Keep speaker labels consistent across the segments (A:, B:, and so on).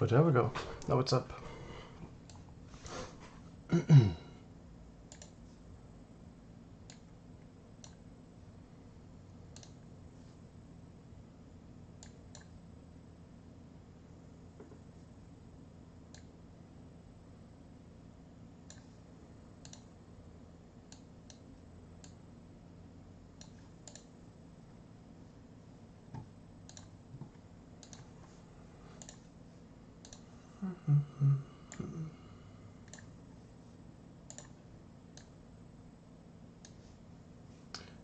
A: But there we go. Now it's up.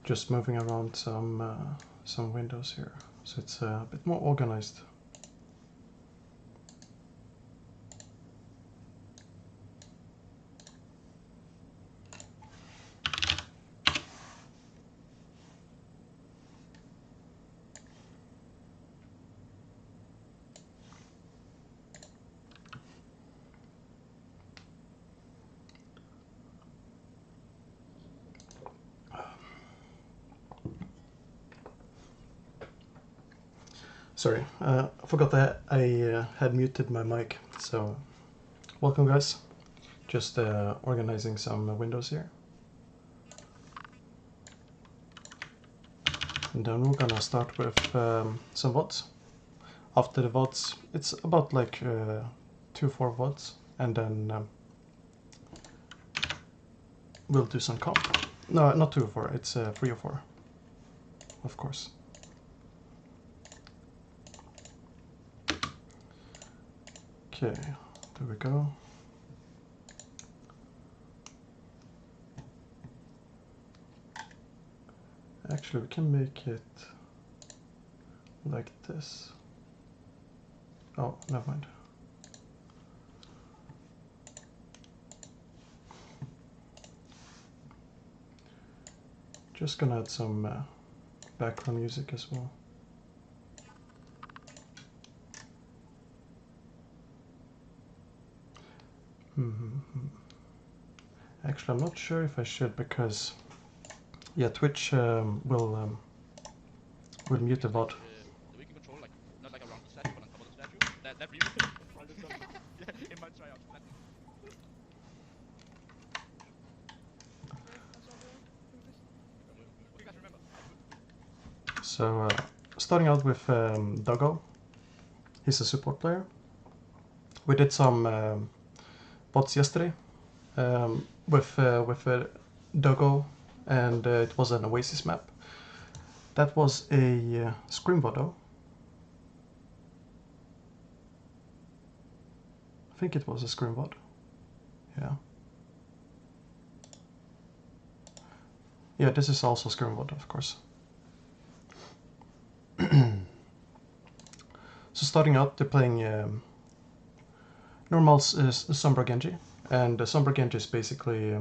A: Just moving around some windows here, so it's a bit more organized. Sorry, I forgot that I had muted my mic, so welcome guys. Just organizing some windows here. And then we're gonna start with some vods. After the vods, it's about like 2-4 vods, and then we'll do some comp. No, not 2 or 4, it's 3 or 4, of course. Okay, there we go. Actually, we can make it like this. Oh, never mind. Just gonna add some background music as well. Actually, I'm not sure if I should, because yeah, Twitch will mute the VOD.
B: We can control like not like around the statue, but on top of the statue. That really yeah, it might try out. What do you guys remember?
A: So starting out with Doggo, he's a support player. We did some bots yesterday with Doggo, and it was an Oasis map. That was a Scream VOD though. I think it was a Scream VOD. Yeah. Yeah, this is also Scream VOD, of course. So starting out, they're playing normal Sombra Genji, and Sombra Genji is basically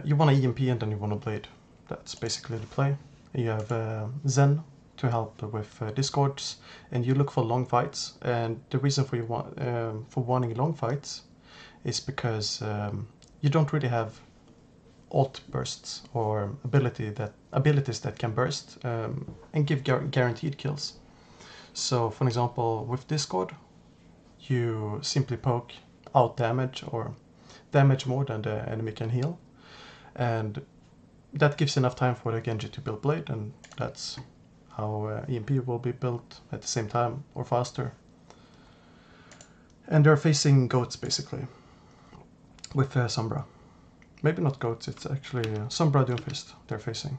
A: you want to EMP and then you want to Blade. That's basically the play. You have Zen to help with discords, and you look for long fights. And the reason for you for wanting long fights is because you don't really have ult bursts or abilities that can burst and give guaranteed kills. So, for example, with Discord, you simply poke out damage or damage more than the enemy can heal, and that gives enough time for the Genji to build Blade, and that's how EMP will be built at the same time or faster. And they're facing goats basically with Sombra. Maybe not goats, it's actually Sombra Doomfist they're facing.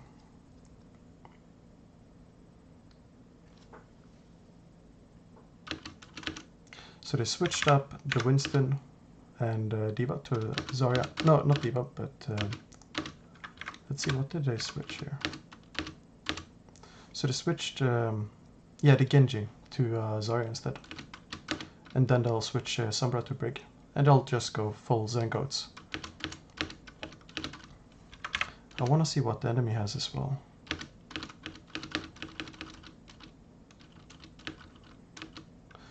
A: So they switched up the Winston and D.Va to Zarya. No, not D.Va, but let's see, what did they switch here? So they switched, yeah, the Genji to Zarya instead. And then they'll switch Sombra to Brig. And they'll just go full Zen Goats. I want to see what the enemy has as well.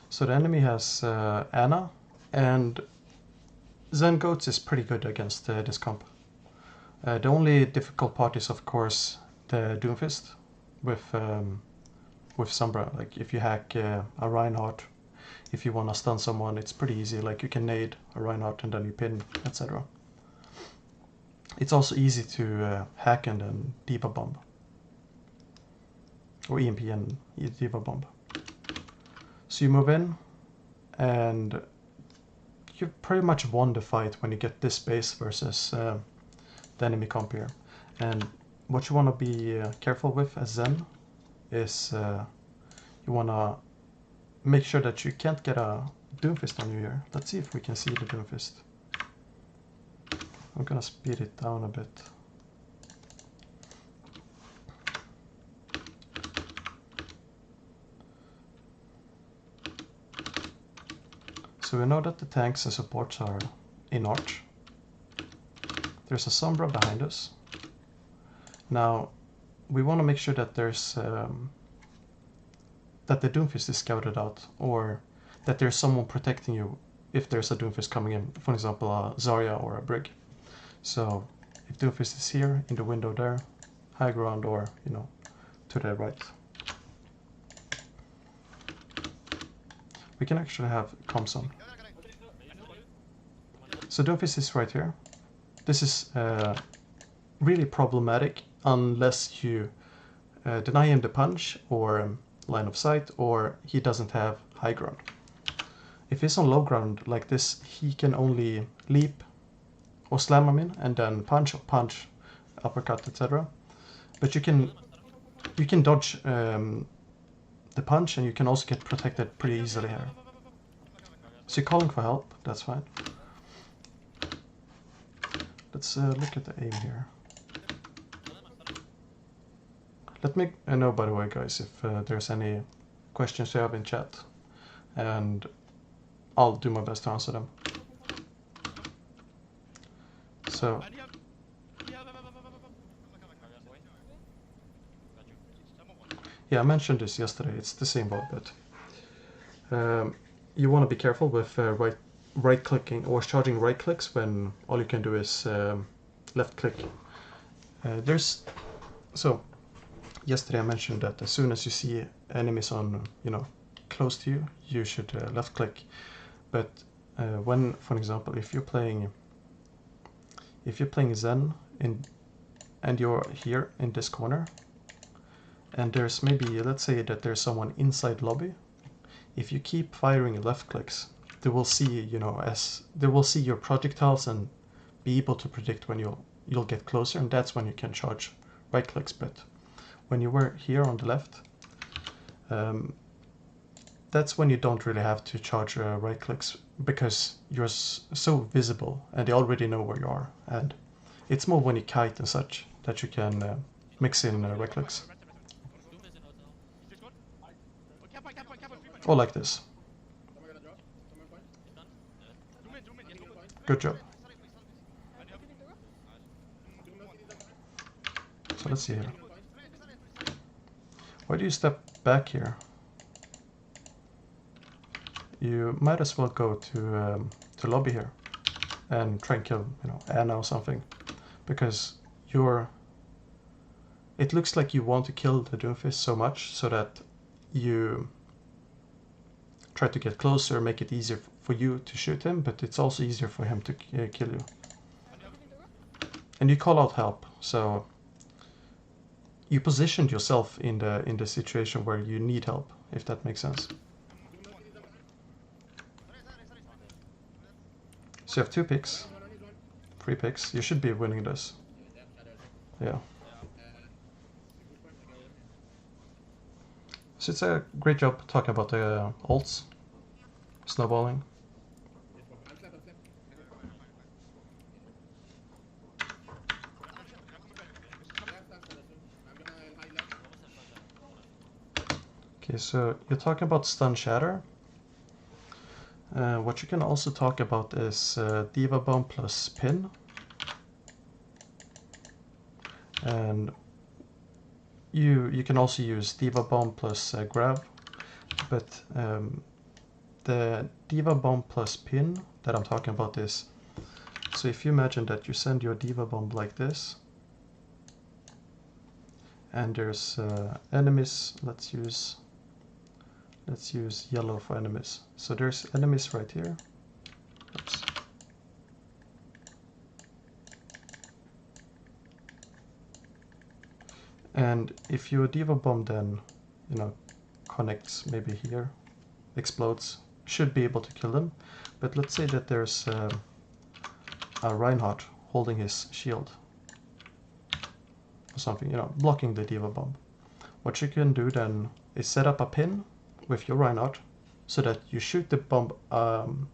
A: So the enemy has Ana, and Zen Goats is pretty good against this comp. The only difficult part is, of course, the Doomfist with Sombra. Like if you hack a Reinhardt, if you want to stun someone, it's pretty easy. Like you can nade a Reinhardt and then you pin, etc. It's also easy to hack and then diva bomb. Or EMP and diva bomb. So you move in, and you pretty much won the fight when you get this base versus the enemy comp here. And what you want to be careful with as Zen is you want to make sure that you can't get a Doomfist on you here. Let's see if we can see the Doomfist. I'm gonna speed it down a bit. So we know that the tanks and supports are in arch. There's a Sombra behind us. Now, we want to make sure that there's that the Doomfist is scouted out, or that there's someone protecting you if there's a Doomfist coming in. For example, a Zarya or a Brig. So, if Doomfist is here in the window there, high ground, or you know, to the right, we can actually have comms on. So Doomfist is right here. This is really problematic unless you deny him the punch or line of sight, or he doesn't have high ground. If he's on low ground like this, he can only leap or slam him in and then punch, uppercut, etc. But you can dodge the punch, and you can also get protected pretty easily here. So you're calling for help, that's fine. Let's look at the aim here. Let me know, by the way, guys, if there's any questions you have in chat, and I'll do my best to answer them. So, yeah, I mentioned this yesterday, it's the same VOD, but you want to be careful with right clicking or charging right clicks when all you can do is left click. So yesterday I mentioned that as soon as you see enemies on, you know, close to you, you should left click. But when, for example, if you're playing Zen and you're here in this corner, and there's maybe, let's say that there's someone inside lobby, if you keep firing left clicks, they will see, you know, as they will see your projectiles and be able to predict when you'll get closer, and that's when you can charge right clicks. But when you were here on the left, that's when you don't really have to charge right clicks, because you're so visible and they already know where you are. And it's more when you kite and such that you can mix in right clicks. Or like this. Good job. So let's see here. Why do you step back here? You might as well go to lobby here and try and kill, you know, Anna or something, because it looks like you want to kill the Doomfist so much so that you try to get closer, make it easier for you to shoot him, but it's also easier for him to kill you. And you call out help, so you positioned yourself in the situation where you need help, if that makes sense. So you have 2 picks, 3 picks. You should be winning this. Yeah. So it's a great job talking about the ults, snowballing. Okay, so you're talking about stun shatter. What you can also talk about is Diva Bomb plus pin. And you can also use Diva Bomb plus grab, but the Diva Bomb plus pin that I'm talking about is, so if you imagine that you send your Diva Bomb like this, and there's enemies, let's use let's use yellow for enemies. So there's enemies right here. Oops. And if your Diva Bomb then, you know, connects maybe here, explodes, should be able to kill them. But let's say that there's a Reinhardt holding his shield or something, you know, blocking the Diva Bomb. What you can do then is set up a pin with your Reinhardt so that you shoot the bomb.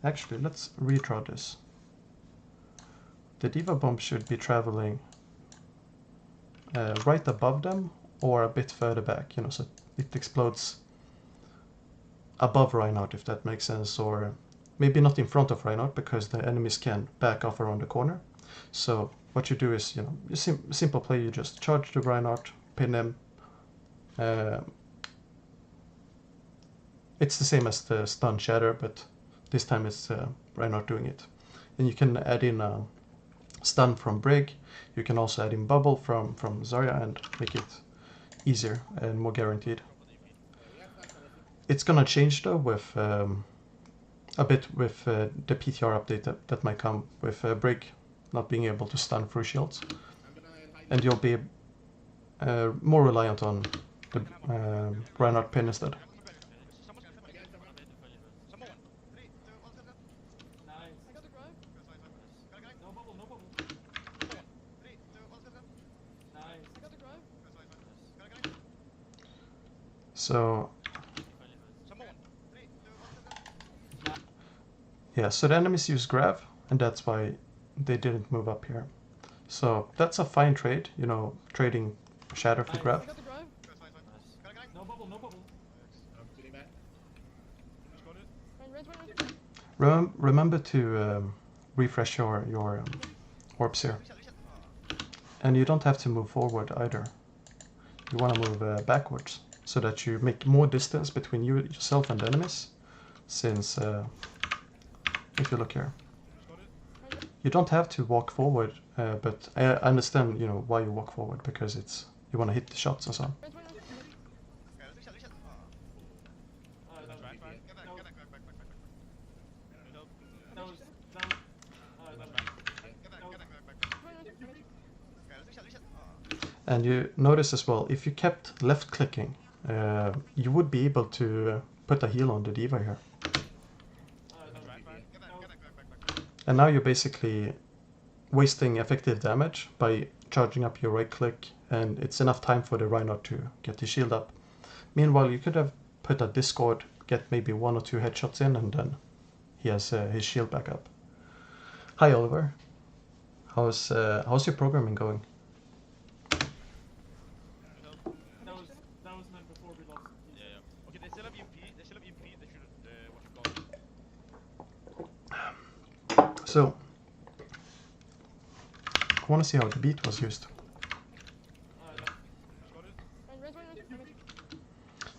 A: Actually, let's redraw this. The Diva Bomb should be traveling right above them or a bit further back, you know, so it explodes above Reinhardt, if that makes sense, or maybe not in front of Reinhardt because the enemies can back off around the corner. So what you do is, you know, simple play, you just charge the Reinhardt, pin them. It's the same as the stun shatter, but this time it's Reinhardt doing it. And you can add in a stun from Brig. You can also add in bubble from Zarya and make it easier and more guaranteed. It's gonna change though with a bit with the PTR update that might come with Brig not being able to stun through shields, and you'll be more reliant on the Reinhardt pin instead. So yeah, so the enemies use Grav, and that's why they didn't move up here. So that's a fine trade, you know, trading Shatter for Grav. Remember to refresh your orbs here. And you don't have to move forward either. You want to move backwards, so that you make more distance between yourself and the enemies. Since, if you look here, you don't have to walk forward, but I understand, you know, why you walk forward, because it's, you want to hit the shots and so on. And you notice as well, if you kept left clicking, you would be able to put a heal on the Diva here. And now you're basically wasting effective damage by charging up your right click, and it's enough time for the Reinhardt to get his shield up. Meanwhile, you could have put a Discord, get maybe 1 or 2 headshots in, and then he has his shield back up. Hi Oliver, how's your programming going? So, I want to see how the beat was used.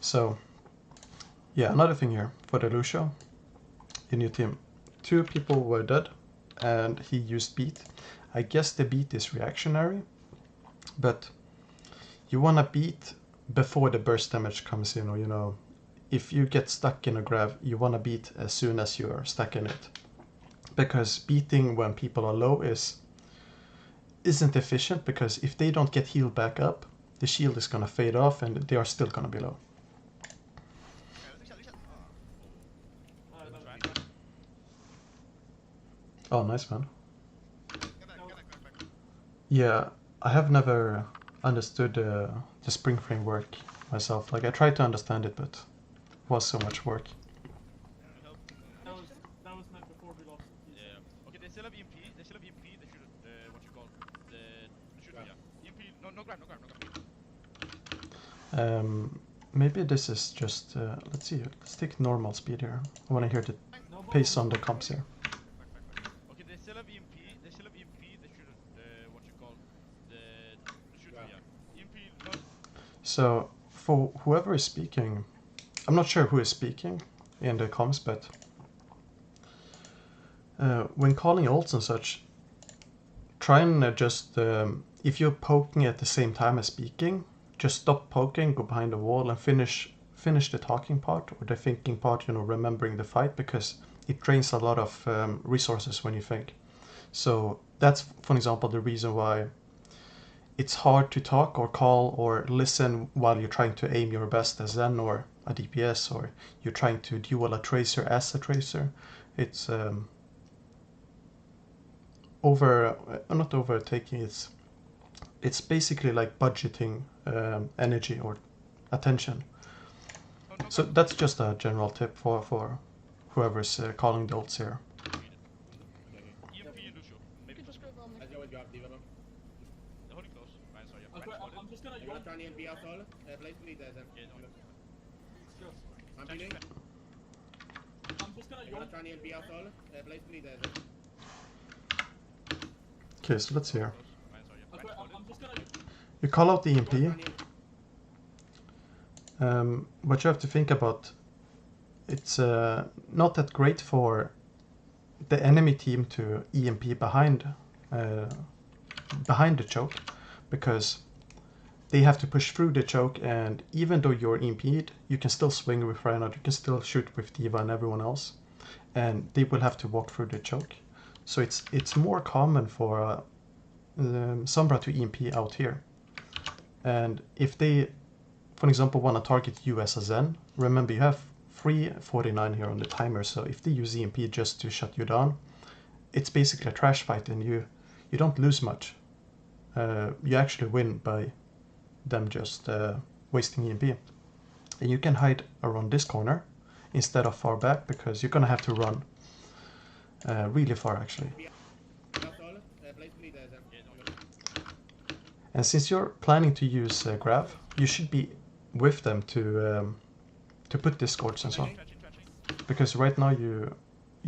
A: So, yeah, another thing here for the Lucio in your team. 2 people were dead and he used beat. I guess the beat is reactionary, but you want to beat before the burst damage comes in, or, you know, if you get stuck in a Grav, you want to beat as soon as you're stuck in it. Because beating when people are low isn't efficient, because if they don't get healed back up, the shield is gonna fade off and they are still gonna be low. Oh, nice man. Yeah, I have never understood the spring framework myself. Like, I tried to understand it, but it was so much work. Maybe this is just, let's see, let's take normal speed here. I want to hear the pace on the comps here.
B: Okay, they still have EMP, they should, what you call, should yeah. EMP,
A: So, for whoever is speaking, I'm not sure who is speaking in the comms, but when calling ults and such, try and just, if you're poking at the same time as speaking, just stop poking, go behind the wall and finish finish the talking part or the thinking part, you know, remembering the fight, because it drains a lot of resources when you think. So that's, for example, the reason why it's hard to talk or call or listen while you're trying to aim your best as Zen or a DPS, or you're trying to duel a tracer as a tracer. It's not overtaking, it's basically like budgeting energy or attention. So that's just a general tip for whoever's calling the ults here.
B: EMP and Lucio. Maybe just grab on.
C: Let's go with drop, D.Va bomb.
B: They're holding close. Ryan, sorry.
D: Okay, I'm just gonna
C: You wanna try and EMP out all? Place bleed there then.
B: Yeah, no.
C: I'm bleeding.
D: I'm just gonna
C: You wanna try and EMP out all? Place bleed there then.
A: Okay, so let's hear.
B: Ryan, sorry.
D: Okay, I'm just gonna
A: You call out the
C: Go try
A: EMP.
C: and EMP.
A: What you have to think about, it's not that great for the enemy team to EMP behind the choke, because they have to push through the choke, and even though you're EMP'd, you can still swing with Reinhardt, you can still shoot with D.Va and everyone else, and they will have to walk through the choke. So it's more common for Sombra to EMP out here. And if they, for example, want to target you as a Zen, remember you have 3:49 here on the timer, so if they use EMP just to shut you down, it's basically a trash fight, and you don't lose much. You actually win by them just wasting EMP. And you can hide around this corner instead of far back, because you're gonna have to run really far actually.
C: Out all? Place bleed there then.
B: Yeah, no.
A: And since you're planning to use Grav, you should be with them to put discords and so on. Because right now you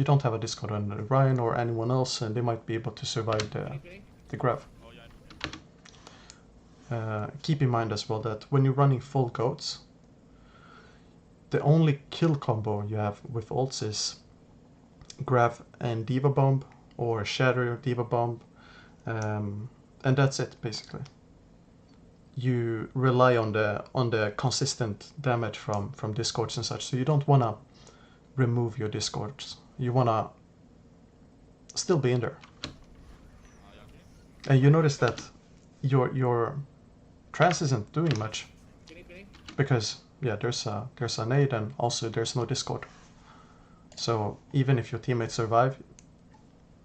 A: don't have a discord on Ryan or anyone else, and they might be able to survive the Grav.
B: Oh, yeah.
A: Keep in mind as well that when you're running full goats, the only kill combo you have with ults is Grav and D.Va Bomb, or Shatter D.Va Bomb, and that's it basically. You rely on the consistent damage from discords and such, so you don't wanna remove your discords. You wanna still be in there. And you notice that your trance isn't doing much,
C: Bleeding.
A: because yeah, there's a nade, and also there's no discord. So even if your teammates survive,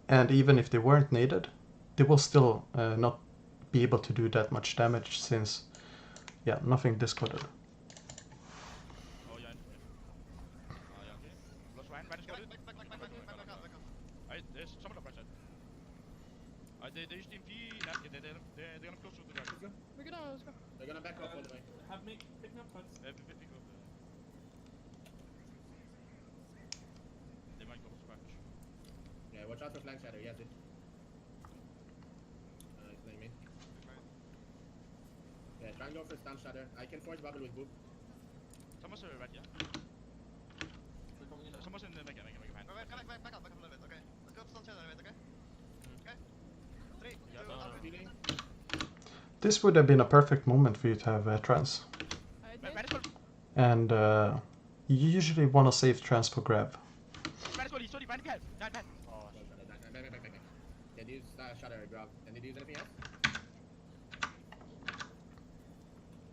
A: and even if they weren't naded, they will still not be able to do that much damage, since yeah, nothing discorded.
B: Oh, yeah. Close Ryan. Ryan is good. Alright, there's someone up right side. They used EMP. They're gonna close to the right.
D: We're gonna let's go.
C: They're gonna back off all the way.
D: Have me pick me up first.
B: Pick up. They might go for smash.
C: Yeah, watch out for flank shadow. Yes, it. He's playing me. Yeah, try and go for stun shadow. I can force bubble with boop.
B: Someone's right, yeah.
D: We're coming in.
B: Someone's in the mega fan.
E: Back up a little bit, okay? Let's go stun shadow a bit, okay? Okay? 3, 2,
B: Yeah, no.
E: up.
C: Bleeding.
A: This would have been a perfect moment for you to have trance,
B: Ryan is good.
A: and you usually want to save trance for Grav.
B: Ryan is good. He's sorry. Ryan is bad. Oh,
C: Go shadow. Back. Did you use shadow or drop? And did you use anything else?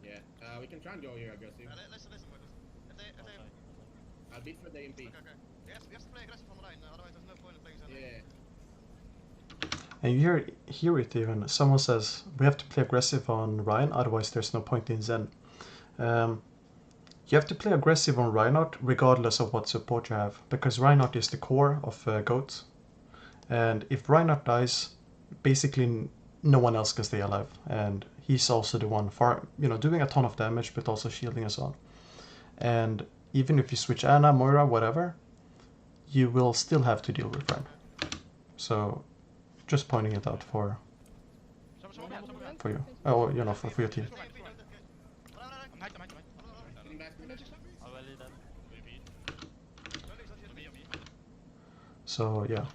C: Yeah. We can try and go here aggressive.
E: Listen, focus. If they...
C: I'll beat for the EMP.
E: Okay. We have to play aggressive on the line, otherwise there's no point in playing Zen.
C: Yeah.
A: And you hear it even. Someone says we have to play aggressive on Ryan, otherwise there's no point in Zen. You have to play aggressive on Reinhardt regardless of what support you have, because Reinhardt is the core of GOAT. And if Reinhardt dies, basically no one else can stay alive. And he's also the one doing a ton of damage, but also shielding us on. And even if you switch Ana, Moira, whatever, you will still have to deal with Ryan. So just pointing it out for you. Oh, for your team.
B: I'm hacked.
C: Getting back.
A: So yeah,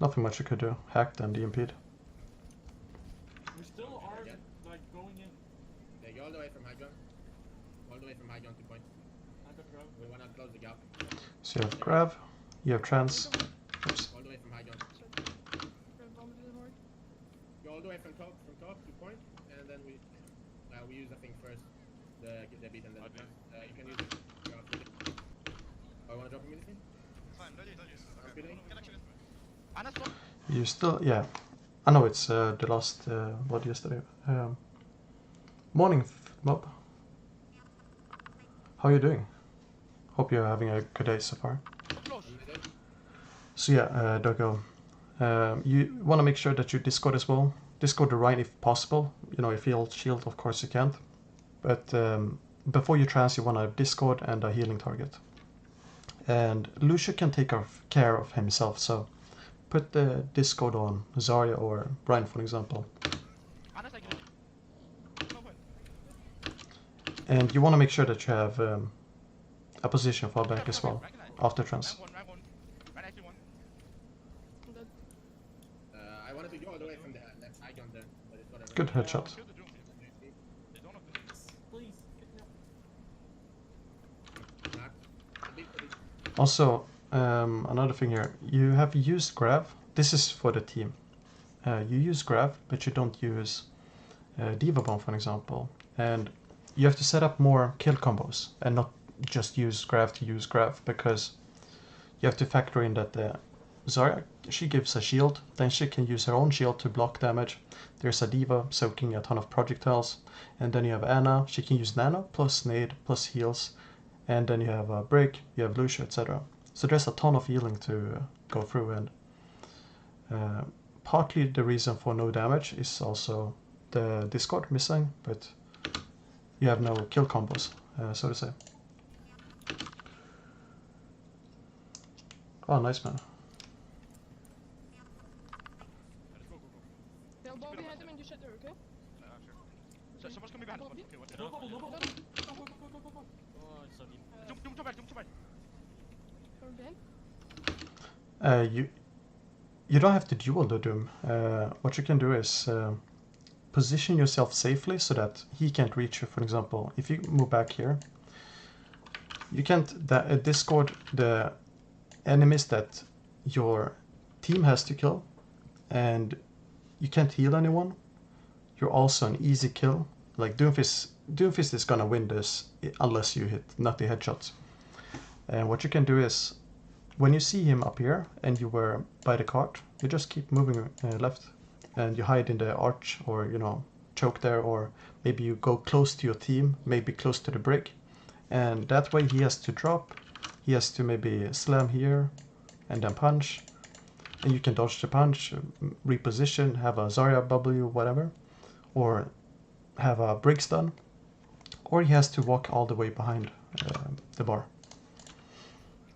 A: nothing much you could do. Hacked and EMP'd.
D: We still are like going in.
C: Yeah, go all the way from high ground. All the way from high ground to point.
D: Okay. grab.
C: We wanna close the gap.
A: So you have grav, you have trans. Oops.
C: All the way from high jump.
F: Grab bomb to the board.
C: Go all the way from top to point, and then we use I think first the beat and then
B: Okay.
C: you can use it. Oh, you wanna drop immediately?
E: It's fine, don't use.
C: I'm feeling.
E: Can actually.
B: Anna, stop.
A: You still, yeah. I know it's the last VOD yesterday. Morning, Mob. How are you doing? Hope you're having a good day so far.
B: Close.
A: So yeah, Doggo, you want to make sure that you Discord as well. Discord the Rhine if possible. You know, if you heal shield, of course you can't. But before you trans, you want a Discord and a healing target. And Lucio can take care of himself, so put the Discord on Zarya or Rhine, for example.
B: Anna's like, no point.
A: And you want to make sure that you have a position far back as well after trans.
B: Rank one. Rank actually one.
F: I'm dead.
C: I wanted to go all the way from the left high jump there, but it's whatever.
A: Good headshot.
B: Kill the Doom. They don't have to.
D: Please, pick me up.
C: Knock.
A: Also, another thing here, you have used grav. This is for the team. You use grav, but you don't use Diva Bomb, for example. And you have to set up more kill combos and not just use grav to use grav, because you have to factor in that Zarya, she gives a shield, then she can use her own shield to block damage. There's a Diva soaking a ton of projectiles, and then you have Anna, she can use nano plus nade plus heals, and then you have Break, you have Lucio, etc. So there's a ton of healing to go through, and partly the reason for no damage is also the Discord missing, but you have no kill combos, so to say. Oh, nice, man.
B: Let's go.
F: They'll bomb behind them and you shut there, okay?
B: Sure. Someone's coming behind us. Okay, what's
D: No bubble, no bubble. Go, go, go, go, go.
G: Oh, it's so deep.
B: Doom to back.
F: Or behind.
A: You don't have to duel the Doom. What you can do is position yourself safely so that he can't reach you. For example, if you move back here, you can't Discord the enemies that your team has to kill, and you can't heal anyone. You're also an easy kill. Like Doomfist is gonna win this unless you hit nutty headshots. And what you can do is, when you see him up here and you were by the cart, you just keep moving left, and you hide in the arch, or you know, choke there, or maybe you go close to your team, maybe close to the brick, and that way he has to drop. He has to maybe slam here and then punch, and you can dodge the punch, reposition, have a Zarya W, whatever, or have a break stun, or he has to walk all the way behind the bar.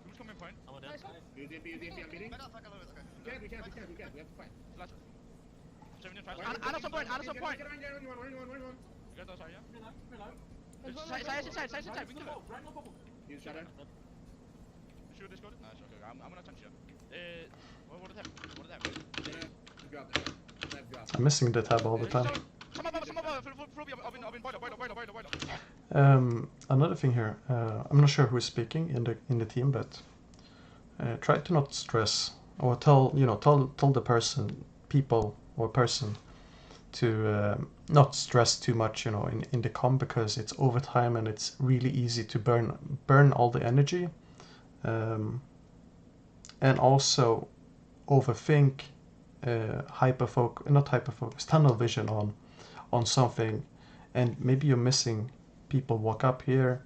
B: Doom's coming point.
G: I'm dead.
F: Nice one.
C: Use DP, I'm beating.
E: Back up, it's okay.
C: We can't, we have to fight.
B: Last. 7 in fast. Anna's on point.
C: Get on, one.
B: You guys are sorry, yeah?
D: Come here, now.
F: There's one
B: Side
F: more.
B: inside. We
D: No
B: kill it.
D: bubble, right, no bubble.
C: Use shatter.
B: You shoot Discord? Nice, okay. I'm gonna touch you. What did that?
C: Drop. Left drop.
A: I'm missing the tab all the time.
B: Some above. I've been boiler.
A: Another thing here, I'm not sure who is speaking in the team, but try to not stress, or tell the person to not stress too much, in the comm, because it's overtime and it's really easy to burn all the energy, and also overthink, tunnel vision on something, and maybe you're missing people walk up here.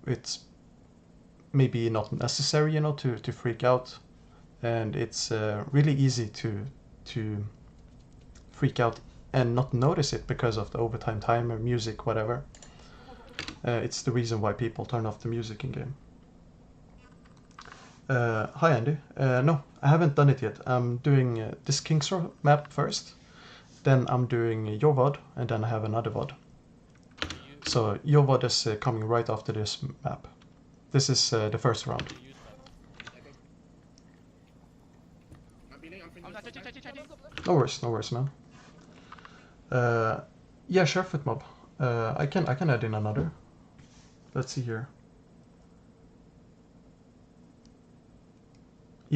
A: It's maybe not necessary, to freak out, and it's really easy to freak out and not notice it because of the overtime timer, music, whatever. It's the reason why people turn off the music in game. Hi Andy. No, I haven't done it yet. I'm doing this Kingsor map first, then I'm doing your VOD, and then I have another VOD. So your VOD is coming right after this map. This is the first round.
C: I'm beating, I'm
B: I'm touching.
A: No worries, man. Yeah, sure, Footmob. I can add in another. Let's see here.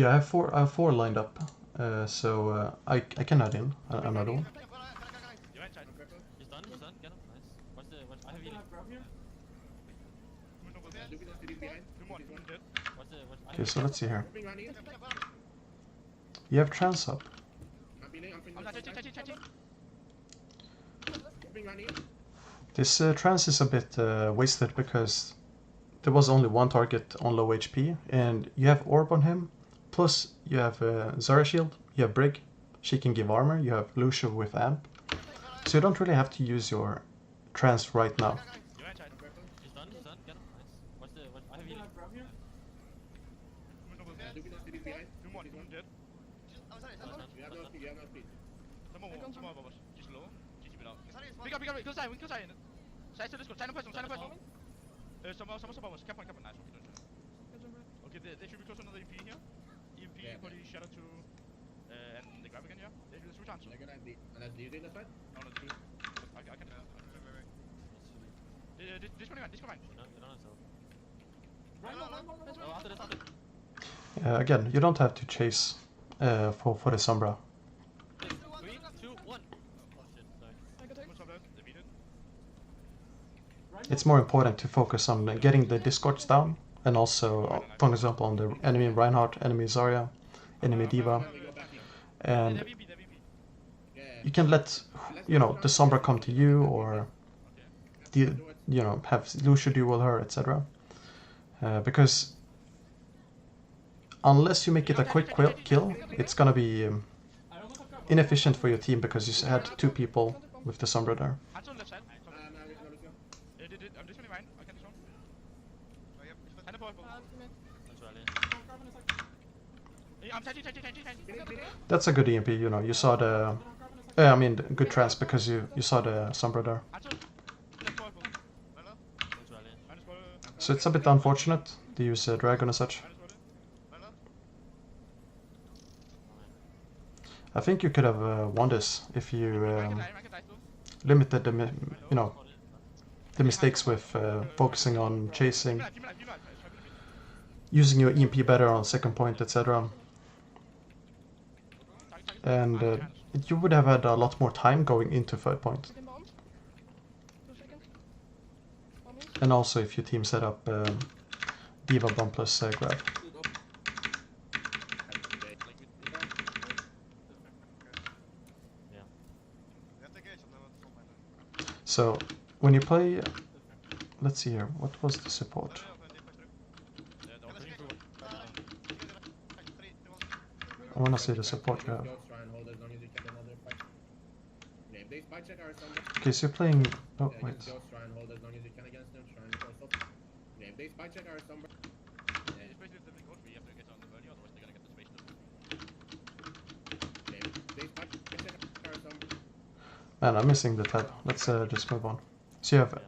A: Yeah, I have four lined up, so I can add in another one.
B: You're inside.
C: I'm crippled.
G: He's done, get him. Nice. Watch the, watch, I have
D: I'm
G: healing.
D: gonna grab here.
B: Come on, over.
C: Look at this behind.
B: Come on,
C: This is one.
B: dead.
G: Watch the, watch, I
A: Okay,
G: have
A: so let's see here.
C: Bring around here.
A: You have trans up.
C: I'm healing. I'm
B: I'm
C: finishing.
B: touching.
C: Bring around here.
A: This trans is a bit wasted because there was only one target on low HP, and you have Orb on him, plus you have Zara Shield, you have Brig, she can give armor, you have Lucia with Amp, so you don't really have to use your trans right now.
B: You're inside.
C: I'm crippled.
G: He's done, get him. Nice. Watch the, watch, I have
D: I'm
G: healing.
D: gonna grab here.
B: Come on, over.
C: Look at this behind.
B: Come on,
C: This one.
B: dead.
C: You have no speed. You have no speed.
B: Come on, over. Just low. GG without. Pick
E: Pick
B: up. Kill side. Side to this go. Side on person. Someone above us. Cap on. Nice. Okay, they should be close to another EP here. EP,
C: Yeah,
B: probably shadow to, and the grab again, yeah? They should switch on.
C: They're gonna be. Unless do you do this one?
B: No, no, I can. This one, this one.
G: You don't have to.
D: Run.
G: Oh, after this, after.
A: Again, you don't have to chase for the Sombra.
G: 3, 2, 1. Oh shit, sorry.
F: I can take.
B: What's up, defeated.
A: It's more important to focus on getting the discords down, and also, for example, on the enemy Reinhardt, enemy Zarya, enemy Diva,
C: We go back here.
A: and
B: They're VP.
C: Yeah.
A: you can let, you know, the Sombra come to you, or the, you know, have Lucia duel her, etc. Because unless you make it a quick kill, it's gonna be
D: I don't look up.
A: inefficient for your team because you had two people with the Sombra there.
B: Hands on left side.
C: No, let's go.
B: I'm this one in mine. I can this one. Hand up,
G: That's rally.
D: I'm grabbing a second.
B: I'm touching.
A: That's a good EMP, you know, you saw the, I mean, good trans because you saw the Sombra there.
B: Hands on. Left purple.
G: That's rally.
B: Minus ball.
A: So it's a bit unfortunate to use a dragon as such.
B: Minus ball.
A: I think you could have won this if you
B: I can die still.
A: limited the, you know, the mistakes with focusing on chasing,
B: Give me life.
A: using your EMP better on second point, etc. And you would have had a lot more time going into third point.
F: Second bomb. 2 seconds. Bomb in.
A: And also if your team set up Diva bomb plus grab. So when you play, let's see here, what was the support? I wanna see the support you have.
C: Ghost try and hold as long as you can another fight. Yeah, if they spy check our Sombra.
A: Okay, so you're playing, oh
C: Yeah,
A: wait,
C: use Ghost try and hold as long as you can against them. Try and force up. Yeah, if they spy check our Sombra.
B: It's basically the code. We have to get on the early, otherwise they're gonna get the space.
C: Yeah, if they spy check our Sombra.
A: man, I'm missing the tab. Let's just move on. So you have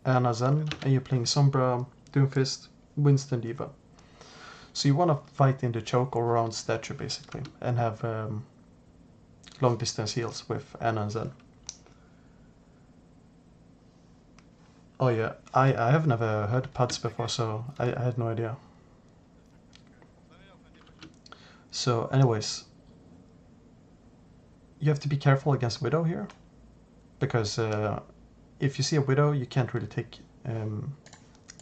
A: Anna Zen, and you're playing Sombra, Doomfist, Winston, Diva. So you want to fight in the choke or around statue basically, and have long distance heals with Anna and Zen. Oh yeah, I have never heard pads before, so I had no idea. So anyways, you have to be careful against Widow here, because if you see a Widow, you can't really take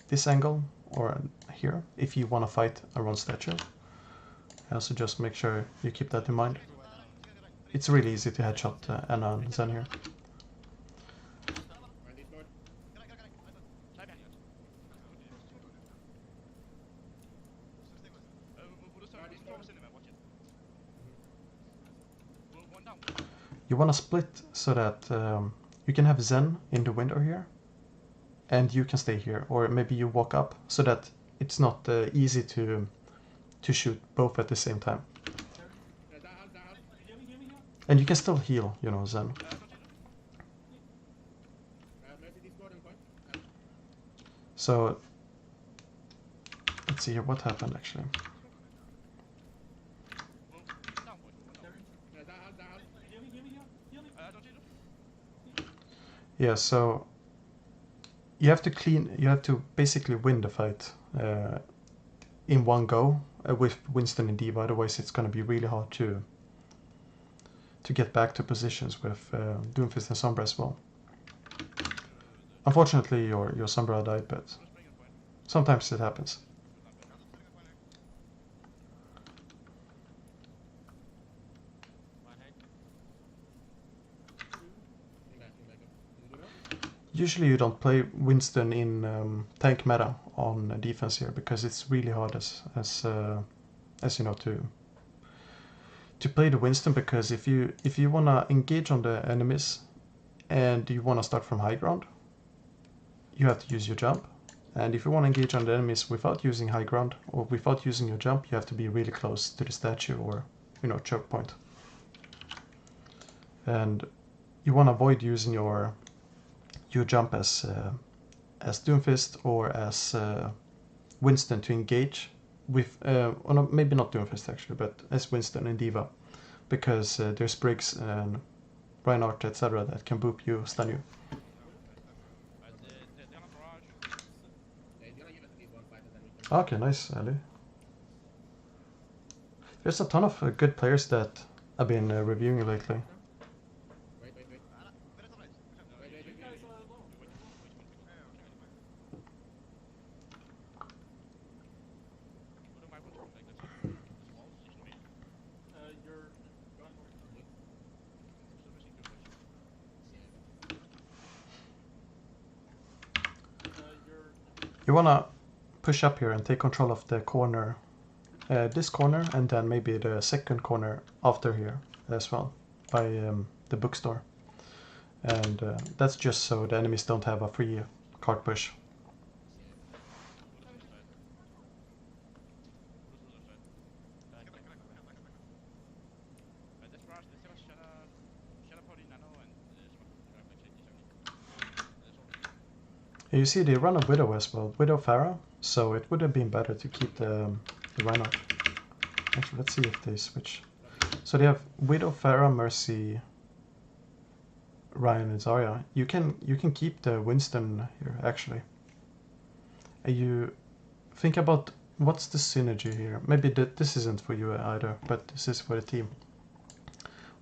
A: this angle or here if you want to fight around statue. So just make sure you keep that in mind. It's really easy to headshot Anna and Zen here.
C: Find this Lord.
B: Side behind you. We'll just start this in watch it. One down.
A: You want to split so that you can have Zen in the window here, and you can stay here, or maybe you walk up so that it's not easy to shoot both at the same time.
C: Yeah, that house.
D: Heal me here.
A: And you can still heal, you know, Zen.
C: Mercy this Lord on point.
A: So let's see here what happened actually.
B: Down, boy.
C: Yeah, that house.
D: Heal me here. Heal me.
B: Don't you?
A: Yeah, so you have to basically win the fight. in one go with Winston and Diva, otherwise it's going to be really hard to get back to positions with Doomfist and Sombra as well. Unfortunately your Sombra died, but sometimes it happens. Usually you don't play Winston in tank meta on defense here because it's really hard as you know to play the Winston, because if you wanna engage on the enemies and you wanna start from high ground, you have to use your jump, and if you wanna engage on the enemies without using high ground or without using your jump, you have to be really close to the statue or choke point, and you wanna avoid using your jump as Doomfist or as Winston to engage with, or no, maybe not Doomfist actually, but as Winston and Diva, because there's Briggs and Reinhardt, etc. that can boop you, stun you. Okay, nice, Ali. There's a ton of good players that I've been reviewing lately. You wanna push up here and take control of the corner, this corner, and then maybe the second corner after here as well, by the bookstore. And that's just so the enemies don't have a free card push. You see, they run a Widow as well, Widow Pharah, so it would have been better to keep the Reinhardt. Actually, let's see if they switch. So they have Widow, Pharah, Mercy, Ryan, and Zarya. You can keep the Winston here, actually. And you think about what's the synergy here. Maybe this isn't for you either, but this is for the team.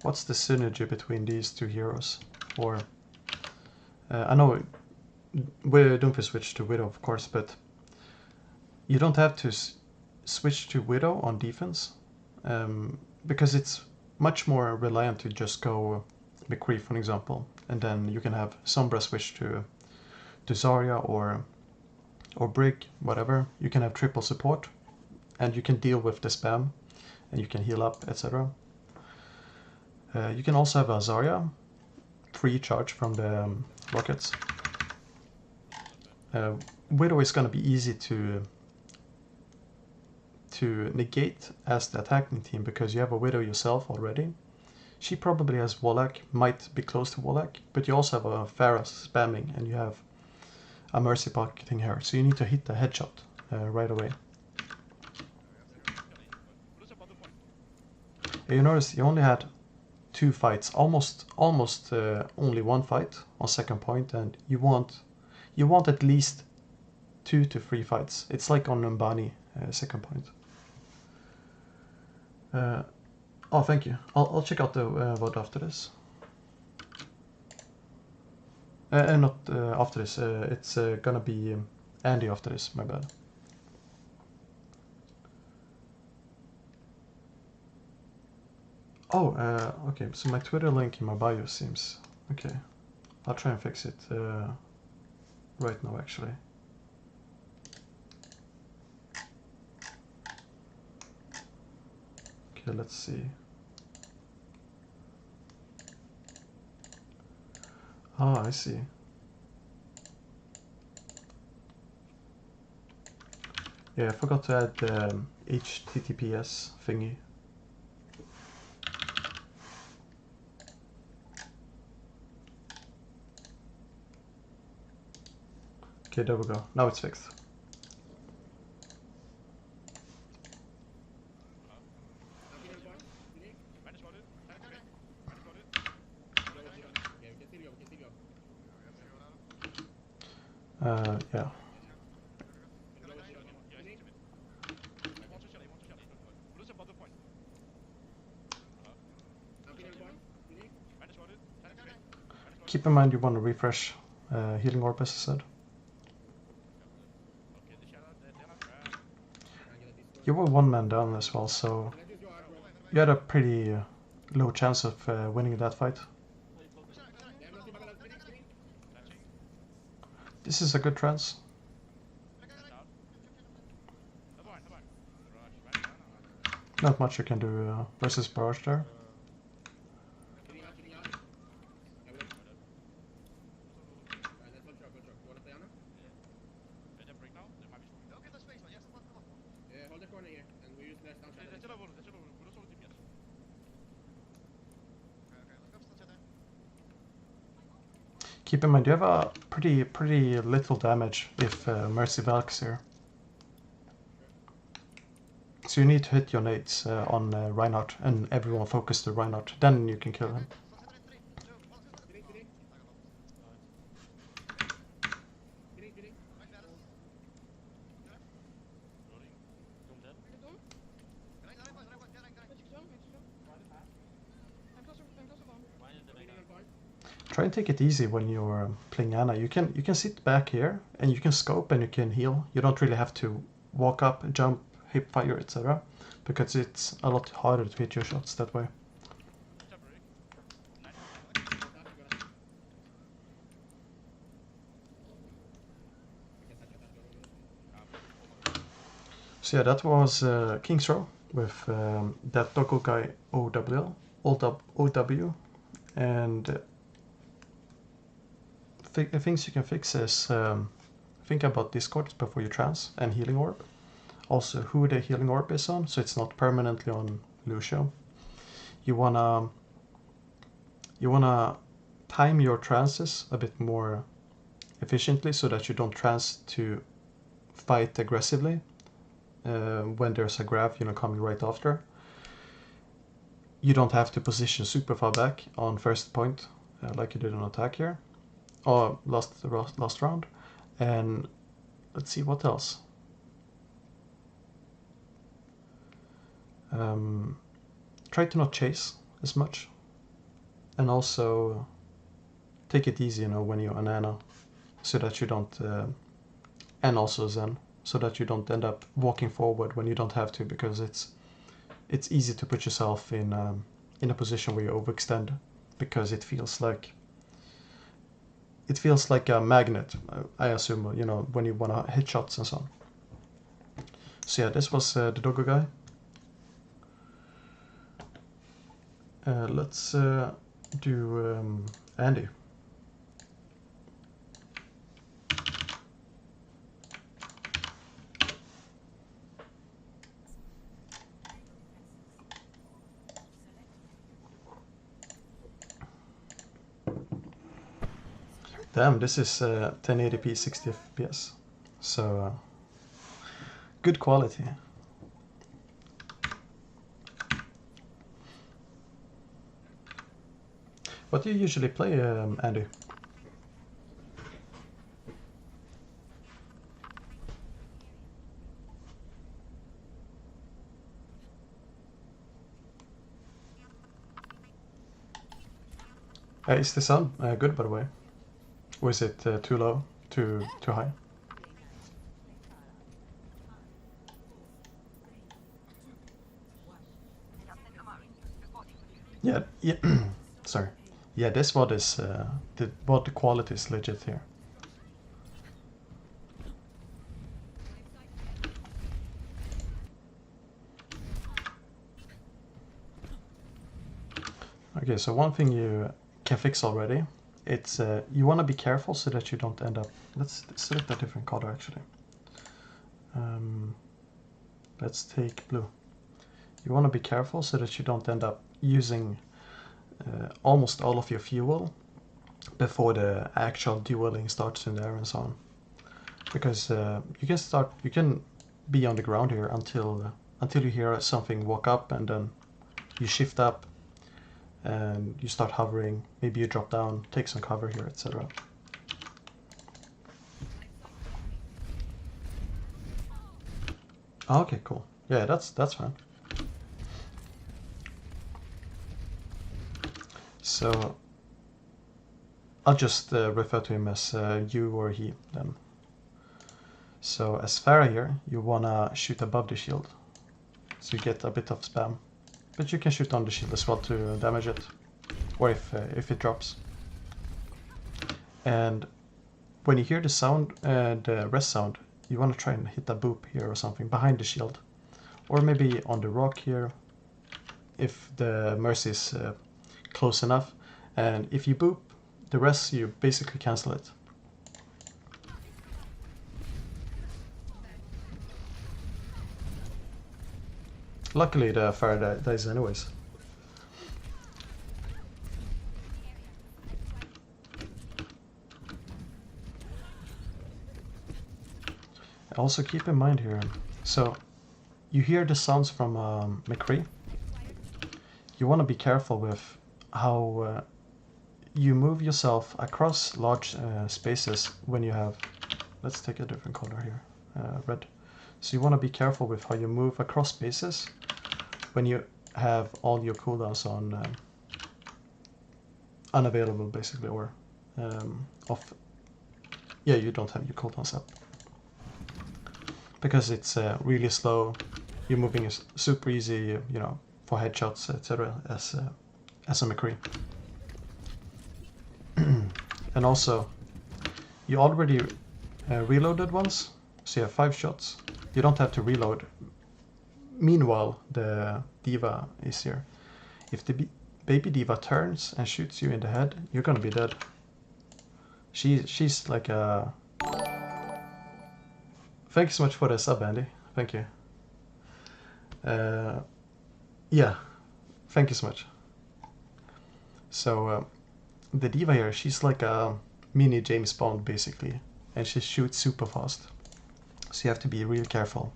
A: What's the synergy between these two heroes? Or I know Doomfist switch to Widow, of course, but you don't have to switch to Widow on defense, because it's much more reliant to just go McCree, for example, and then you can have Sombra switch to Zarya or Brig, whatever. You can have triple support, and you can deal with the spam, and you can heal up, etc. You can also have a Zarya free charge from the rockets. Widow is going to be easy to negate as the attacking team because you have a Widow yourself already. She probably has Wallach, might be close to Wallach, but you also have a Pharah spamming and you have a Mercy pocketing her, so you need to hit the headshot right away. You notice you only had 2 fights, almost only 1 fight on second point, and you want at least 2 to 3 fights. It's like on Numbani second point. Oh, thank you. I'll check out the VOD after this. Not after this. It's gonna be Andy after this. My bad. Oh, okay. So my Twitter link in my bio seems okay. I'll try and fix it right now, actually. Okay, let's see. Ah, I see. Yeah, I forgot to add the HTTPS thingy. Okay, there we go. Now it's fixed. Yeah. Keep in mind you want to refresh healing orb, as I said.
B: Okay, the shadow, they're not bad.
C: Triangle Discord.
A: You were one man down as well, so
C: Let's use your aggro.
A: you had a pretty low chance of winning that fight.
D: Play close.
C: They have nothing but a spinning.
B: Touching.
A: This is a good trance.
B: Down. Come on. Rush. Right down.
A: Not much you can do versus barrage there.
C: Hitting out. Yeah, we look. Let's go truck. You wanna play Anna?
B: Är det break now? Det might be strong.
E: Okay, that's space, man. Yes, come on.
C: Hold the corner here, and we use less down shadow.
B: Det kör över. Borde så typ yes.
E: Okay, let's go stun shadow.
A: Keep in mind you have a pretty little damage if Mercy Valk's here. So you need to hit your nades on Reinhardt, and everyone focus to Reinhardt. Then you can kill him.
E: Stun shadow in 3, 2, 1,
C: Hitting.
E: Right there.
G: Loading. Doom dead.
F: Target Doom.
E: Right,
F: Magic Zone. I'm closer bomb.
G: Mine is the
C: Hitting
G: mega.
C: on point.
A: Try and take it easy when you're playing Ana. You can sit back here and you can scope and you can heal. You don't really have to walk up, jump, hip fire, etc. Because it's a lot harder to hit your shots that way.
B: Kör break.
A: So yeah, that was King's Row with that doggo guy OW, and things you can fix is think about discords before you trance and healing orb. Also who the healing orb is on, so it's not permanently on Lucio. You wanna time your trances a bit more efficiently so that you don't trance to fight aggressively when there's a grab coming right after. You don't have to position super far back on first point like you did on attack here or last round. And let's see what else. Try to not chase as much, and also take it easy when you're on Ana, so that you don't and also Zen, so that you don't end up walking forward when you don't have to, because it's easy to put yourself in a position where you overextend, because it feels like a magnet, I assume, when you want to hit shots and so on. So yeah, this was the doggo guy. Let's do Andy. Damn, this is 1080p 60 FPS, so good quality. What do you usually play, Andy? Is the sound good, by the way? Or is it too low, too high? Yeah. Sorry. Yeah, this VOD is the VOD quality is legit here. Okay, so one thing you can fix already, it's you want to be careful so that you don't end up. Let's select a different color actually. Let's take blue. You want to be careful so that you don't end up using almost all of your fuel before the actual dueling starts in there and so on, because you can be on the ground here until you hear something walk up, and then you shift up and you start hovering. Maybe you drop down, take some cover here, etc. Okay, cool. Yeah, that's fine. So I'll just refer to him as you or he then. So as Farah here, you wanna shoot above the shield, so you get a bit of spam. But you can shoot on the shield as well to damage it, or if it drops. And when you hear the sound, the rest sound, you wanna try and hit a boop here or something behind the shield, or maybe on the rock here, if the Mercy is close enough. And if you boop the rest, you basically cancel it. Luckily the fire dies anyways. Also keep in mind here, so you hear the sounds from McCree. You want to be careful with how you move yourself across large spaces when you have, let's take a different color here, red. So you want to be careful with how you move across spaces when you have all your cooldowns on unavailable basically, or off. Yeah, you don't have your cooldowns up. Because it's really slow, you're moving is super easy, you know, for headshots, etc. as a McCree. And also, you already reloaded once, so you have 5 shots. You don't have to reload. Meanwhile, the D.Va is here. If the baby D.Va turns and shoots you in the head, you're gonna be dead. She's like a... Thank you so much for the sub, Andy. Thank you. Yeah, thank you so much. So, the D.Va here, she's like a mini James Bond, basically. And she shoots super fast. So you have to be real careful.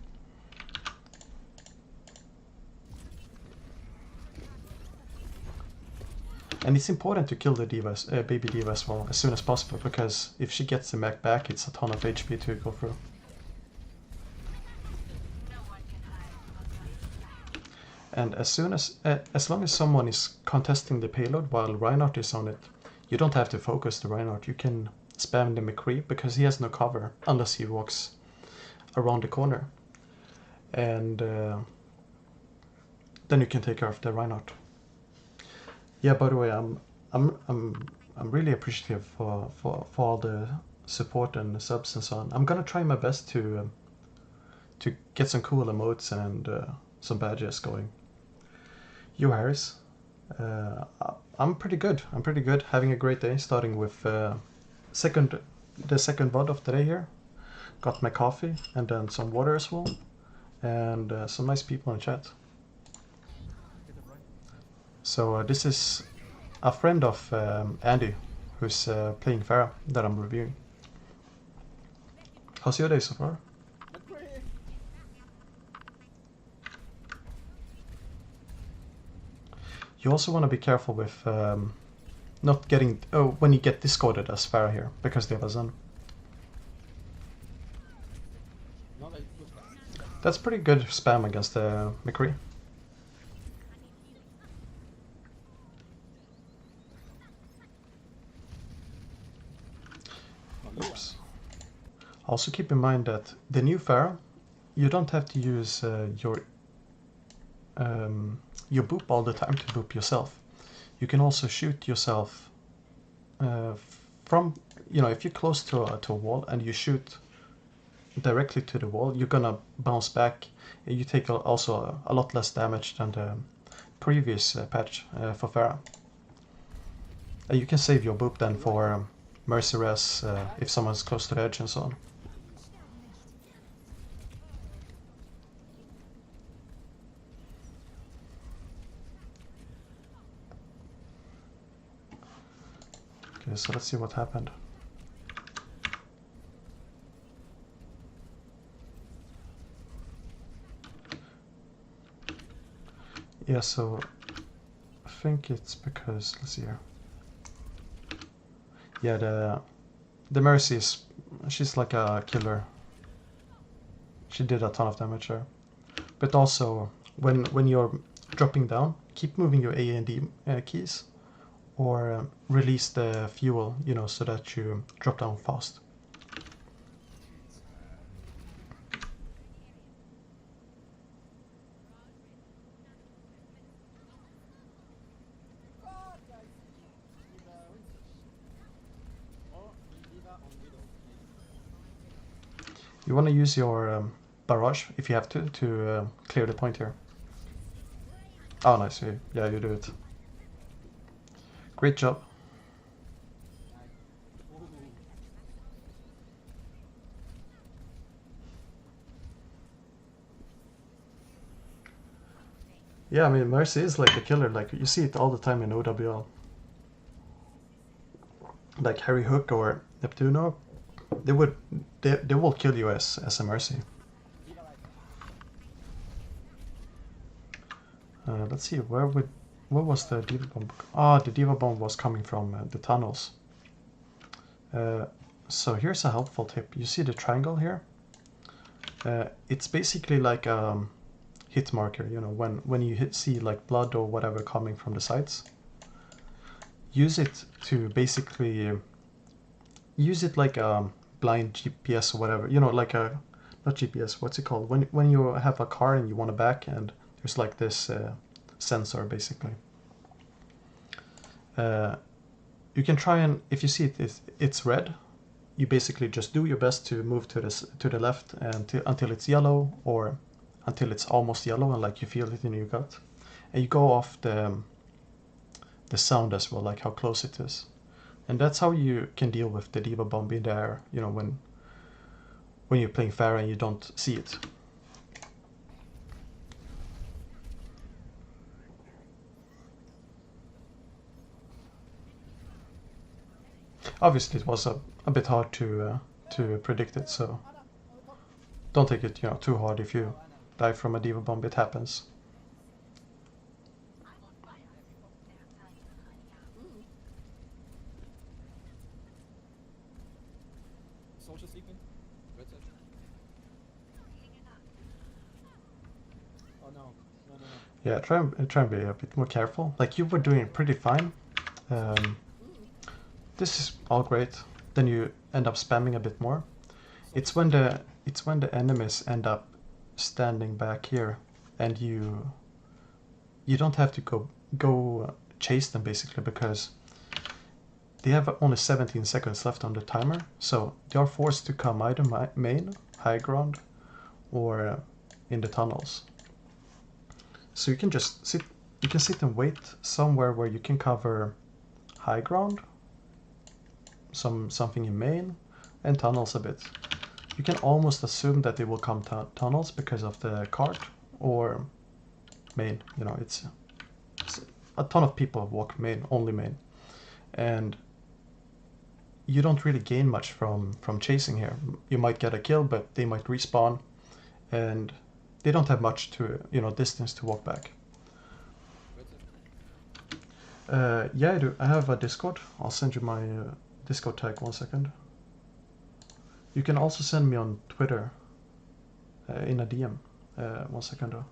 A: And it's important to kill the D.Va, baby D.Va as well, as soon as possible, because if she gets the mech back, it's a ton of HP to go through. And as long as someone is contesting the payload while Reinhardt is on it, you don't have to focus the Reinhardt. You can spam the McCree because he has no cover unless he walks around the corner, and then you can take care of the Reinhardt. Yeah. By the way, I'm really appreciative for all the support and subs and so on. I'm gonna try my best to get some cool emotes and some badges going. You, Harris? I'm pretty good. I'm pretty good. Having a great day. Starting with the second VOD of the day here. Got my coffee and then some water as well, and some nice people in chat. So this is a friend of Andy, who's playing Farah, that I'm reviewing. How's your day so far? You also want to be careful with not getting... Oh, when you get discorded as Farah here, because they have a Zen. That's pretty good spam against the McCree. Oops. Also keep in mind that the new Farah, you don't have to use your boop all the time to boop yourself. You can also shoot yourself from, you know, if you're close to a wall and you shoot directly to the wall, you're gonna bounce back. You take also a lot less damage than the previous patch for Farah. You can save your boop then for Mercy res if someone's close to the edge and so on. Okay, so let's see what happened. Yeah, so I think it's because, let's see here. Yeah, the Mercy is, she's like a killer. She did a ton of damage there. But also, when you're dropping down, keep moving your A and D keys, or release the fuel, you know, so that you drop down fast. You want to use your barrage, if you have to clear the point here. Oh, nice. Yeah, you do it. Great job. Yeah, I mean, Mercy is like a killer. Like, you see it all the time in OWL. Like Harry Hook or Neptuno, they will kill you as a Mercy. Let's see, where was the Diva Bomb? Ah, the Diva Bomb was coming from the tunnels. So here's a helpful tip. You see the triangle here? It's basically like a hit marker, you know, when you see like blood or whatever coming from the sides. Use it to basically use it like a blind GPS or whatever, you know, like a, not GPS, what's it called? When you have a car and you want to back and there's like this sensor basically. You can try and, if you see it's red, you basically just do your best to move to the left until it's yellow, or until it's almost yellow and like you feel it in your gut. And you go off the sound as well, like how close it is. And that's how you can deal with the Diva Bomb in the air, you know, when you're playing Pharah and you don't see it. Obviously it was a bit hard to predict it, so don't take it, you know, too hard. If you die from a Diva Bomb, it happens.
D: Social sleeping. Red side. Oh no. No, no, no.
A: Yeah, try and be a bit more careful. Like, you were doing it pretty fine. This is all great. Then you end up spamming a bit more. It's when the enemies end up standing back here, and you don't have to go chase them basically, because they have only 17 seconds left on the timer, so they are forced to come either main, high ground, or in the tunnels. So you can just sit. You can sit and wait somewhere where you can cover high ground, something in main, and tunnels a bit. You can almost assume that they will come to tunnels because of the cart, or main. You know, it's a ton of people walk main, only main, and you don't really gain much from chasing here. You might get a kill, but they might respawn, and they don't have much to, you know, distance to walk back. Yeah, I do. I have a Discord. I'll send you my Discord tag, 1 second. You can also send me on Twitter in a DM. 1 second though.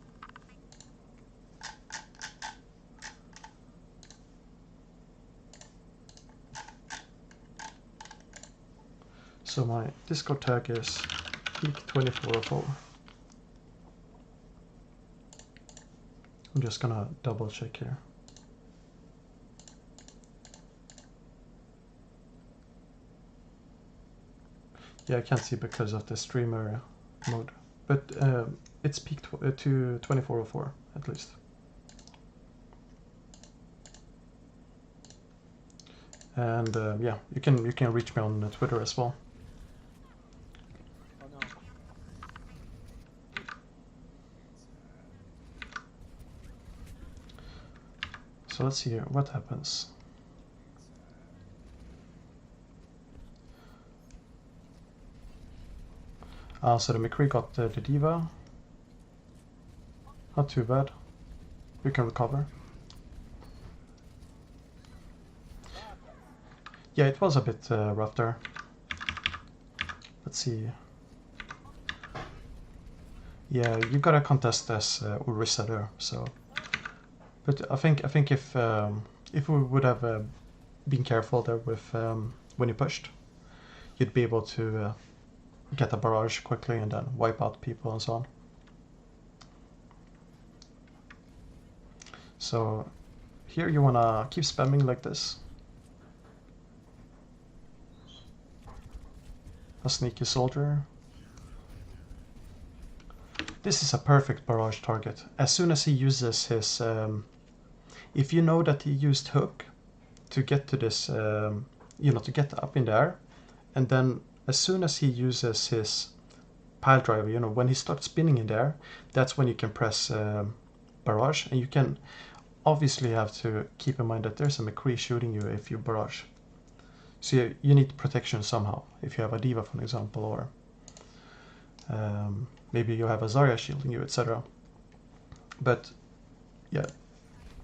A: So my Discord tag is peak2404. I'm just gonna double check here. Yeah, I can't see because of the streamer mode, but it's peak to 2404 at least. And yeah, you can reach me on Twitter as well.
D: Oh no.
A: So let's see here, what happens? So the McCree got the Diva. Not too bad. We can recover. Yeah, it was a bit rough there. Let's see. Yeah, you gotta contest as Orisa there. So, but I think if if we would have been careful there with when you pushed, you'd be able to get a barrage quickly and then wipe out people and so on. So here you wanna keep spamming like this. A sneaky soldier. This is a perfect barrage target. As soon as he uses his... if you know that he used hook to get to this, you know, to get up in there, and then as soon as he uses his pile driver, you know, when he starts spinning in there, that's when you can press barrage, and you can obviously have to keep in mind that there's a McCree shooting you if you barrage. So you need protection somehow, if you have a Diva, for example, or maybe you have a Zarya shielding you, etc. But yeah,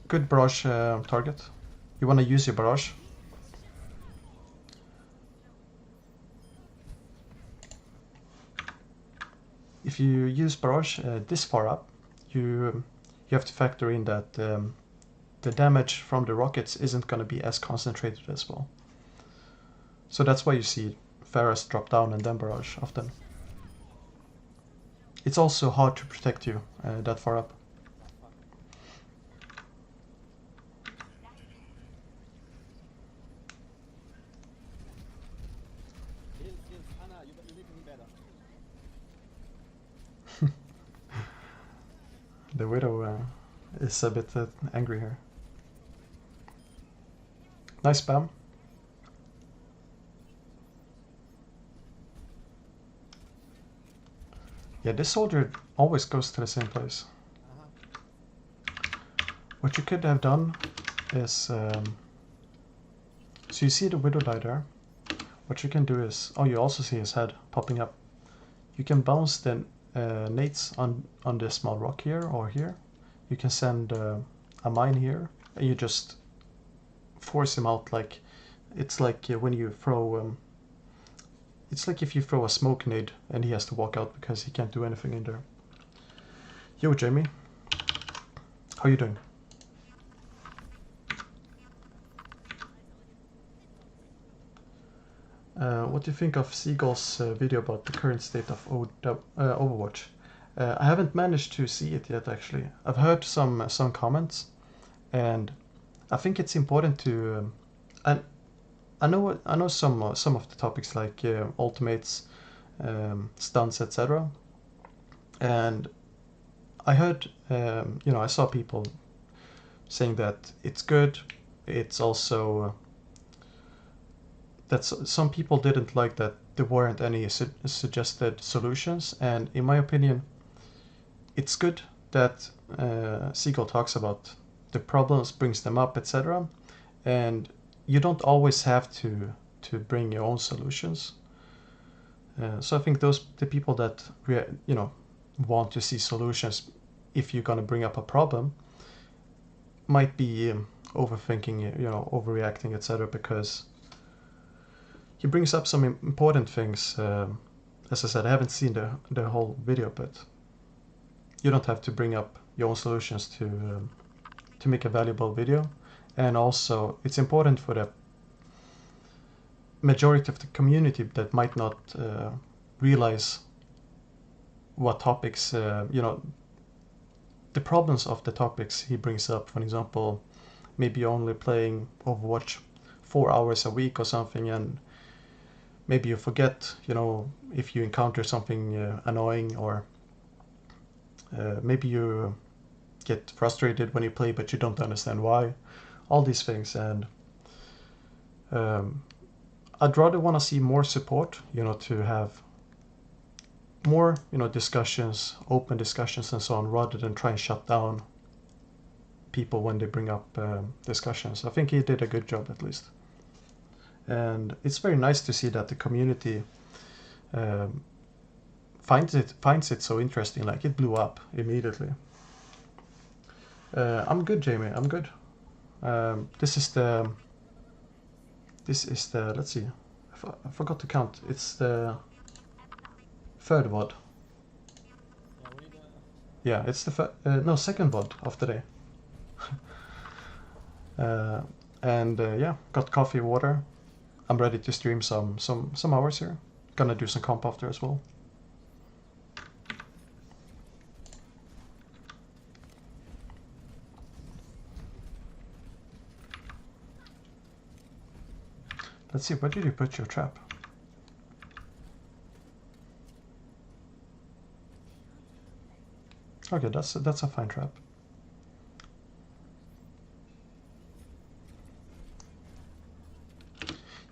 A: good barrage target. You want to use your barrage. If you use barrage this far up, you have to factor in that the damage from the rockets isn't going to be as concentrated as well. So that's why you see Pharah's drop down and then barrage often. It's also hard to protect you that far up.
D: Yes, Anna, you making me better.
A: The Widow is a bit angry here. Nice spam. Yeah, this soldier always goes to the same place. What you could have done is... so you see the Widow die there. What you can do is... Oh, you also see his head popping up. You can bounce the nades on this small rock here or here. You can send a mine here, and you just force him out. Like it's like when you throw it's like if you throw a smoke nade and he has to walk out because he can't do anything in there. Yo, Jamie, how you doing? What do you think of Seagull's video about the current state of Overwatch? I haven't managed to see it yet, actually. I've heard some comments, and I think it's important to. I know some of the topics like ultimates, stunts, etc. And I heard, you know, I saw people saying that it's good. It's also that some people didn't like that there weren't any suggested solutions, and in my opinion, it's good that Seagull talks about the problems, brings them up, etc. And you don't always have to bring your own solutions. So I think the people that you know want to see solutions, if you're gonna bring up a problem, might be overthinking, you know, overreacting, etc. Because he brings up some important things. As I said, I haven't seen the whole video, but you don't have to bring up your own solutions to make a valuable video. And also, it's important for the majority of the community that might not realize what topics, you know, the problems of the topics he brings up. For example, maybe only playing Overwatch 4 hours a week or something, and maybe you forget, you know, if you encounter something annoying, or maybe you get frustrated when you play but you don't understand why. All these things, and I'd rather want to see more support, you know, to have more, you know, discussions, open discussions and so on, rather than try and shut down people when they bring up discussions. I think he did a good job, at least. And it's very nice to see that the community finds it so interesting. Like, it blew up immediately. I'm good, Jamie. I'm good. This is the. Let's see. I forgot to count. It's the third VOD.
D: Yeah, we need a...
A: Yeah, it's the second VOD of the day. And yeah, got coffee, water. I'm ready to stream some hours here. Gonna do some comp after as well. Let's see, where did you put your trap? Okay, that's a fine trap.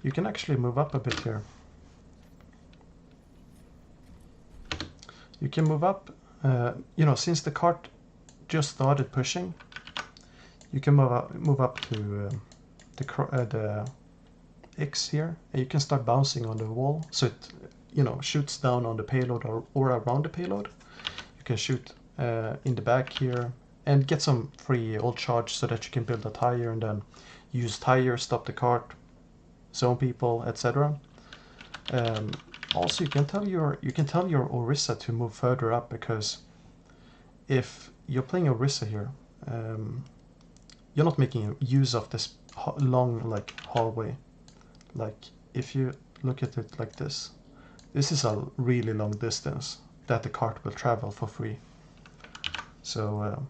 A: You can actually move up a bit here. You can move up, you know, since the cart just started pushing, you can move up to the X here, and you can start bouncing on the wall, so it, you know, shoots down on the payload or around the payload. You can shoot in the back here and get some free old charge so that you can build a tire and then use tire, stop the cart, zone people, etc. Also, you can tell your Orisa to move further up, because if you're playing Orisa here, you're not making use of this long like hallway. Like if you look at it like this is a really long distance that the cart will travel for free. So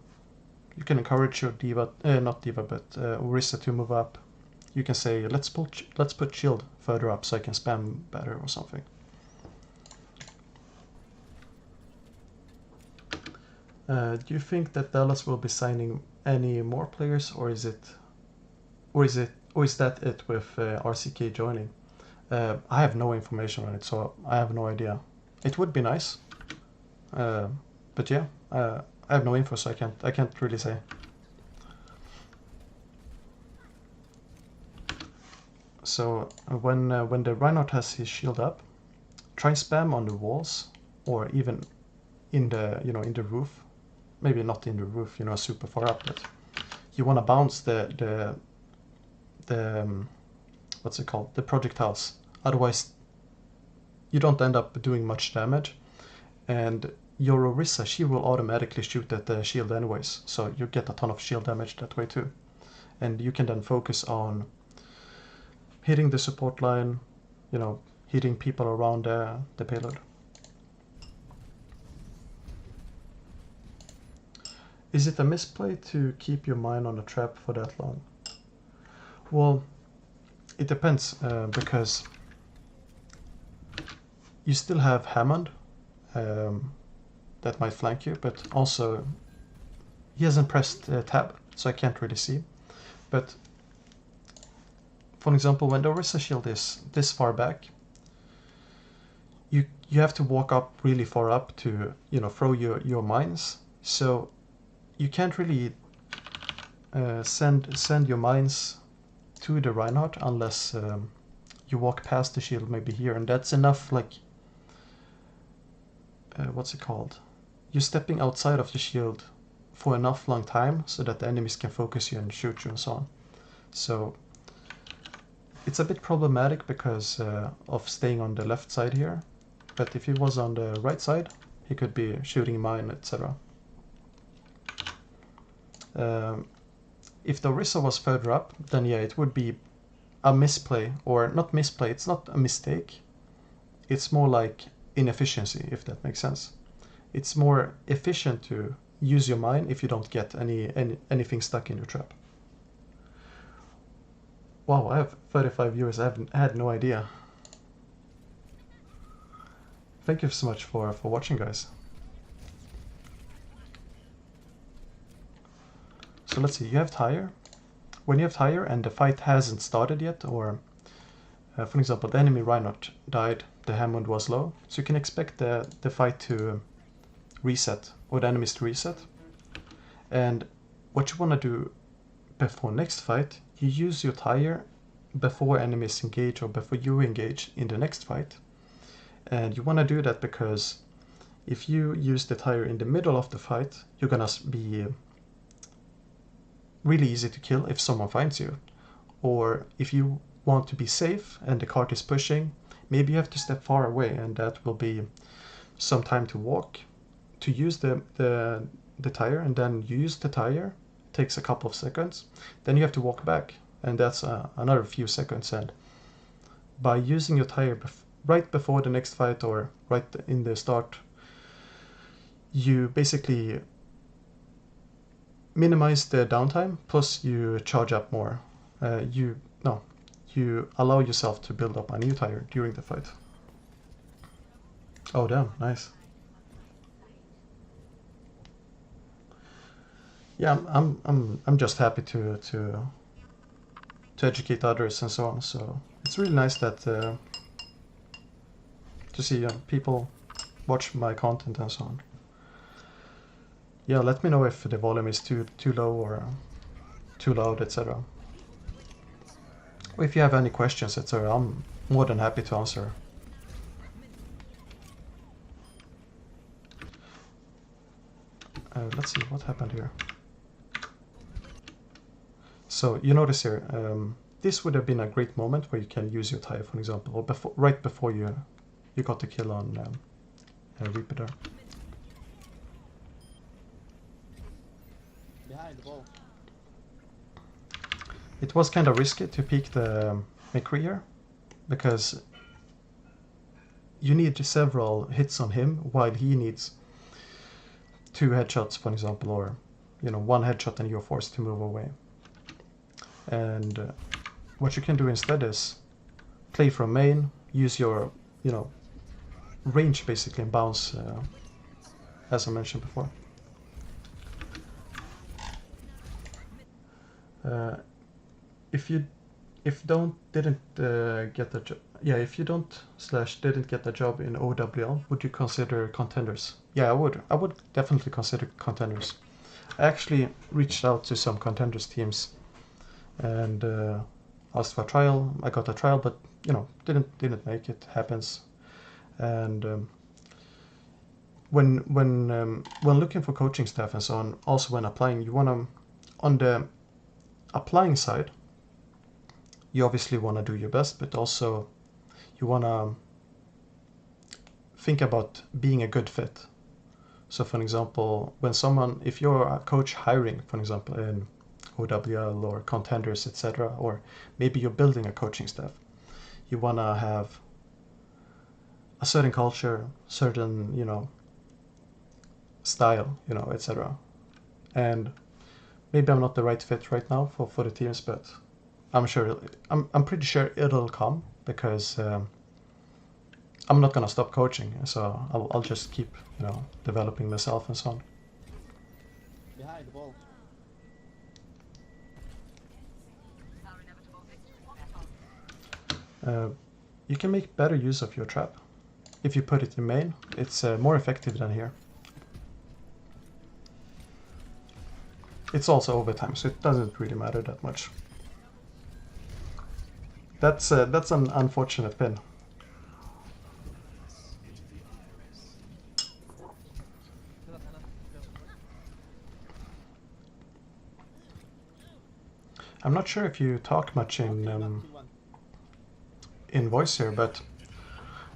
A: you can encourage your diva, not diva, but Orisa to move up. You can say, let's put shield further up so I can spam better or something. Do you think that Dallas will be signing any more players, or is that it with RCK joining? I have no information on it, so I have no idea. It would be nice, but yeah, I have no info, so I can't really say. So when the Reinhardt has his shield up, try and spam on the walls, or even in the in the roof. Maybe not in the roof, super far up, but you want to bounce the what's it called, the projectiles. Otherwise, you don't end up doing much damage, and your Orisa, she will automatically shoot at the shield anyways, so you get a ton of shield damage that way too. And you can then focus on hitting the support line, hitting people around the payload. Is it a misplay to keep your mine on a trap for that long? Well, it depends, because you still have Hammond that might flank you, but also he hasn't pressed tab, so I can't really see. But for example, when the Orisa shield is this far back, you have to walk up really far up to throw your mines. So you can't really send your mines to the Reinhardt unless you walk past the shield maybe here, and that's enough. Like what's it called? You're stepping outside of the shield for enough long time so that the enemies can focus you and shoot you and so on. So it's a bit problematic because of staying on the left side here, but if he was on the right side, he could be shooting mine, etc. If the Orisa was further up, then yeah, it would be a misplay, or not misplay, it's not a mistake. It's more like inefficiency, if that makes sense. It's more efficient to use your mine if you don't get anything stuck in your trap. Wow, I have 35 viewers, I had no idea. Thank you so much for watching, guys. So let's see, you have tire. When you have tire and the fight hasn't started yet, or for example, the enemy Reinhardt died, the Hammond was low, so you can expect the fight to reset, or the enemies to reset. And what you want to do before next fight, you use your tire before enemies engage or before you engage in the next fight. And you want to do that because if you use the tire in the middle of the fight, you're gonna be really easy to kill if someone finds you. Or if you want to be safe and the cart is pushing, maybe you have to step far away, and that will be some time to walk to use the tire, and then you use the tire, takes a couple of seconds, then you have to walk back and that's another few seconds. And by using your tire right before the next fight or right in the start, you basically minimize the downtime, plus you charge up more. You allow yourself to build up a new tire during the fight. Oh damn, nice. Yeah, I'm just happy to educate others and so on. So it's really nice that to see people watch my content and so on. Yeah, let me know if the volume is too low or too loud, etc. Or if you have any questions, etc. I'm more than happy to answer. Let's see what happened here. So you notice here, this would have been a great moment where you can use your tire, for example, or right before you got the kill on Reaper there.
D: Behind the ball.
A: It was kind of risky to peek the McCree here, because you need several hits on him while he needs 2 headshots, for example, or 1 headshot and you're forced to move away. And what you can do instead is play from main, use your range basically, and bounce, as I mentioned before. If you didn't get the job, if you didn't get the job in OWL, would you consider contenders? Yeah, I would definitely consider contenders. I actually reached out to some contenders teams and asked for a trial. I got a trial, but didn't make it. Happens. And when looking for coaching staff and so on, also when applying, you wanna, on the applying side, you obviously want to do your best, but also you want to think about being a good fit. So for example, if you're a coach hiring, for example, in OWL or contenders, etc., or maybe you're building a coaching staff, you want to have a certain culture, certain, style, etc. And maybe I'm not the right fit right now for the teams, but I'm pretty sure it'll come, because I'm not gonna stop coaching, so I'll just keep developing myself and so on.
D: Behind the ball.
A: You can make better use of your trap if you put it in main. It's more effective than here. It's also overtime, so it doesn't really matter that much. That's an unfortunate pin. I'm not sure if you talk much in voice here, but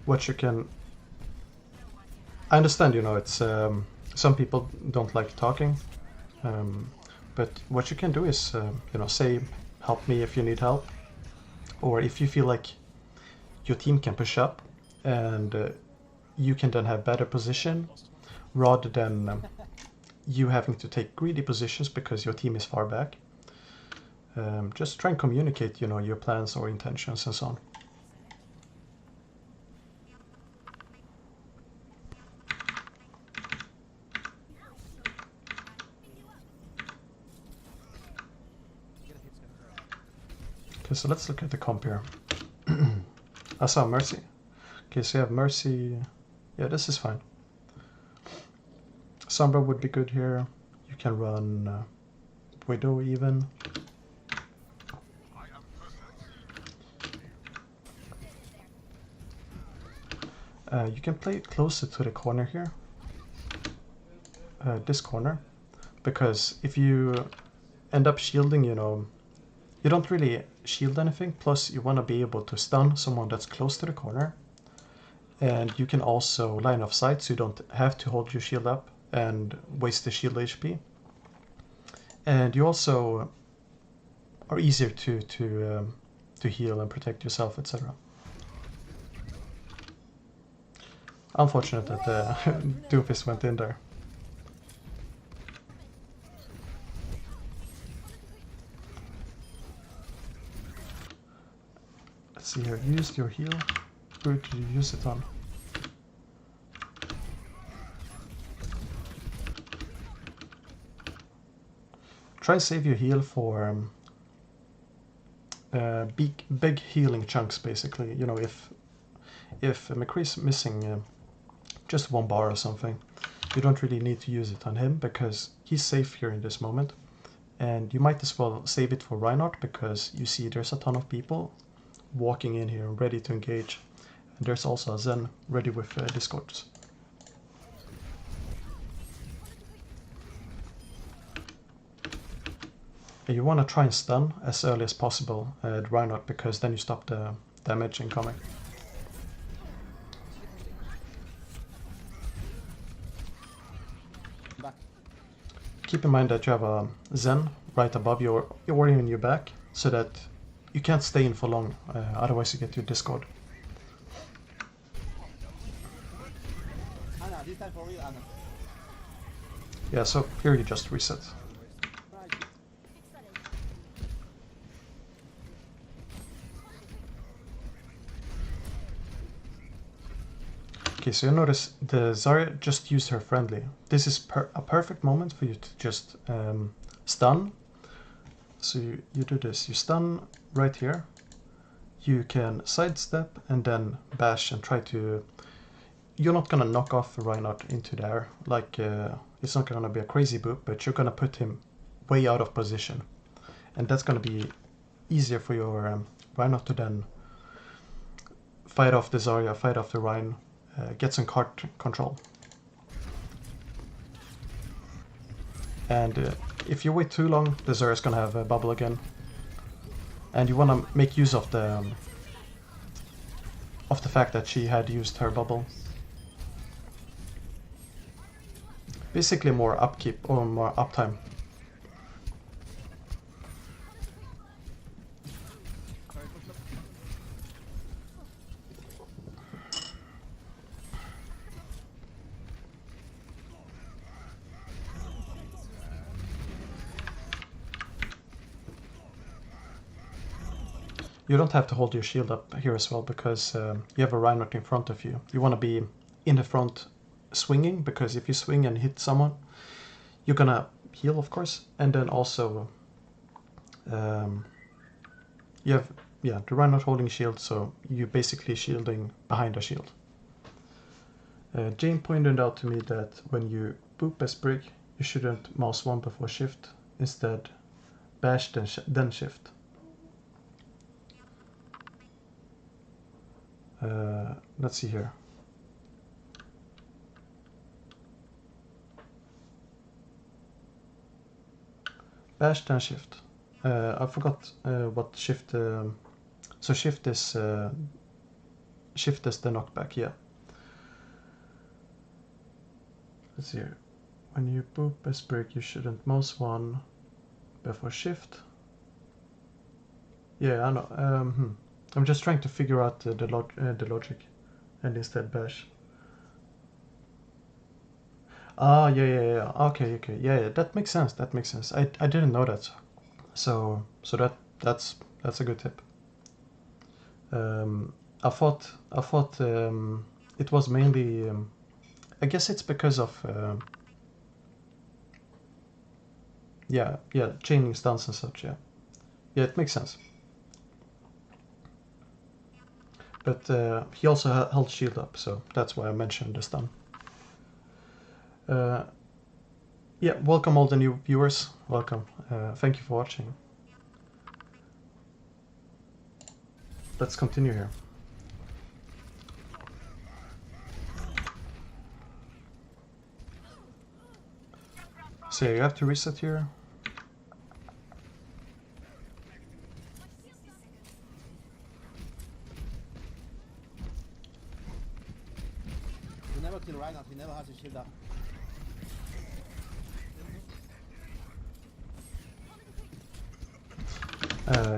A: what you can... I understand, it's some people don't like talking, but what you can do is, say, help me if you need help, or if you feel like your team can push up and you can then have better position rather than you having to take greedy positions because your team is far back. Just try and communicate, your plans or intentions and so on. Okay, so let's look at the comp here. I saw Mercy. Okay, so you have Mercy. Yeah, this is fine. Sombra would be good here. You can run Widow even. You can play it closer to the corner here. This corner. Because if you end up shielding, you don't really shield anything, plus you want to be able to stun someone that's close to the corner. And you can also line of sight, so you don't have to hold your shield up and waste the shield HP. And you also are easier to heal and protect yourself, etc. Unfortunate that the Doofus went in there. Let's see here. Use your heal. Who did you use it on? Try and save your heal for big healing chunks, basically. You know, if McCree's missing just 1 bar or something, you don't really need to use it on him because he's safe here in this moment. And you might as well save it for Reinhardt because you see there's a ton of people walking in here ready to engage. And there's also a Zen ready with discords. And you want to try and stun as early as possible at Reinhardt because then you stop the damage incoming.
D: Back.
A: Keep in mind that you have a Zen right above you or in your back, so that you can't stay in for long, otherwise you get your discord.
D: Anna, this time for real, Anna.
A: Yeah, so here you just reset.
D: Right.
A: Okay, so you notice the Zarya just used her friendly. This is a perfect moment for you to just stun. So you do this, you stun right here. You can sidestep and then bash and try to... You're not gonna knock off Reinhardt into the air, like it's not gonna be a crazy boop, but you're gonna put him way out of position. And that's gonna be easier for your Reinhardt to then fight off the Zarya, fight off the Rein, get some card control. And if you wait too long, the Zarya's gonna have a bubble again. And you wanna make use of the fact that she had used her bubble. Basically more upkeep or more uptime. You don't have to hold your shield up here as well because you have a Reinhardt in front of you. You want to be in the front swinging, because if you swing and hit someone, you're gonna heal, of course, and then also you have the Reinhardt holding shield, so you're basically shielding behind a shield. Jane pointed out to me that when you boop as Brig, you shouldn't mouse 1 before shift, instead bash then shift. Let's see here. Bash then shift. I forgot what shift. So shift is the knockback. Yeah. Let's see here. When you boop as Brig, you shouldn't mouse 1 before shift. Yeah, I know. I'm just trying to figure out the logic, and instead bash. Ah, yeah. Okay. Yeah, that makes sense. That makes sense. I didn't know that. So that's a good tip. I thought it was mainly. I guess it's because of. Yeah, chaining stuns and such. Yeah, it makes sense. But he also held shield up, so that's why I mentioned the stun. Yeah, welcome all the new viewers. Welcome. Thank you for watching. Let's continue here. So you have to reset here.
D: You never kill Reinhardt, he never has his shield up.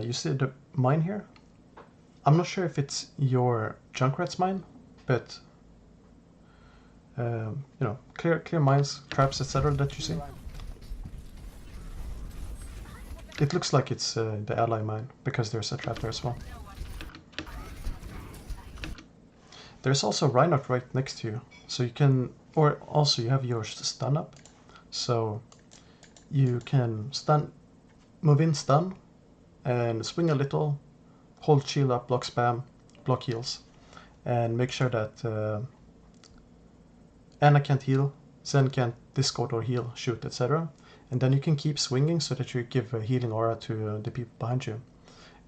A: You see the mine here? I'm not sure if it's your Junkrat's mine, but you know, clear mines, traps, etc. that you see. It looks like it's the ally mine because there's a trap there as well. There's also Reinhardt right next to you, so you can, or also you have your stun up, so you can stun, move in, stun, and swing a little, hold shield up, block spam, block heals, and make sure that Anna can't heal, Zen can't discord or heal, shoot, etc. And then you can keep swinging so that you give a healing aura to the people behind you.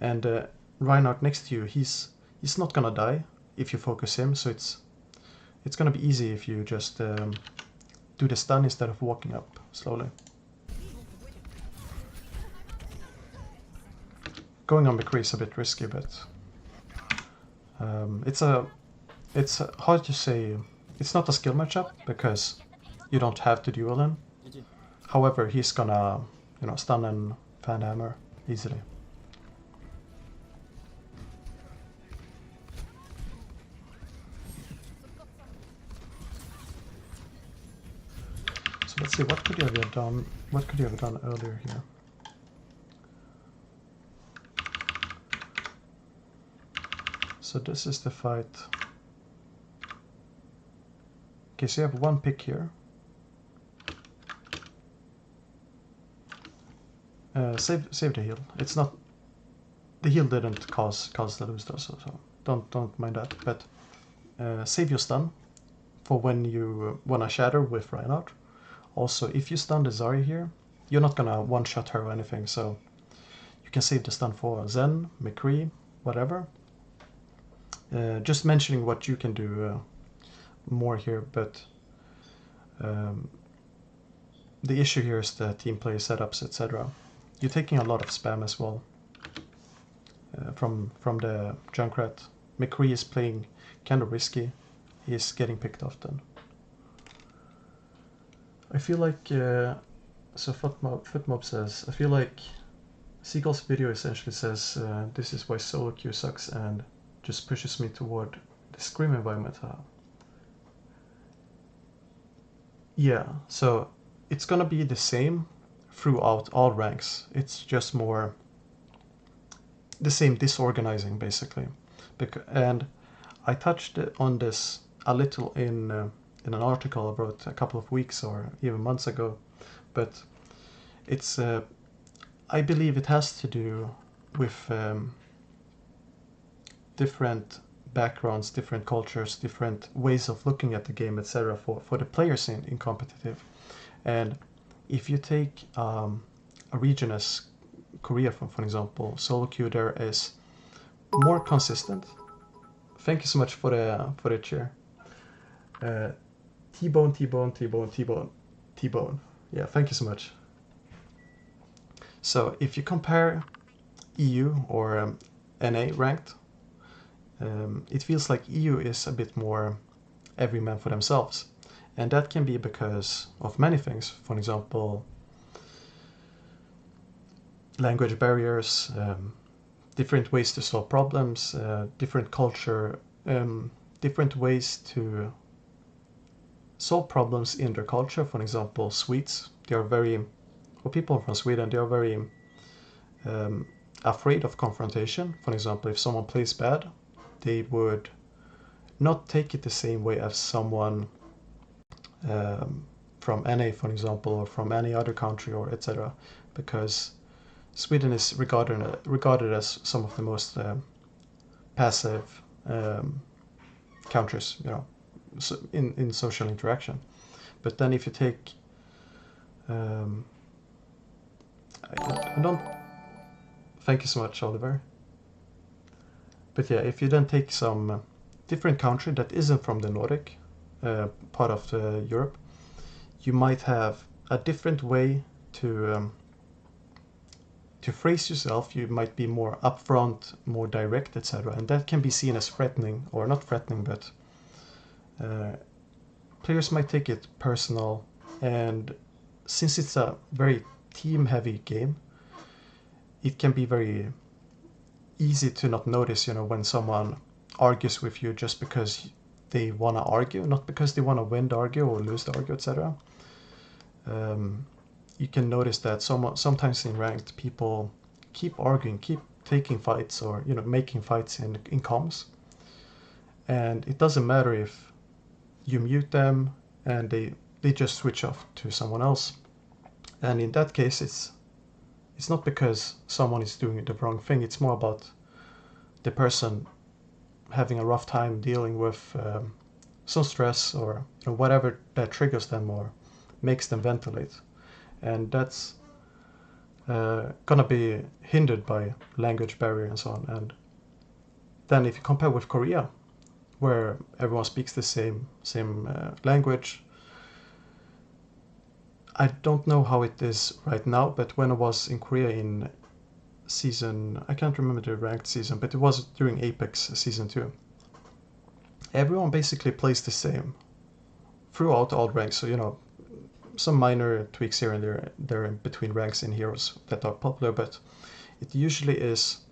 A: And Reinhardt next to you, he's not gonna die if you focus him, so it's gonna be easy if you just do the stun instead of walking up slowly. Going on McCree is a bit risky, but it's hard to say. It's not a skill matchup because you don't have to duel him. However, he's gonna, you know, stun and fan hammer easily. So let's see, what could you have done? What could you have done earlier here? So this is the fight. Okay, so you have one pick here. Save the heal. It's not, the heal didn't cause the lose though, so don't mind that. But save your stun for when you wanna shatter with Reinhardt. Also, if you stun the Zarya here, you're not gonna one-shot her or anything, so you can save the stun for Zen, McCree, whatever. Just mentioning what you can do more here, but the issue here is the team play setups, etc. You're taking a lot of spam as well from the Junkrat. McCree is playing kind of risky. He's getting picked off then. I feel like, so Footmob says, I feel like Seagull's video essentially says this is why solo queue sucks and just pushes me toward the Scream environment. Yeah, so it's gonna be the same throughout all ranks. It's just more the same disorganizing basically. And I touched on this a little in an article I wrote a couple of weeks or even months ago, but it's I believe it has to do with different backgrounds, different cultures, different ways of looking at the game, etc. for the players in competitive. And if you take a region as Korea, for example, solo queue there is more consistent. Thank you so much for the chair. T-bone, T-bone, T-bone, T-bone, T-bone. Yeah, thank you so much. So if you compare EU or NA ranked, it feels like EU is a bit more every man for themselves. And that can be because of many things. For example, language barriers, different ways to solve problems, different culture, different ways to solve problems in their culture. For example, Swedes, they are very, or people from Sweden, they are very afraid of confrontation. For example, if someone plays bad, they would not take it the same way as someone from NA, for example, or from any other country, or etc. Because Sweden is regarded as some of the most passive countries, you know, in social interaction. But then if you take, I don't. Thank you so much, Oliver. But yeah, if you then take some different country that isn't from the Nordic part of Europe, you might have a different way to phrase yourself. You might be more upfront, more direct, etc. And that can be seen as threatening, or not threatening, but players might take it personal. And since it's a very team-heavy game, it can be very easy to not notice, you know, when someone argues with you just because they want to argue, not because they want to win the argue or lose the argue, etc. You can notice that sometimes in ranked, people keep arguing, keep taking fights, or, you know, making fights in comms. And it doesn't matter if you mute them and they just switch off to someone else. And in that case, it's not because someone is doing the wrong thing. It's more about the person having a rough time dealing with some stress, or, you know, whatever that triggers them or makes them ventilate. And that's gonna be hindered by language barrier and so on. And then if you compare with Korea, where everyone speaks the same language, I don't know how it is right now, but when I was in Korea in season, I can't remember the ranked season, but it was during Apex season 2. Everyone basically plays the same throughout all ranks. So, you know, some minor tweaks here and there in between ranks and heroes that are popular, but it usually is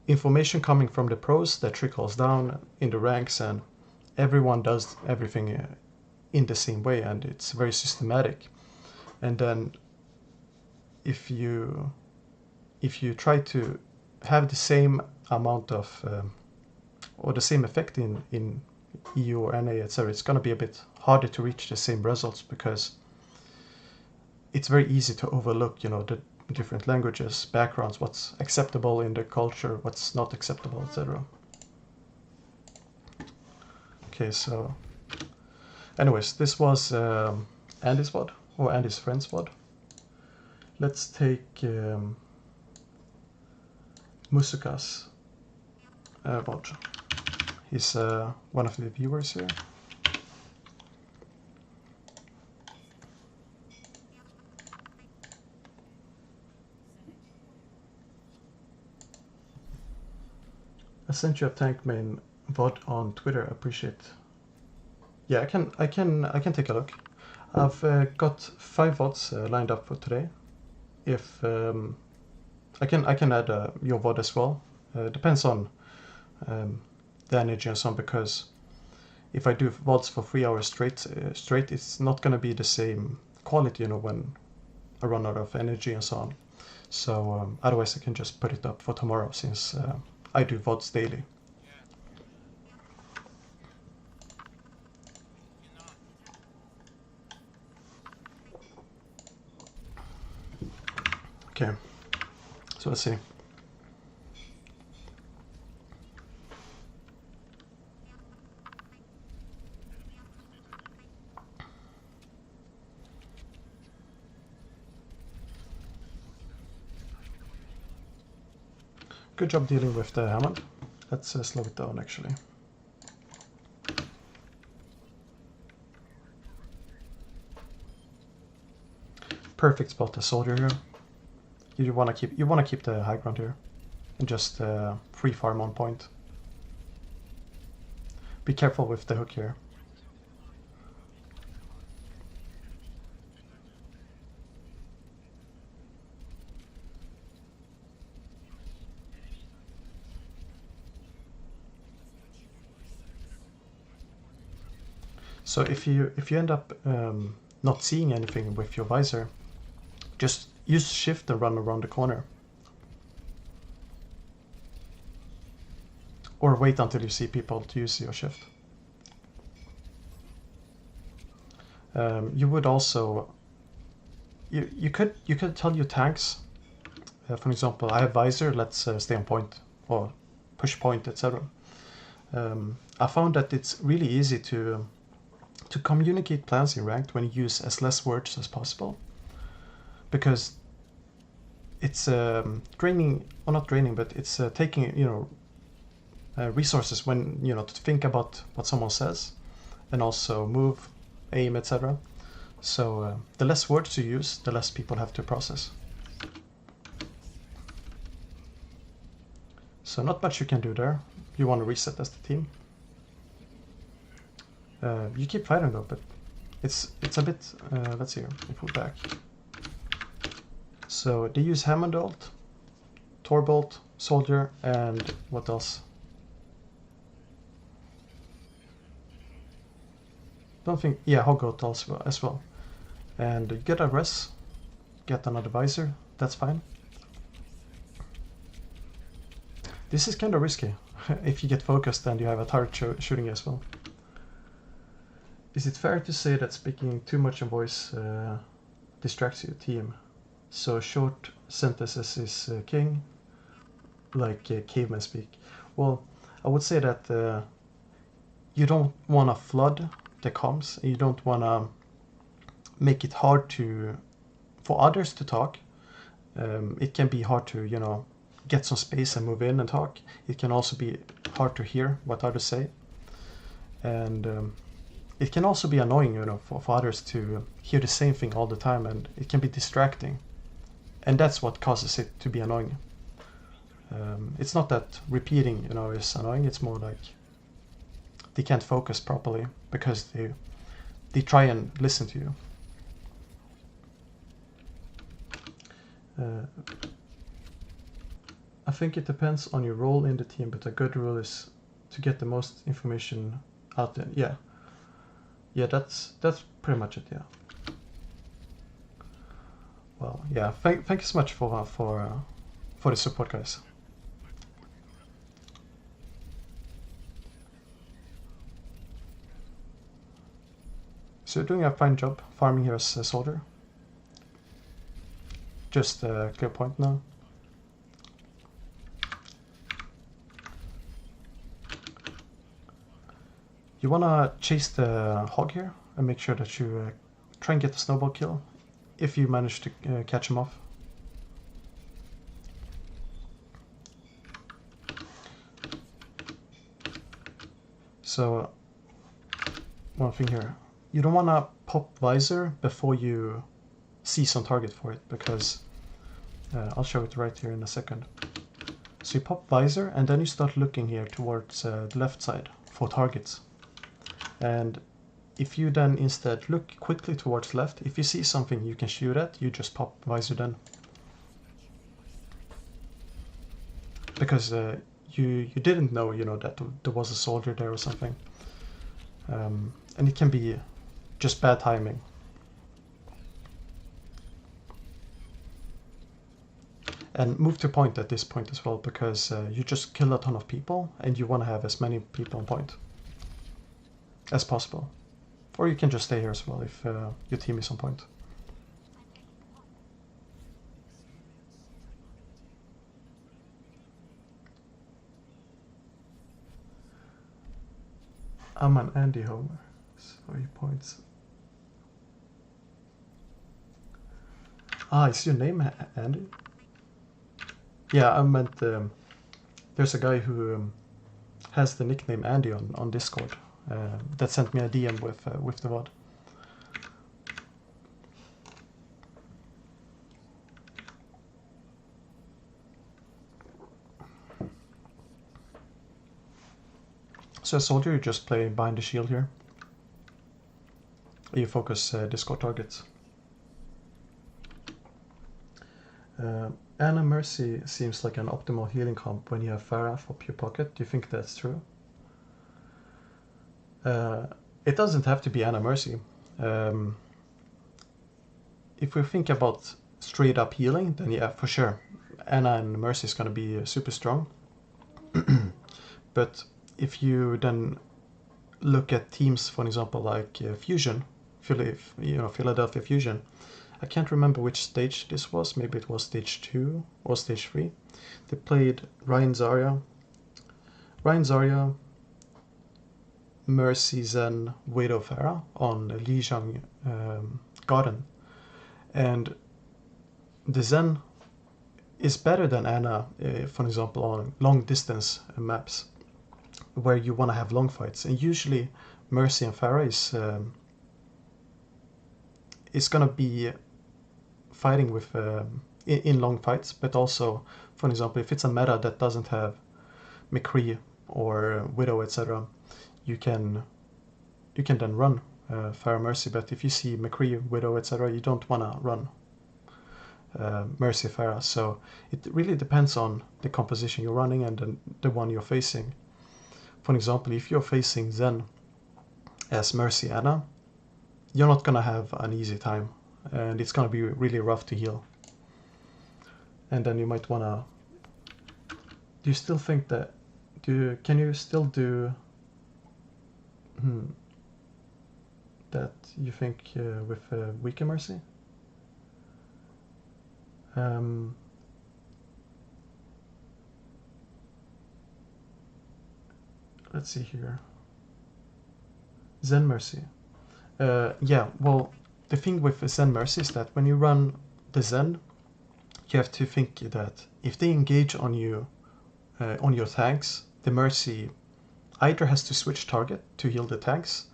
A: information coming from the pros that trickles down in the ranks, and everyone does everything in the same way, and it's very systematic. And then if you try to have the same amount of or the same effect in EU or NA, etc., it's going to be a bit harder to reach the same results, because it's very easy to overlook, you know, the different languages, backgrounds, what's acceptable in the culture, what's not acceptable, etc. Okay, so anyways, this was Andy's VOD, or Andy's friend's VOD. Let's take Musuka's VOD. He's one of the viewers here. I sent you a tank main VOD on Twitter. I appreciate. Yeah, I can take a look. I've got 5 VODs lined up for today. If I can add your VOD as well. Depends on the energy and so on, because if I do VODs for 3 hours straight, it's not going to be the same quality, you know, when I run out of energy and so on. So otherwise I can just put it up for tomorrow, since I do VODs daily. Okay, so let's see. Good job dealing with the Hammond. Let's slow it down, actually. Perfect spot to soldier here. You want to keep the high ground here, and just free farm on point. Be careful with the hook here. So if you end up not seeing anything with your visor, just use shift and run around the corner. Or wait until you see people to use your shift. You would also, you could tell your tanks, for example, I have visor, let's stay on point, or push point, etc. I found that it's really easy to communicate plans in ranked when you use as less words as possible, because it's draining, or not draining, but it's taking, you know, resources when, you know, to think about what someone says, and also move, aim, etc. So the less words you use, the less people have to process. So not much you can do there. You want to reset as the team. You keep fighting though, but it's a bit, let's see here, if we're back. So they use Hammond ult, Torbolt, Soldier, and what else? Don't think, yeah, Hog ult also as well. And you get a res, get another visor, that's fine. This is kind of risky if you get focused and you have a turret shooting as well. Is it fair to say that speaking too much in voice distracts your team? So short sentences is king, like cavemen speak. Well, I would say that you don't want to flood the comms. You don't want to make it hard for others to talk. It can be hard to, you know, get some space and move in and talk. It can also be hard to hear what others say. And it can also be annoying, you know, for others to hear the same thing all the time, and it can be distracting. And that's what causes it to be annoying. It's not that repeating, you know, is annoying. It's more like they can't focus properly because they try and listen to you. I think it depends on your role in the team, but a good rule is to get the most information out there. Yeah, that's pretty much it. Yeah. Well, yeah. Thank you so much for the support, guys. So you're doing a fine job farming here as a soldier. Just a clear point now. You wanna chase the hog here and make sure that you try and get the snowball kill if you manage to catch him off. So one thing here, you don't wanna pop visor before you see some target for it, because I'll show it right here in a second. So you pop visor and then you start looking here towards the left side for targets. And if you then instead look quickly towards left, if you see something you can shoot at, you just pop visor then. Because you didn't know, you know, that there was a soldier there or something. And it can be just bad timing. And move to point at this point as well, because you just kill a ton of people and you want to have as many people on point as possible. Or you can just stay here as well if your team is on point. I'm an Andy Homer. 3 points. Ah, is your name Andy? Yeah, I meant there's a guy who has the nickname Andy on Discord that sent me a DM with the VOD. So as soldier, you just play behind the shield here. You focus Discord targets. Anna Mercy seems like an optimal healing comp when you have Pharah for pure pocket. Do you think that's true? It doesn't have to be Anna Mercy. If we think about straight up healing, then yeah, for sure. Anna and Mercy is going to be super strong. But if you then look at teams, for example, like Fusion, Philadelphia Fusion, I can't remember which stage this was. Maybe it was stage 2 or stage 3. They played Ryan Zarya, Mercy, Zen, Widow Pharah on Lijiang Garden. And the Zen is better than Anna, for example, on long distance maps where you want to have long fights. And usually Mercy and Pharah is going to be fighting with in long fights, but also, for example, if it's a meta that doesn't have McCree or Widow, etc., you can then run Pharah Mercy. But if you see McCree, Widow, etc., you don't want to run. Mercy Pharah. So it really depends on the composition you're running and the one you're facing. For example, if you're facing Zen as Mercy Anna, you're not gonna have an easy time, and it's gonna be really rough to heal. And then you might wanna. Do you still think that? Can you still do? That you think with weaker Mercy? Let's see here. Zen Mercy. Yeah, well, the thing with Zen Mercy is that when you run the Zen, you have to think that if they engage on you, on your tanks, the Mercy either has to switch target to heal the tanks,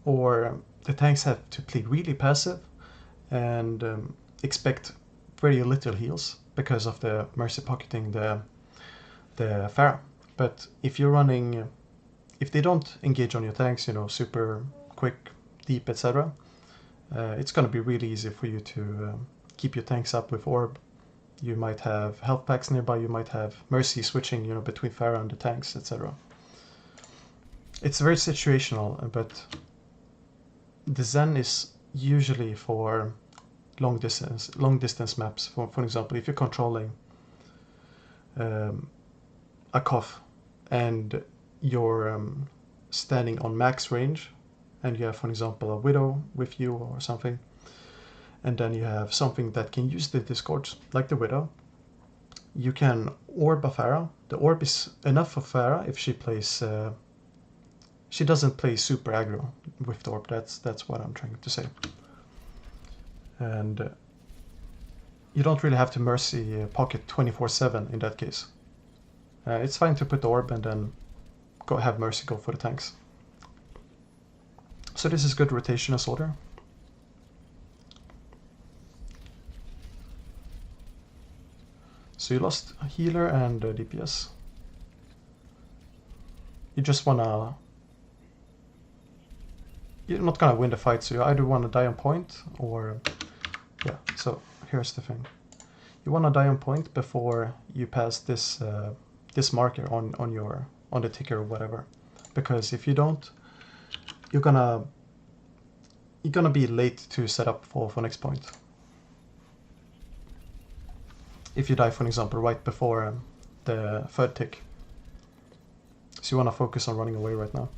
A: or the tanks have to play really passive and expect very little heals because of the Mercy pocketing the Pharah. But if you're running, if they don't engage on your tanks, super quick, deep, etc., it's going to be really easy for you to keep your tanks up with orb. You might have health packs nearby, you might have Mercy switching, between Pharah and the tanks, etc. It's very situational, but the Zen is usually for long distance maps. For example, if you're controlling a cough and you're standing on max range, and you have, for example, a Widow with you or something, and then you have something that can use the discords, like the Widow, you can orb a Pharah. The orb is enough for Pharah if she plays. She doesn't play super aggro with the orb. That's what I'm trying to say. And you don't really have to Mercy pocket 24/7 in that case. It's fine to put the orb and then have Mercy go for the tanks. So this is good rotation as order. So you lost a healer and DPS. You just wanna... You're not gonna win the fight, so you either wanna die on point or... Yeah, so here's the thing. You wanna die on point before you pass this this marker on the ticker or whatever. Because if you don't, you're gonna be late to set up for next point. If you die, for example, right before the third tick. So you want to focus on running away right now.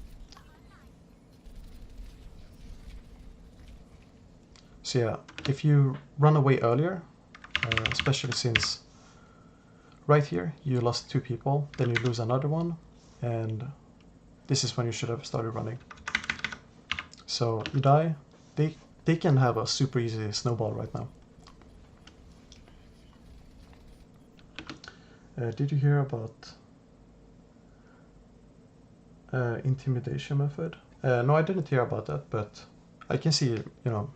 A: So yeah, if you run away earlier, especially since right here you lost 2 people, then you lose another one, and this is when you should have started running. So you die, they can have a super easy snowball right now. Did you hear about intimidation method? No, I didn't hear about that, but I can see,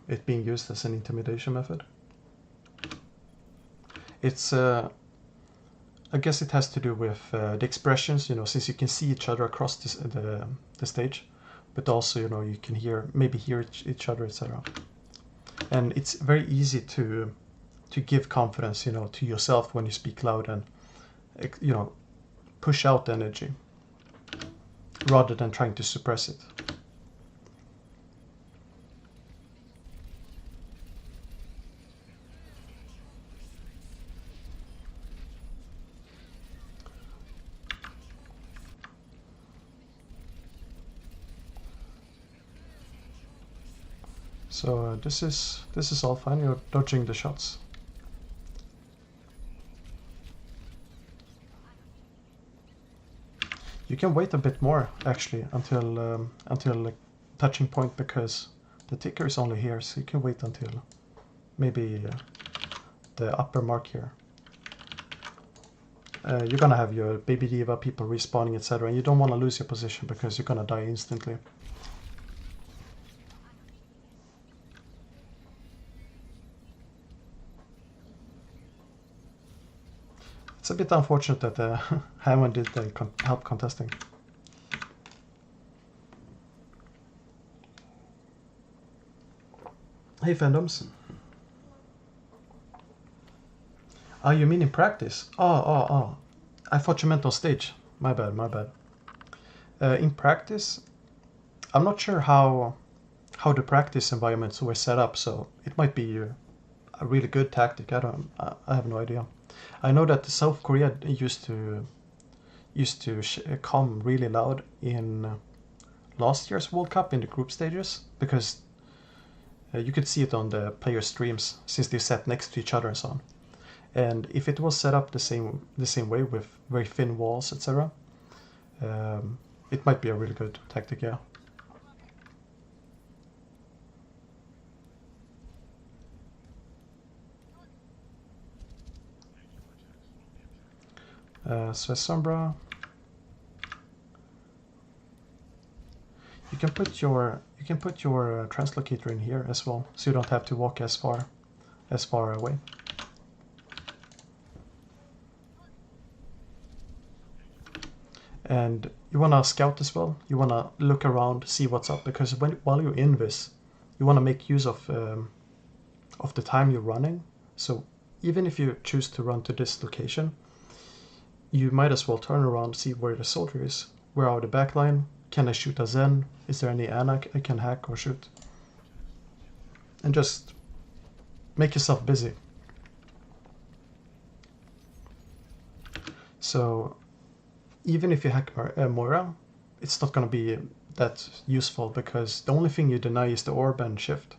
A: it being used as an intimidation method. It's, I guess it has to do with the expressions, since you can see each other across the stage, but also, you can maybe hear each other, etc. And it's very easy to give confidence, to yourself when you speak loud and, push out the energy rather than trying to suppress it. So this is all fine. You're dodging the shots. You can wait a bit more actually until touching point, because the ticker is only here, so you can wait until maybe the upper mark here. You're gonna have your baby diva, people respawning, etc. And you don't want to lose your position because you're gonna die instantly. It's a bit unfortunate that Hammond did the help contesting. Hey fandoms. Oh, you mean in practice? Oh. I thought you meant on stage. My bad. In practice, I'm not sure how the practice environments were set up, so it might be a really good tactic. I have no idea. I know that South Korea used to come really loud in last year's World Cup in the group stages, because you could see it on the player streams since they sat next to each other and so on. And if it was set up the same way with very thin walls, etc., it might be a really good tactic, yeah. So Sombra, you can put your translocator in here as well, so you don't have to walk as far away. And you want to scout as well. You want to look around, see what's up, because while you're in this, you want to make use of the time you're running. So even if you choose to run to this location, you might as well turn around, see where the soldier is. Where are the backline? Can I shoot a Zen? Is there any Ana I can hack or shoot? And just make yourself busy. So even if you hack Moira, it's not going to be that useful, because the only thing you deny is the orb and shift.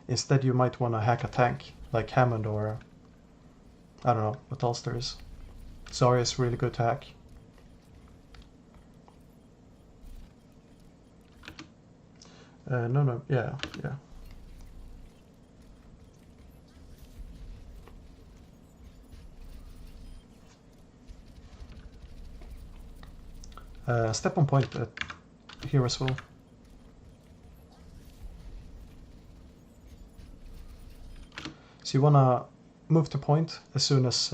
A: Instead, you might want to hack a tank like Hammond, or I don't know what else there is. Zarya is really good to hack. No, yeah. Step on point here as well. So you wanna move to point as soon as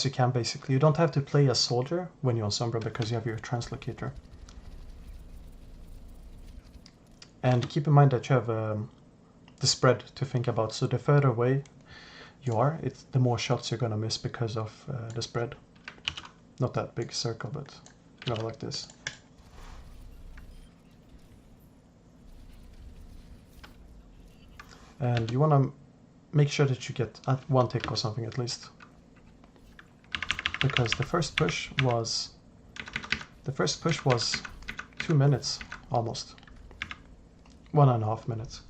A: you can, basically. You don't have to play as soldier when you're on Sombra because you have your translocator. And keep in mind that you have the spread to think about. So the further away you are, the more shots you're gonna miss because of the spread. Not that big circle, but you know, like this. And you wanna make sure that you get one tick or something at least. Because the first push was 2 minutes almost. 1.5 minutes.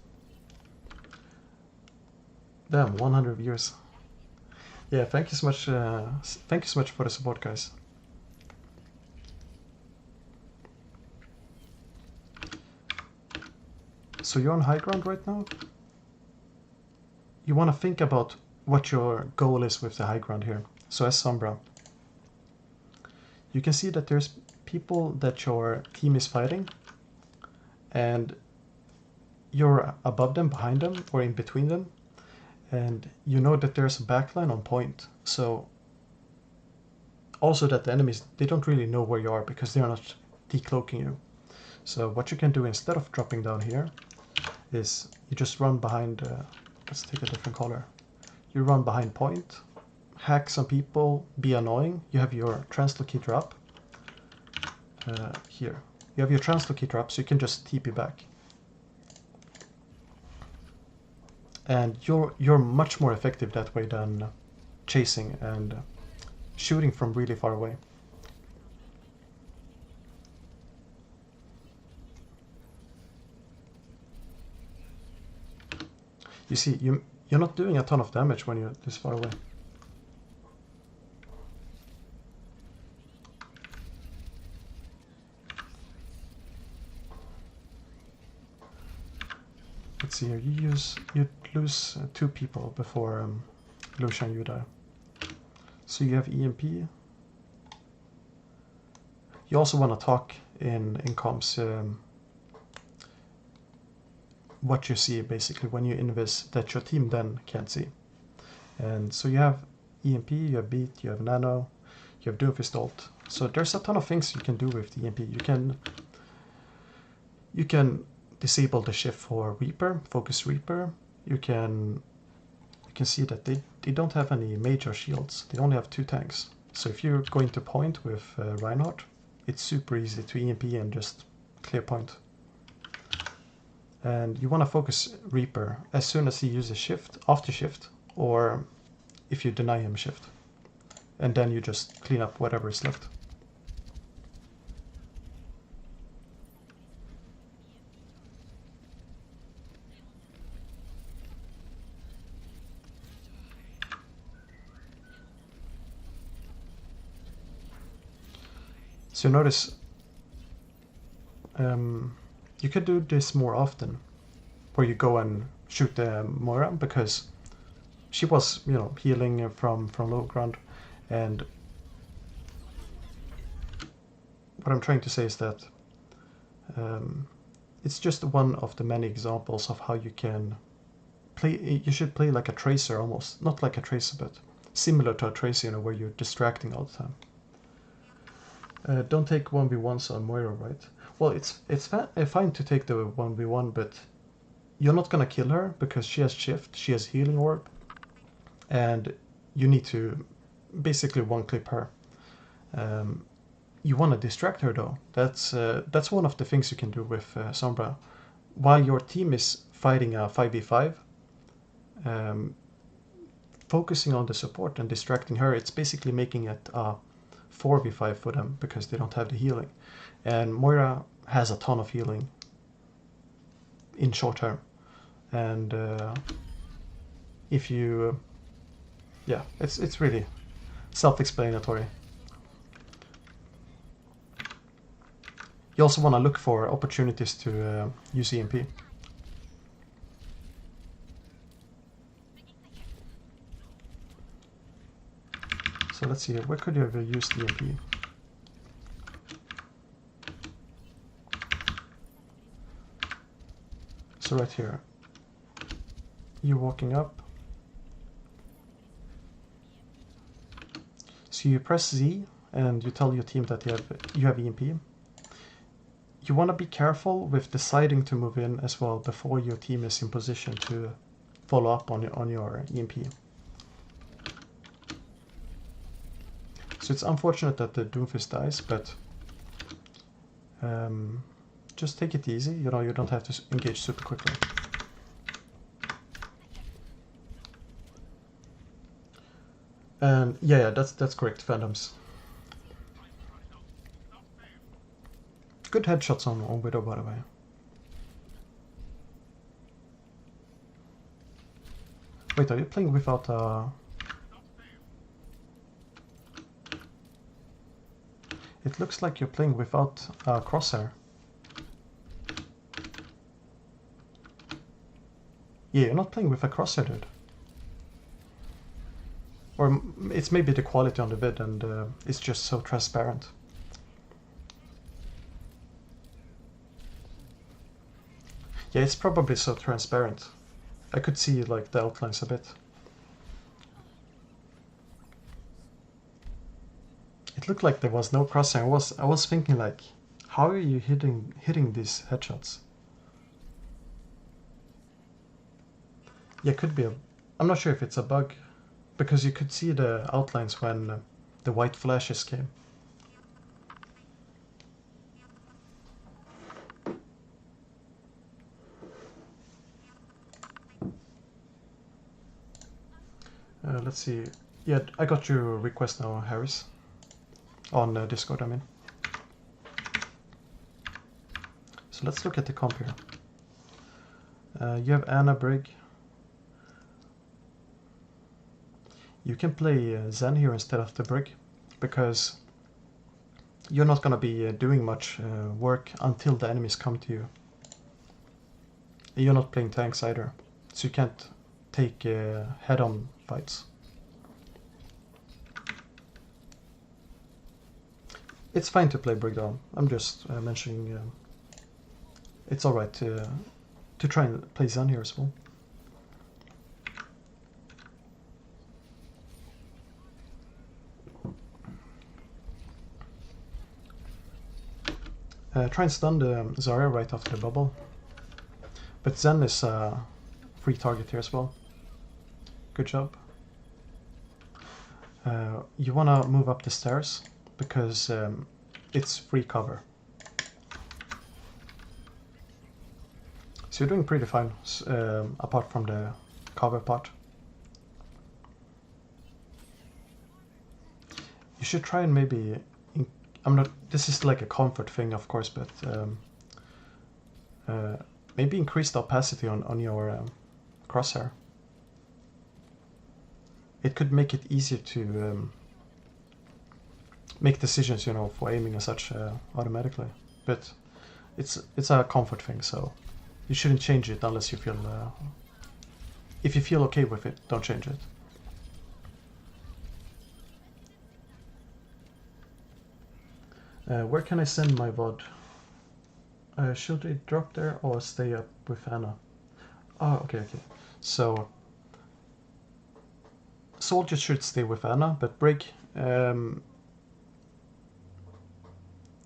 A: Damn, 100 views. Yeah, thank you so much. Thank you so much for the support, guys. So you're on high ground right now. You want to think about what your goal is with the high ground here. So as Sombra, you can see that there's people that your team is fighting, and you're above them, behind them, or in between them, and you know that there's a backline on point. So also that the enemies, they don't really know where you are because they're not decloaking you. So what you can do instead of dropping down here is you just run behind, let's take a different color. You run behind point, hack some people, be annoying. You have your translocator up. Here. You have your translocator up, so you can just TP back. And you're much more effective that way than chasing and shooting from really far away. You see, you're not doing a ton of damage when you're this far away. Let's see here. You lose 2 people before Lucian, you die. So you have EMP. You also want to talk in comms what you see basically when you invis that your team then can't see. And so you have EMP, you have Beat, you have Nano, you have Doomfist ult. So there's a ton of things you can do with the EMP. You can disable the shift for Reaper, Focus Reaper. You can you can see that they don't have any major shields. They only have 2 tanks. So if you're going to point with Reinhardt, it's super easy to EMP and just clear point. And you want to focus Reaper as soon as he uses shift, after shift, or if you deny him shift. And then you just clean up whatever is left. So notice you could do this more often, where you go and shoot Moira, because she was, you know, healing from low ground. And what I'm trying to say is that it's just one of the many examples of how you can play. You should play like a tracer almost, not like a tracer, but similar to a tracer, you know, where you're distracting all the time. Don't take 1v1s on Moira, right? Well, it's fine to take the 1v1, but you're not gonna kill her because she has shift, she has healing orb, and you need to basically one-clip her. You want to distract her though. That's one of the things you can do with Sombra. While your team is fighting a 5v5, focusing on the support and distracting her, it's basically making it a 4v5 for them because they don't have the healing. And Moira has a ton of healing in short term. And if you... yeah, it's really self-explanatory. You also want to look for opportunities to use EMP. So let's see, where could you have used EMP? So right here, you're walking up. So you press Z and you tell your team that you have EMP. You want to be careful with deciding to move in as well before your team is in position to follow up on your EMP. So it's unfortunate that the Doomfist dies, but just take it easy. You know, you don't have to engage super quickly. And yeah, that's correct, Phantoms. Good headshots on Widow, by the way. Wait, are you playing without It looks like you're playing without crosshair. Yeah, you're not playing with a crosshair, dude. Or it's maybe the quality on the vid and it's just so transparent. Yeah, it's probably so transparent. I could see like the outlines a bit. It looked like there was no crosshair. I was thinking like, how are you hitting these headshots? Yeah, could be I'm not sure if it's a bug, because you could see the outlines when the white flashes came. Let's see. Yeah, I got your request now, Harris. On Discord, I mean. So let's look at the comp here. You have Anna Brig. You can play Zen here instead of the Brig, because you're not going to be doing much work until the enemies come to you. You're not playing tanks either, so you can't take head-on fights. It's fine to play Brig down. I'm just mentioning it's alright to try and play Zen here as well. Try and stun the Zarya right after the bubble. But Zen is a free target here as well. Good job. You want to move up the stairs because it's free cover. So you're doing pretty fine, apart from the cover part. You should try and maybe... this is like a comfort thing, of course, but maybe increase the opacity on your crosshair. It could make it easier to make decisions, you know, for aiming and such automatically. But it's a comfort thing, so you shouldn't change it unless you feel... if you feel okay with it, don't change it. Where can I send my VOD? Should it drop there or stay up with Anna? Oh, okay. So, soldiers should stay with Anna, but Brig,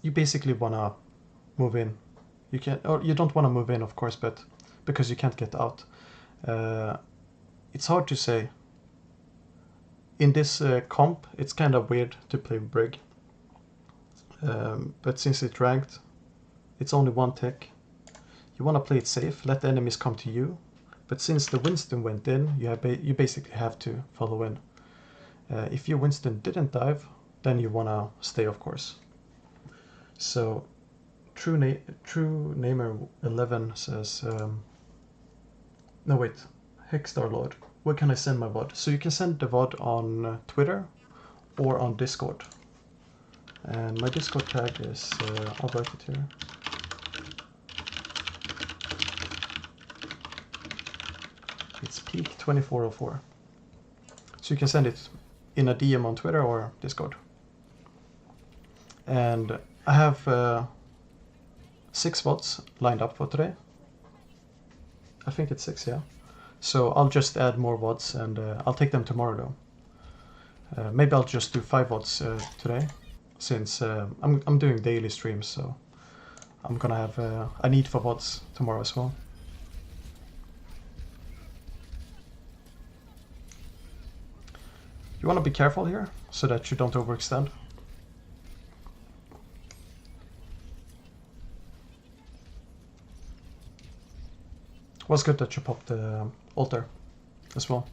A: you basically wanna move in. You can, or you don't wanna move in, of course, but because you can't get out. It's hard to say. In this comp, it's kind of weird to play Brig. But since it's ranked, it's only one tech. You want to play it safe, let the enemies come to you. But since the Winston went in, you basically have to follow in. If your Winston didn't dive, then you want to stay, of course. So, True Namer 11 says, no wait, Hexstar Lord, where can I send my VOD? So you can send the VOD on Twitter or on Discord. And my Discord tag is, I'll write it here. It's peak2404. So you can send it in a DM on Twitter or Discord. And I have 6 VODs lined up for today. I think it's 6, yeah. So I'll just add more VODs and I'll take them tomorrow though. Maybe I'll just do 5 VODs today. Since I'm doing daily streams, so I'm gonna have a need for VODs tomorrow as well. You want to be careful here, so that you don't overextend. It was good that you popped the altar as well.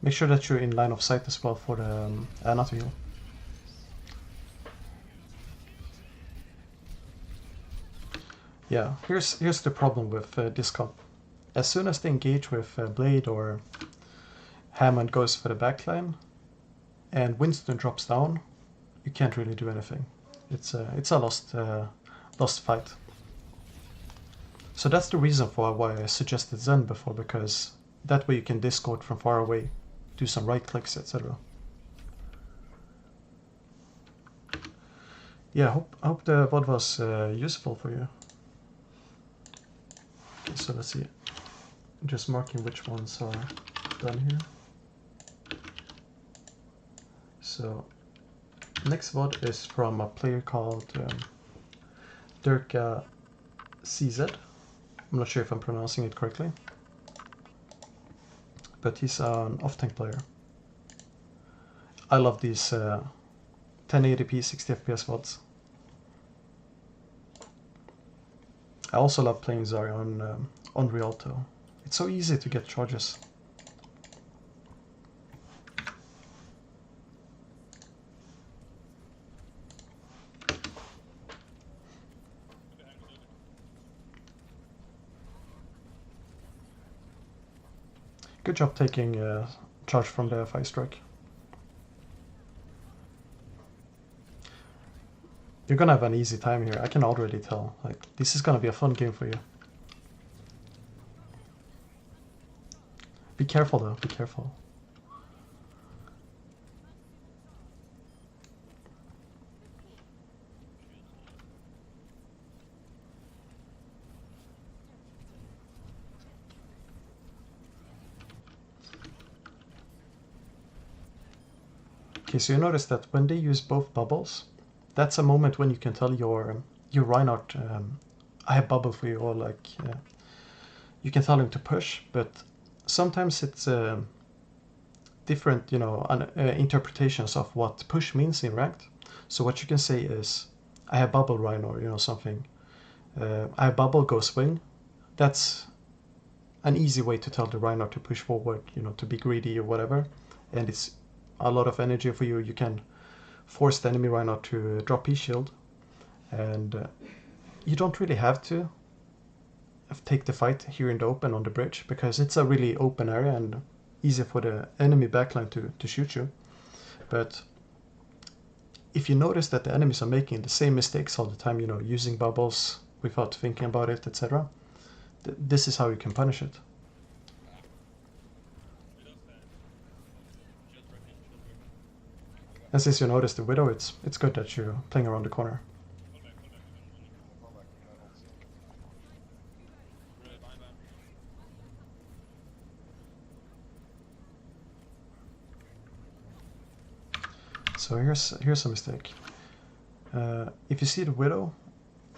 A: Make sure that you're in line of sight as well for the Anna to heal. Yeah, here's the problem with this comp. As soon as they engage with Blade or Hammond goes for the backline, and Winston drops down, you can't really do anything. It's a lost fight. So that's the reason for why I suggested Zen before, because that way you can discord from far away. Do some right clicks, etc. Yeah, I hope the VOD was useful for you. Okay, so let's see. Just marking which ones are done here. So, next VOD is from a player called Dirka CZ. I'm not sure if I'm pronouncing it correctly. But he's an off-tank player. I love these 1080p 60 FPS VODs. I also love playing Zarya on Rialto. It's so easy to get charges. Good job taking charge from the fire strike. You're gonna have an easy time here, I can already tell. Like, this is gonna be a fun game for you. Be careful though, be careful. Okay, so you notice that when they use both bubbles, that's a moment when you can tell your your Reinhardt, I have bubble for you all, like, you can tell him to push, but sometimes it's different, you know, interpretations of what push means in ranked. So what you can say is, I have bubble Rhino, you know, something. I have bubble, go swing. That's an easy way to tell the Rhino to push forward, you know, to be greedy or whatever. And it's a lot of energy for you. You can force the enemy Rhino to drop his shield. And you don't really have to take the fight here in the open on the bridge, because it's a really open area and easy for the enemy backline to shoot you. But if you notice that the enemies are making the same mistakes all the time, you know, using bubbles without thinking about it, etc., this is how you can punish it. And since you noticed the Widow, it's good that you're playing around the corner. So here's a mistake. If you see the Widow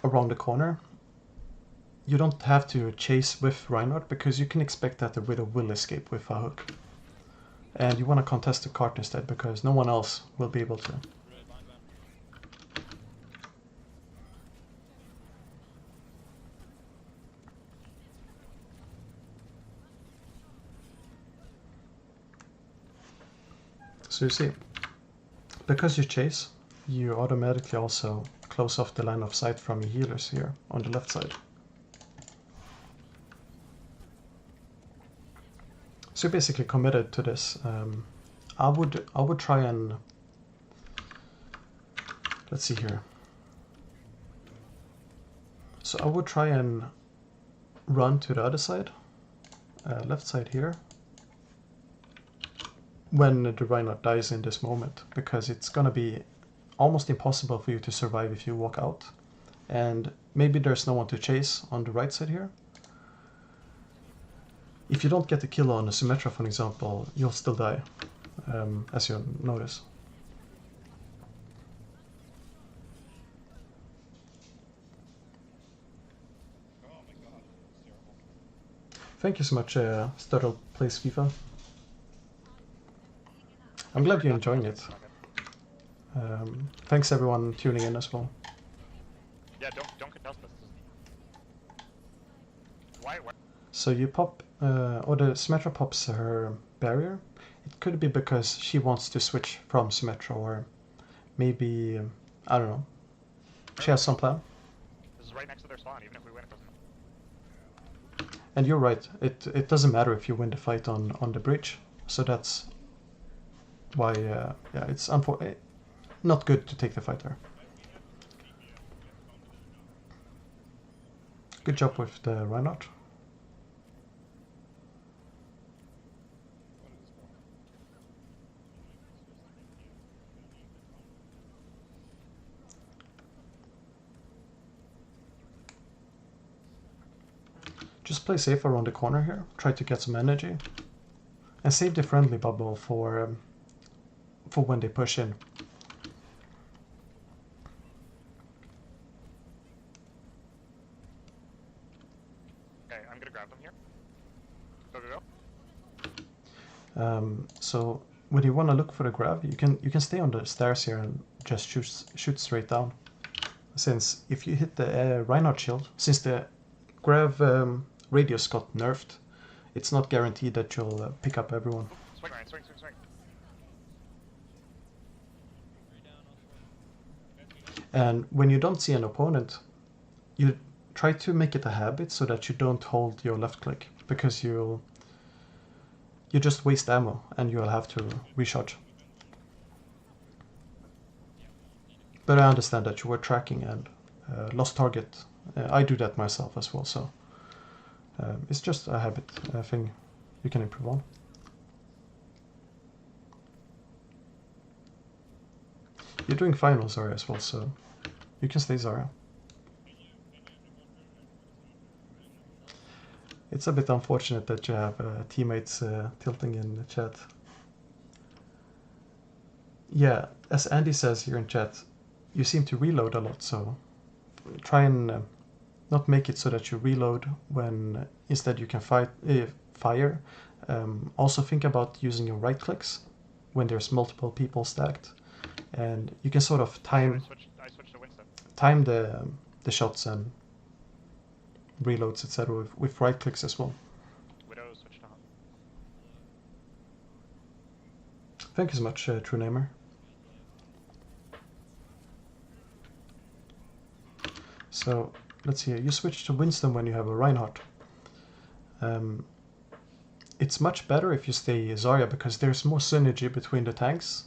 A: around the corner, you don't have to chase with Reinhardt, because you can expect that the Widow will escape with a hook. And you want to contest the cart instead, because no one else will be able to. So you see, because you chase, you automatically also close off the line of sight from your healers here on the left side. So you're basically committed to this. I would try and, let's see here. So I would try and run to the other side, left side here, when the Reinhardt dies in this moment, because it's gonna be almost impossible for you to survive if you walk out. And maybe there's no one to chase on the right side here. If you don't get the kill on a Symmetra, for example, you'll still die, as you'll notice. Thank you so much, Sturtle Plays FIFA. I'm glad you're enjoying it. Thanks everyone tuning in as well.
B: Yeah, don't contest this. Why?
A: So you pop, or the Symmetra pops her barrier. It could be because she wants to switch from Symmetra, or maybe, I don't know, she has some plan.
B: This is right next to their spawn. Even if we win, it doesn't matter.
A: And you're right, it doesn't matter if you win the fight on the bridge. So that's why, yeah, it's not good to take the fight there. Good job with the Reinhardt. Just play safe around the corner here, try to get some energy, and save the friendly bubble for when they push in.
B: Okay, I'm gonna grab them here. Go.
A: So when you want to look for the grab, you can stay on the stairs here and just shoot straight down. Since if you hit the Reinhardt shield, since the grab radius got nerfed, it's not guaranteed that you'll pick up everyone.
B: Swing, Ryan, swing.
A: And when you don't see an opponent, you try to make it a habit so that you don't hold your left click, because you just waste ammo and you'll have to recharge. But I understand that you were tracking and lost target. I do that myself as well, so it's just a habit thing you can improve on. You're doing fine on Zarya as well, so you can stay Zarya. It's a bit unfortunate that you have teammates tilting in the chat. Yeah, as Andy says here in chat, you seem to reload a lot, so try and not make it so that you reload when instead you can fire. Also think about using your right clicks when there's multiple people stacked, and you can sort of
B: I switched to Winston.
A: time the shots and reloads, etc. With right clicks as well.
B: Widow switched to Hunt.
A: Thank you so much, True Namer. So let's see here. You switch to Winston when you have a Reinhardt. It's much better if you stay Zarya because there's more synergy between the tanks.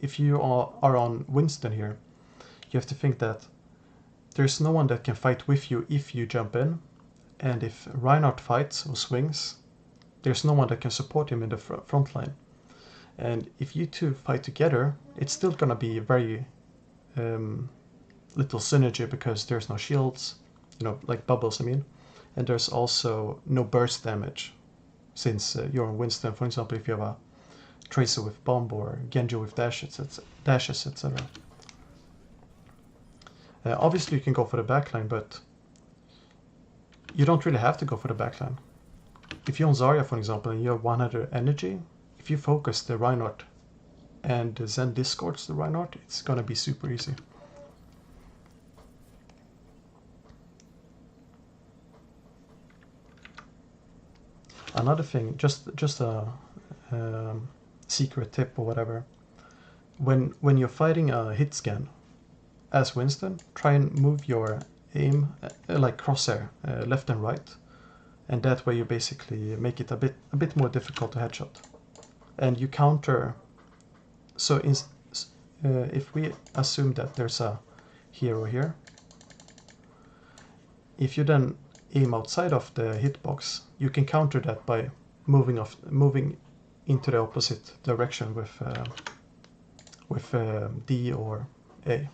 A: If you are on Winston here, you have to think that there's no one that can fight with you if you jump in, and if Reinhardt fights or swings, there's no one that can support him in the front line. And if you two fight together, it's still gonna be very little synergy because there's no shields, like bubbles, I mean, and there's also no burst damage. Since you're on Winston, for example, if you have a Tracer with bomb or Genji with dashes, etc. Obviously, you can go for the backline, but you don't really have to go for the backline. If you're on Zarya, for example, and you have 100 energy, if you focus the Reinhardt and Zen discords the Reinhardt, it's gonna be super easy. Another thing, just a secret tip or whatever. When you're fighting a hit scan as Winston, try and move your aim like crosshair left and right, and that way you basically make it a bit more difficult to headshot. And you counter. So if we assume that there's a hero here, if you then aim outside of the hitbox, you can counter that by moving into the opposite direction with D or A.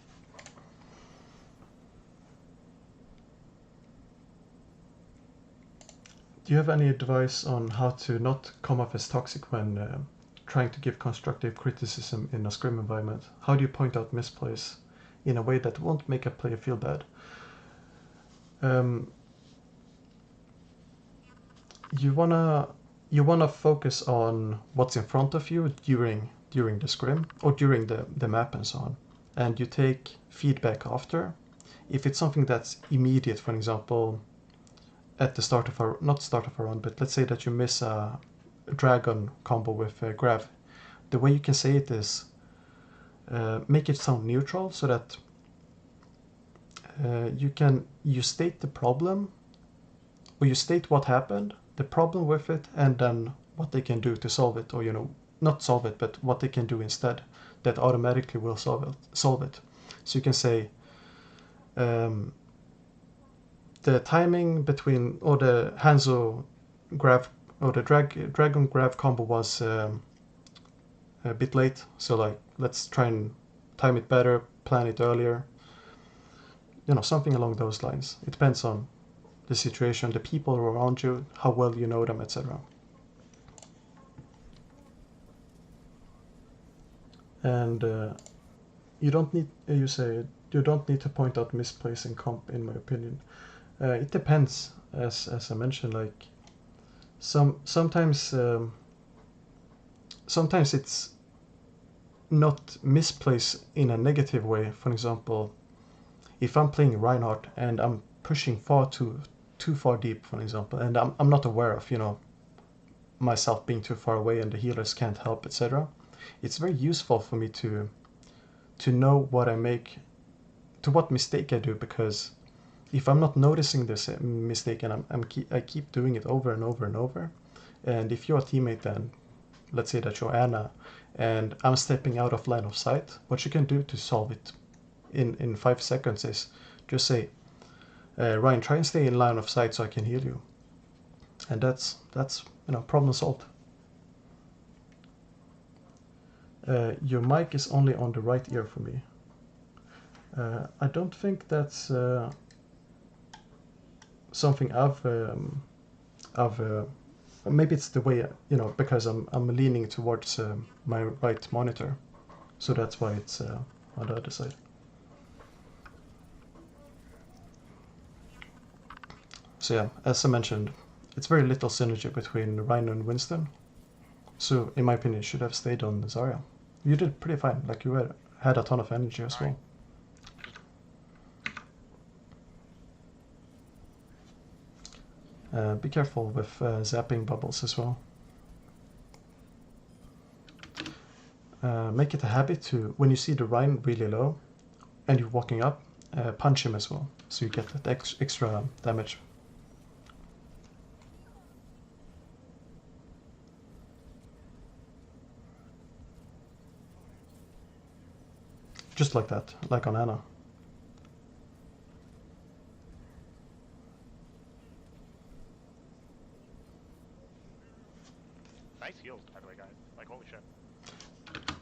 A: Do you have any advice on how to not come off as toxic when trying to give constructive criticism in a scrim environment? How do you point out misplays in a way that won't make a player feel bad? You wanna focus on what's in front of you during the scrim or during the map and so on, and you take feedback after. If it's something that's immediate, for example, at the start of not start of a run, but let's say that you miss a dragon combo with Grav, the way you can say it is make it sound neutral so that you state the problem, or you state what happened, the problem with it, and then what they can do to solve it, or not solve it, but what they can do instead that automatically will solve it. So you can say the timing between, or the Hanzo Grav or the Dragon Grav combo was a bit late, so like let's try and time it better, plan it earlier, something along those lines. It depends on the situation, the people around you, how well you know them, etc. And you don't need to point out misplays in comp, in my opinion. It depends, as I mentioned, like sometimes it's not misplays in a negative way. For example, if I'm playing Reinhardt and I'm pushing too far deep, for example, and I'm not aware of myself being too far away and the healers can't help, etc. It's very useful for me to know what mistake I do, because if I'm not noticing this mistake and I keep doing it over and over and over, and if you're a teammate, then let's say that you're Anna and I'm stepping out of line of sight, what you can do to solve it in 5 seconds is just say, Ryan, try and stay in line of sight so I can heal you, and that's problem solved. Your mic is only on the right ear for me. I don't think that's something maybe it's the way, because I'm leaning towards my right monitor, so that's why it's on the other side. So yeah, as I mentioned, it's very little synergy between Rhino and Winston. So in my opinion, you should have stayed on Zarya. You did pretty fine, like you had a ton of energy as well. Be careful with zapping bubbles as well. Make it a habit to, when you see the Rhine really low and you're walking up, punch him as well, so you get that extra damage. Just like that, like on Anna.
E: Nice heals, by the way, guys. Like, holy shit.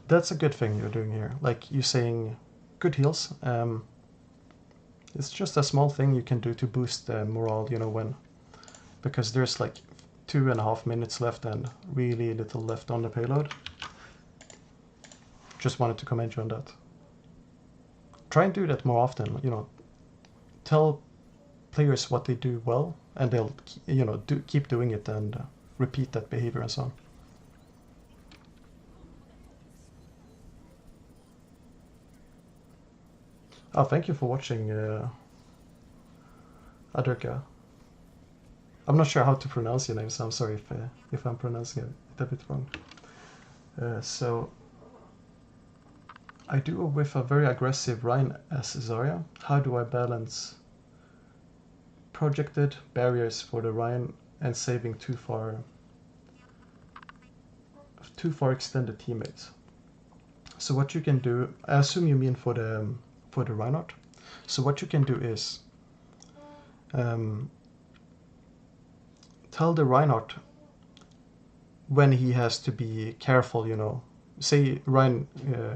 A: That's a good thing you're doing here. Like, you saying good heals. It's just a small thing you can do to boost the morale, you know, when... Because there's like 2.5 minutes left and really little left on the payload. Just wanted to commend you on that. Try and do that more often, you know. Tell players what they do well, and they'll, you know, keep doing it and repeat that behavior and so on. Oh, thank you for watching, Adurka. I'm not sure how to pronounce your name, so I'm sorry if I'm pronouncing it a bit wrong. So, I do with a very aggressive Rhine as Zarya. How do I balance projected barriers for the Rhine and saving too far extended teammates? So what you can do, I assume you mean for the Reinhardt. So what you can do is tell the Reinhardt when he has to be careful, you know. Say, Ryan,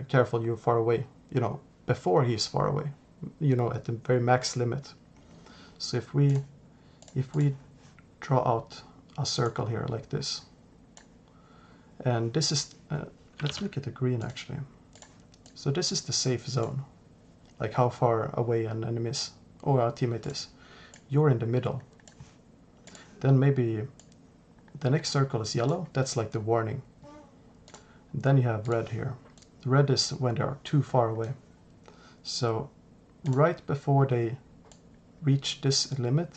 A: careful, you're far away, you know, before he's far away, you know, at the very max limit. So if we draw out a circle here like this, and this is, let's make it a green actually. So this is the safe zone, like how far away an enemy is, or our teammate is. You're in the middle. Then maybe the next circle is yellow, that's like the warning. Then you have red here. Red is when they are too far away. So right before they reach this limit,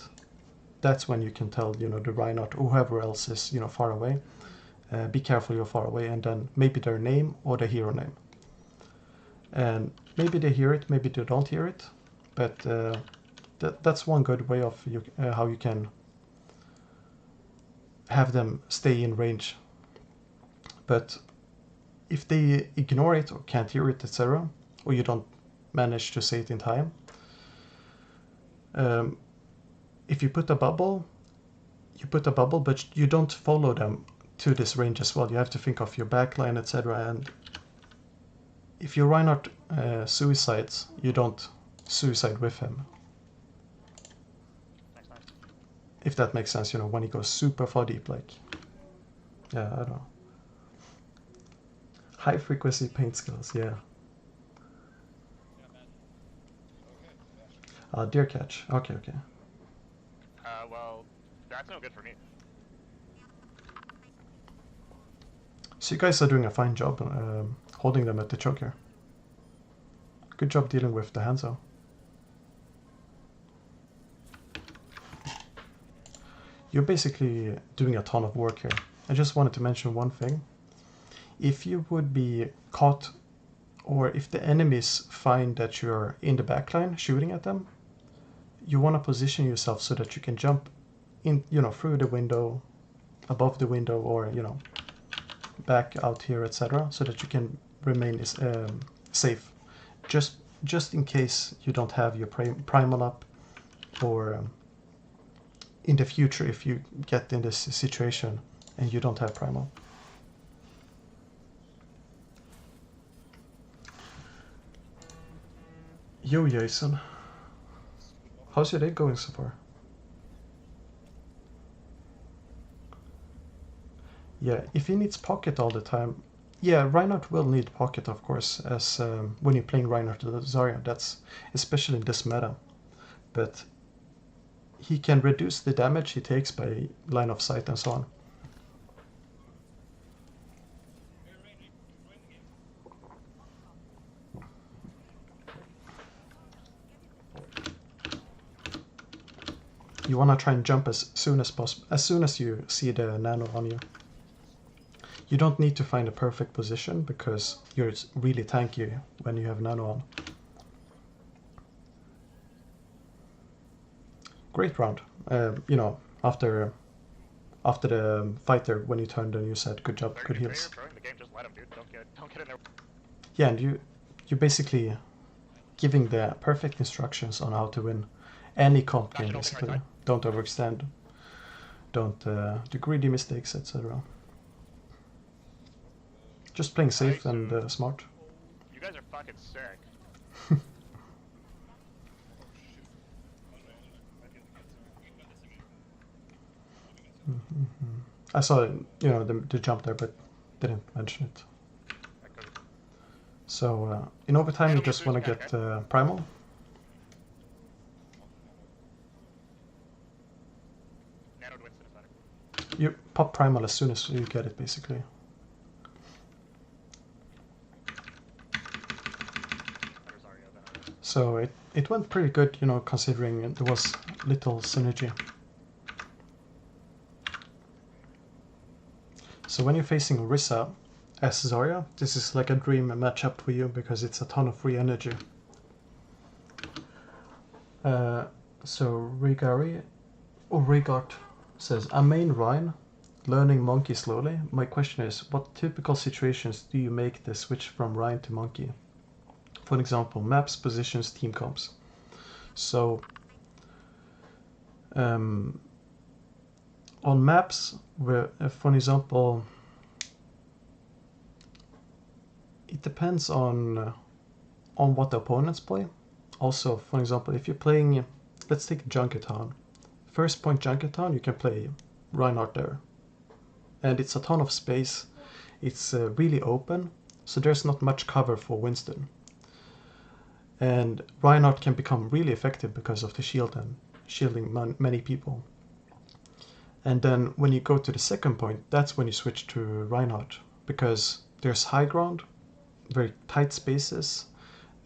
A: that's when you can tell, you know, the Reinhardt or whoever else is, you know, far away. Be careful, you're far away, and then maybe their name or the hero name. And maybe they hear it, maybe they don't hear it, but that's one good way of how you can have them stay in range. But if they ignore it or can't hear it, etc., or you don't manage to say it in time, if you put a bubble, but you don't follow them to this range as well. You have to think of your backline, etc. And if your Reinhardt suicides, you don't suicide with him.
E: Nice, nice.
A: If that makes sense, you know, when he goes super far deep, like, yeah, I don't know. High frequency paint skills, yeah. Deer catch, okay.
E: Well, that's no good for me.
A: So you guys are doing a fine job holding them at the choker. Good job dealing with the Hanzo. You're basically doing a ton of work here. I just wanted to mention one thing. If you would be caught, or if the enemies find that you're in the backline shooting at them, you want to position yourself so that you can jump in, you know, through the window, above the window, or, you know, back out here, etc., so that you can remain safe. Just in case you don't have your primal up, or in the future if you get in this situation and you don't have primal. Yo, Jason. How's your day going so far? Yeah, if he needs pocket all the time, yeah, Reinhardt will need pocket, of course, as when you're playing Reinhardt with Zarya. That's especially in this meta. But he can reduce the damage he takes by line of sight and so on. You want to try and jump as soon as possible, as soon as you see the nano on you. You don't need to find a perfect position because you're really tanky when you have nano on. Great round. You know, after the fighter, when you turned and you said good job, good heals.
B: The game, just let him, dude. Don't get in there.
A: Yeah, and you're basically giving the perfect instructions on how to win any comp game, basically. Don't overextend, don't do greedy mistakes, etc. Just playing safe and smart.
B: You guys are fucking sick.
A: I saw, you know, the jump there, but didn't mention it. So in overtime, you just want to get primal. You pop primal as soon as you get it, basically. So it went pretty good, you know, considering there was little synergy. So when you're facing Orisa as Zarya, this is like a dream matchup for you because it's a ton of free energy. So Rigart says, I'm main Rhine, learning Monkey slowly. My question is, what typical situations do you make the switch from Rhine to Monkey? For example, maps, positions, team comps. So on maps, where, for example, it depends on what the opponents play. Also, for example, if you're playing, let's take Junkertown. First point Junkertown, you can play Reinhardt there. And it's a ton of space. It's really open, so there's not much cover for Winston. And Reinhardt can become really effective because of the shield and shielding many people. And then when you go to the second point, that's when you switch to Reinhardt, because there's high ground, very tight spaces,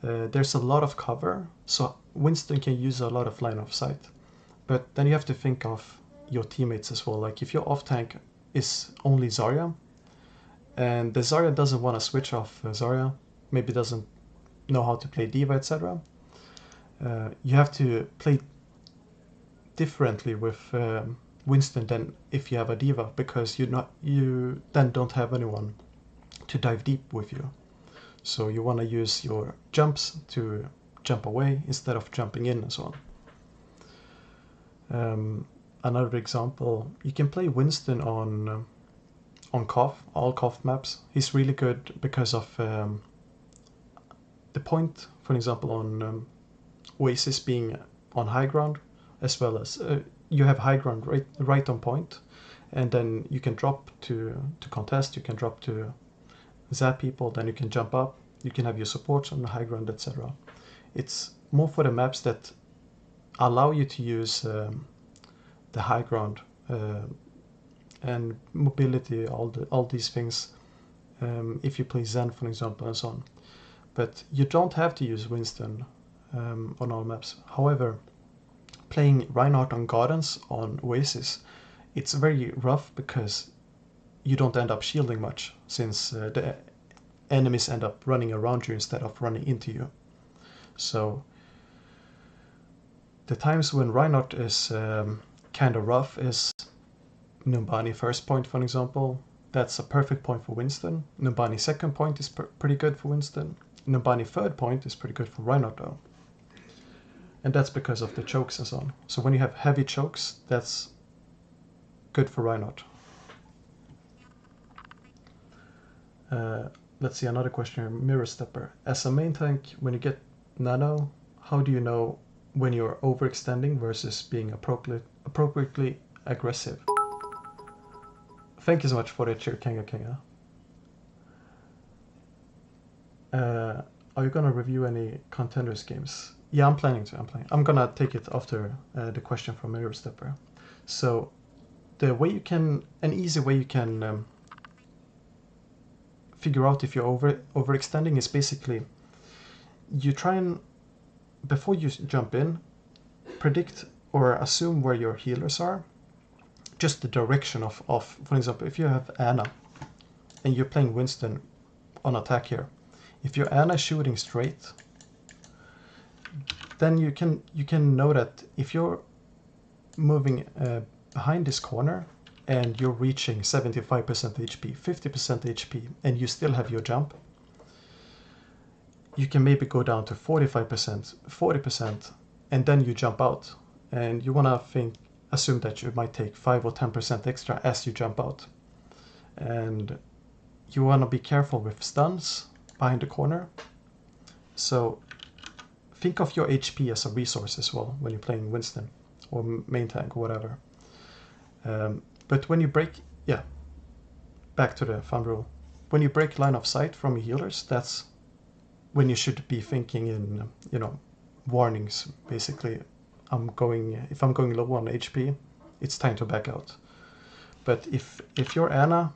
A: there's a lot of cover, so Winston can use a lot of line of sight. But then you have to think of your teammates as well. Like if your off tank is only Zarya, and the Zarya doesn't want to switch off Zarya, maybe doesn't know how to play Diva, etc. You have to play differently with Winston than if you have a Diva, because you then don't have anyone to dive deep with you. So you want to use your jumps to jump away instead of jumping in and so on. Another example, you can play Winston on KOF, all KOF maps. He's really good because of the point, for example, on Oasis being on high ground, as well as you have high ground right on point, and then you can drop to contest, you can drop to zap people, then you can jump up, you can have your supports on the high ground, etc. It's more for the maps that allow you to use the high ground and mobility, all these things, if you play Zen, for example, and so on. But you don't have to use Winston on all maps. However, playing Reinhardt on Gardens on Oasis, it's very rough because you don't end up shielding much, since the enemies end up running around you instead of running into you. So the times when Reinhardt is kind of rough is Numbani first point, for example. That's a perfect point for Winston. Numbani second point is pretty good for Winston. Numbani third point is pretty good for Reinhardt though. And that's because of the chokes and so on. So when you have heavy chokes, that's good for Reinhardt. Let's see, another question here. Mirror Stepper. As a main tank, when you get nano, how do you know when you're overextending versus being appropriately aggressive? Thank you so much for the cheer, Kenga. Are you gonna review any contenders games? Yeah, I'm planning to. I'm gonna take it after the question from Mirror Stepper. So, the way you can, an easy way you can figure out if you're overextending is basically you try and, before you jump in, predict or assume where your healers are, just the direction of for example, if you have Anna and you're playing Winston on attack here, if your Anna is shooting straight, then you can know that if you're moving behind this corner and you're reaching 75% HP, 50% HP, and you still have your jump, you can maybe go down to 45%, 40%, and then you jump out. And you want to assume that you might take 5 or 10% extra as you jump out. And you want to be careful with stuns behind the corner. So think of your HP as a resource as well when you're playing Winston or main tank or whatever. But when you break, yeah, back to the thumb rule. When you break line of sight from your healers, that's when you should be thinking in, warnings. Basically, if I'm going low on HP, it's time to back out. But if your Anna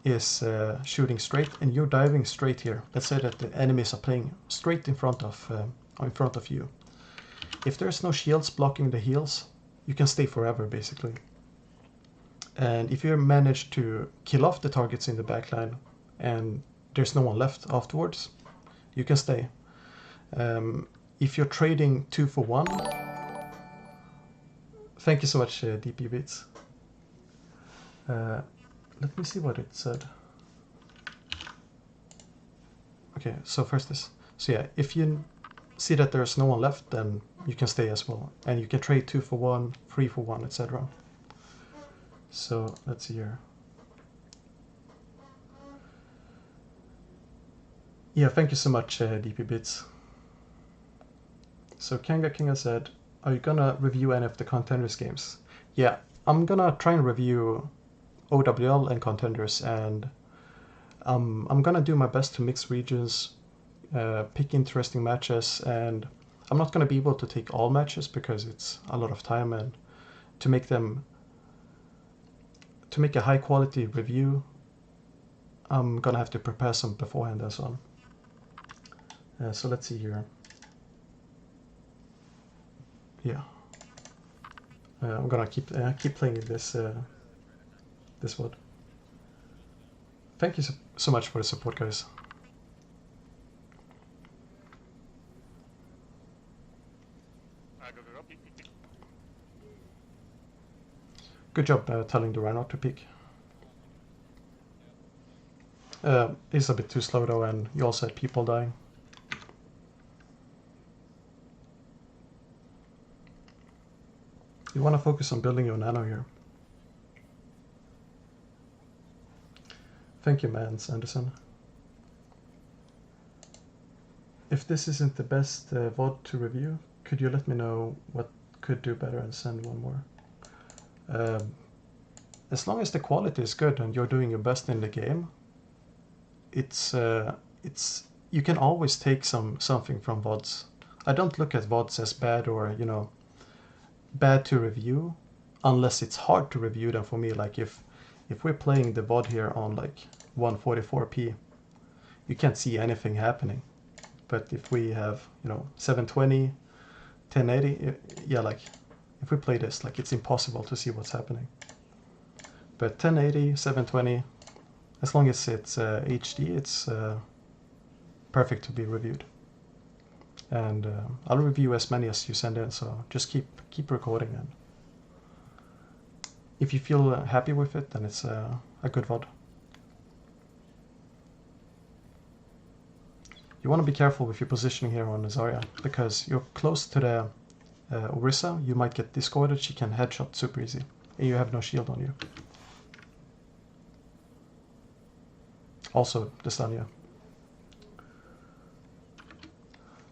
A: is shooting straight and you're diving straight here, let's say that the enemies are playing straight in front of you. If there's no shields blocking the heals, you can stay forever basically. And if you manage to kill off the targets in the backline and there's no one left afterwards, you can stay. If you're trading 2 for 1, thank you so much, DP Beats. Let me see what it said. Okay, so first this. So yeah, if you see that there's no one left, then you can stay as well. And you can trade 2 for 1, 3 for 1, etc. So let's see here. Yeah, thank you so much, DP Bits. So Kinga said, are you gonna review any of the Contenders games? Yeah, I'm gonna try and review OWL and Contenders, and I'm gonna do my best to mix regions, pick interesting matches, and I'm not gonna be able to take all matches because it's a lot of time, and to make a high quality review, I'm gonna have to prepare some beforehand as well. So let's see here. Yeah, I'm gonna keep playing this this VOD. Thank you so much for the support, guys. Good job telling the Rhino to pick. It's a bit too slow though, and you also had people dying. You want to focus on building your nano here. Thank you, Mans Anderson. If this isn't the best VOD to review, could you let me know what could do better and send one more? As long as the quality is good and you're doing your best in the game, you can always take something from VODs. I don't look at VODs as bad or bad to review, unless it's hard to review them for me. Like if we're playing the VOD here on like 144p, you can't see anything happening. But if we have 720, 1080, yeah, like if we play this, like it's impossible to see what's happening. But 1080, 720, as long as it's HD, it's perfect to be reviewed. And I'll review as many as you send in, so just keep recording, and if you feel happy with it, then it's a good VOD. You want to be careful with your positioning here on Zarya, because you're close to the Orisa, you might get discorded, she can headshot super easy, and you have no shield on you. Also, the stun, yeah.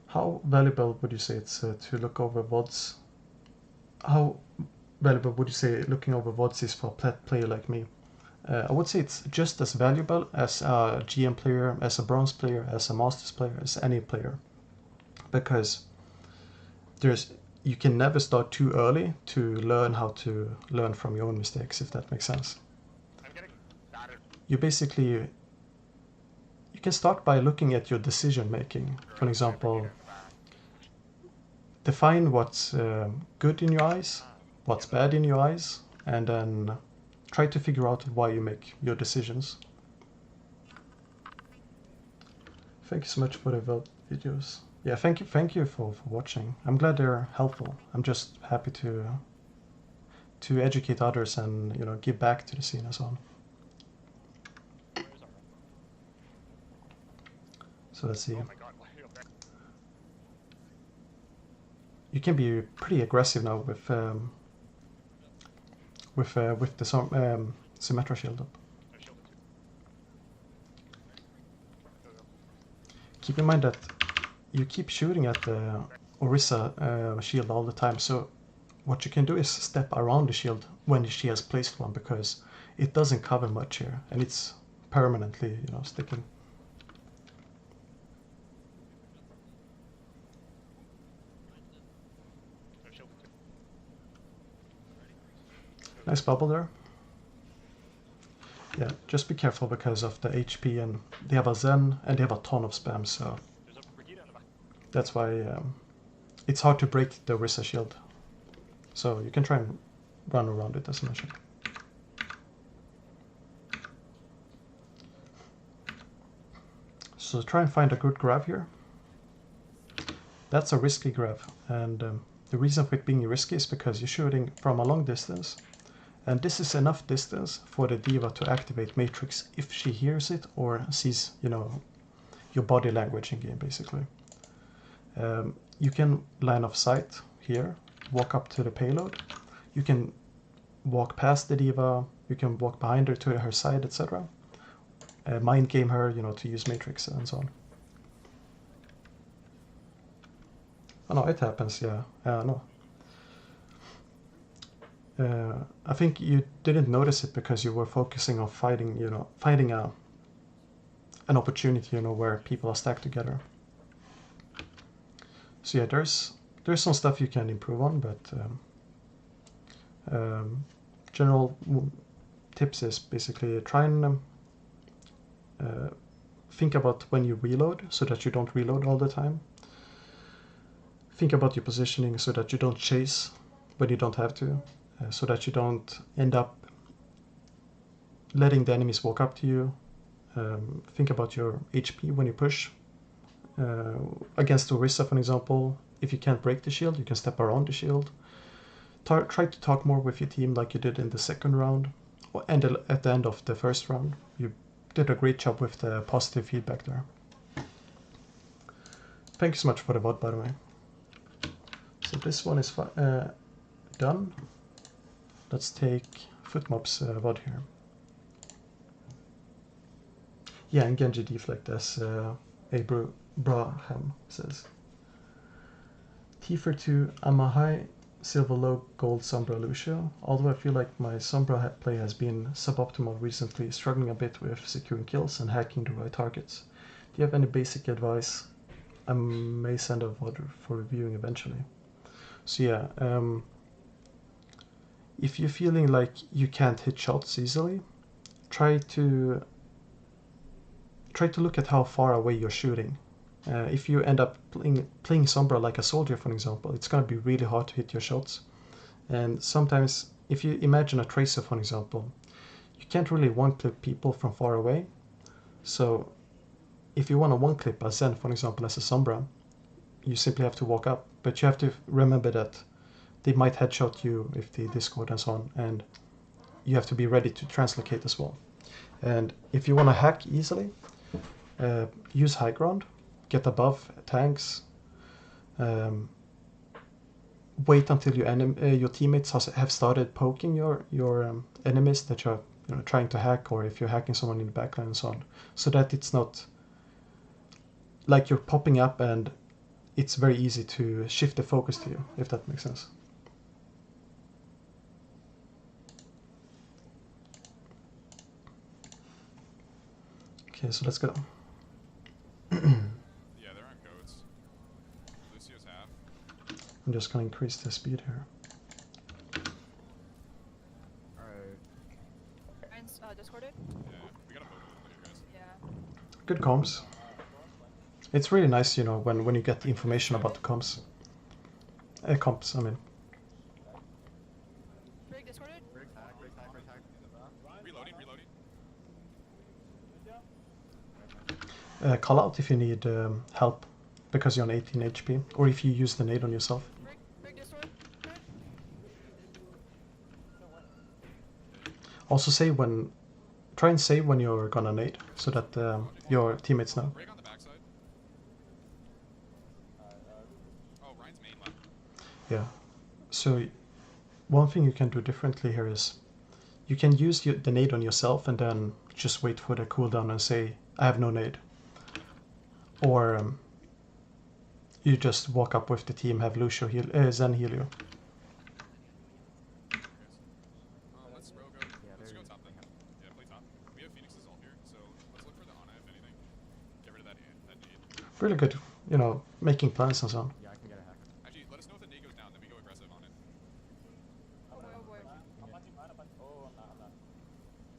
A: How valuable would you say it's to look over VODs? How valuable would you say looking over VODs is for a plat player like me? I would say it's just as valuable as a GM player, as a bronze player, as a masters player, as any player. Because you can never start too early to learn how to learn from your own mistakes, if that makes sense.
E: I'm getting battered.
A: You basically, you can start by looking at your decision making. For example, define what's good in your eyes, what's bad in your eyes, and then try to figure out why you make your decisions. Thank you so much for the videos. Yeah, thank you for watching. I'm glad they're helpful. I'm just happy to educate others and, you know, give back to the scene and so on.
B: Where's our run?
A: So let's see.
E: Oh my god, why are you up there?
A: You can be pretty aggressive now with the Symmetra shield up.
E: I shielded you. Go, go.
A: Keep in mind that you keep shooting at the Orisa shield all the time, so what you can do is step around the shield when she has placed one, because it doesn't cover much here and it's permanently, you know, sticking.
E: I shielded you.
A: Nice bubble there. Yeah, just be careful because of the HP, and they have a Zen and they have a ton of spam, so
E: There's a Brigida in the back.
A: that's why it's hard to break the Orisa shield. So you can try and run around it, as mentioned. So try and find a good grab here. That's a risky grab, and the reason for it being risky is because you're shooting from a long distance, and this is enough distance for the diva to activate Matrix if she hears it or sees, you know, your body language in game, basically. You can line of sight here, walk up to the payload, you can walk past the diva, you can walk behind her to her side, etc. Mind game her, you know, to use Matrix and so on. Oh no, it happens, yeah. No. I think you didn't notice it because you were focusing on fighting, you know, finding an opportunity, you know, where people are stacked together. So yeah, there's some stuff you can improve on, but general tips is basically try and think about when you reload so that you don't reload all the time. Think about your positioning so that you don't chase when you don't have to, so that you don't end up letting the enemies walk up to you. Think about your HP when you push. Against Orisa, for example, if you can't break the shield, you can step around the shield. Try to talk more with your team like you did in the second round, and at the end of the first round. You did a great job with the positive feedback there. Thank you so much for the VOD, by the way. So this one is done. Let's take Footmob's VOD here. Yeah, and Genji deflect, as Abraham says. T for 2, I'm a high silver low gold Sombra Lucio, although I feel like my Sombra play has been suboptimal recently, struggling a bit with securing kills and hacking the right targets. Do you have any basic advice? I may send a VOD for reviewing eventually. So yeah, if you're feeling like you can't hit shots easily, try to look at how far away you're shooting. If you end up playing Sombra like a soldier, for example, it's going to be really hard to hit your shots. And sometimes, if you imagine a Tracer, for example, you can't really one-clip people from far away. So if you want to one-clip a Zen, for example, as a Sombra, you simply have to walk up. But you have to remember that they might headshot you if they discord and so on, and you have to be ready to translocate as well. And if you want to hack easily, use high ground, get above tanks, wait until your teammates have started poking your enemies that you're trying to hack, or if you're hacking someone in the backline and so on, so that it's not like you're popping up and it's very easy to shift the focus to you, if that makes sense. Okay, so let's go.
H: Yeah, there aren't goats. Lucio's half.
A: I'm just gonna increase the speed here.
D: Alright.
F: Ryan's discorded.
B: Yeah, we gotta focus on you guys.
F: Yeah.
A: Good comms. It's really nice, you know, when you get the information about the comms. Comps, I mean.
F: Brig discorded.
D: Break tag, break tag, break tag.
B: Reloading, reloading.
A: Call out if you need help because you're on 18 HP, or if you use the nade on yourself.
F: Brig discorded.
A: Also try and say when you're gonna nade, so that your teammates know.
B: Break on the backside. Oh, Ryan's main left.
A: Yeah. So one thing you can do differently here is you can use the nade on yourself and then just wait for the cooldown and say, I have no nade. Or you just walk up with the team, have Lucio heal, Zen heal you.
B: Let's go. Let's go top then. Yeah, play top. We have Phoenix's ult here, so let's look for the Ana if anything. Get rid of that nade.
A: Really good, you know, making plans and so on.
D: Yeah, I can get a hack.
B: Actually, let us know if the nade goes down, then we go aggressive on it.
F: Oh boy.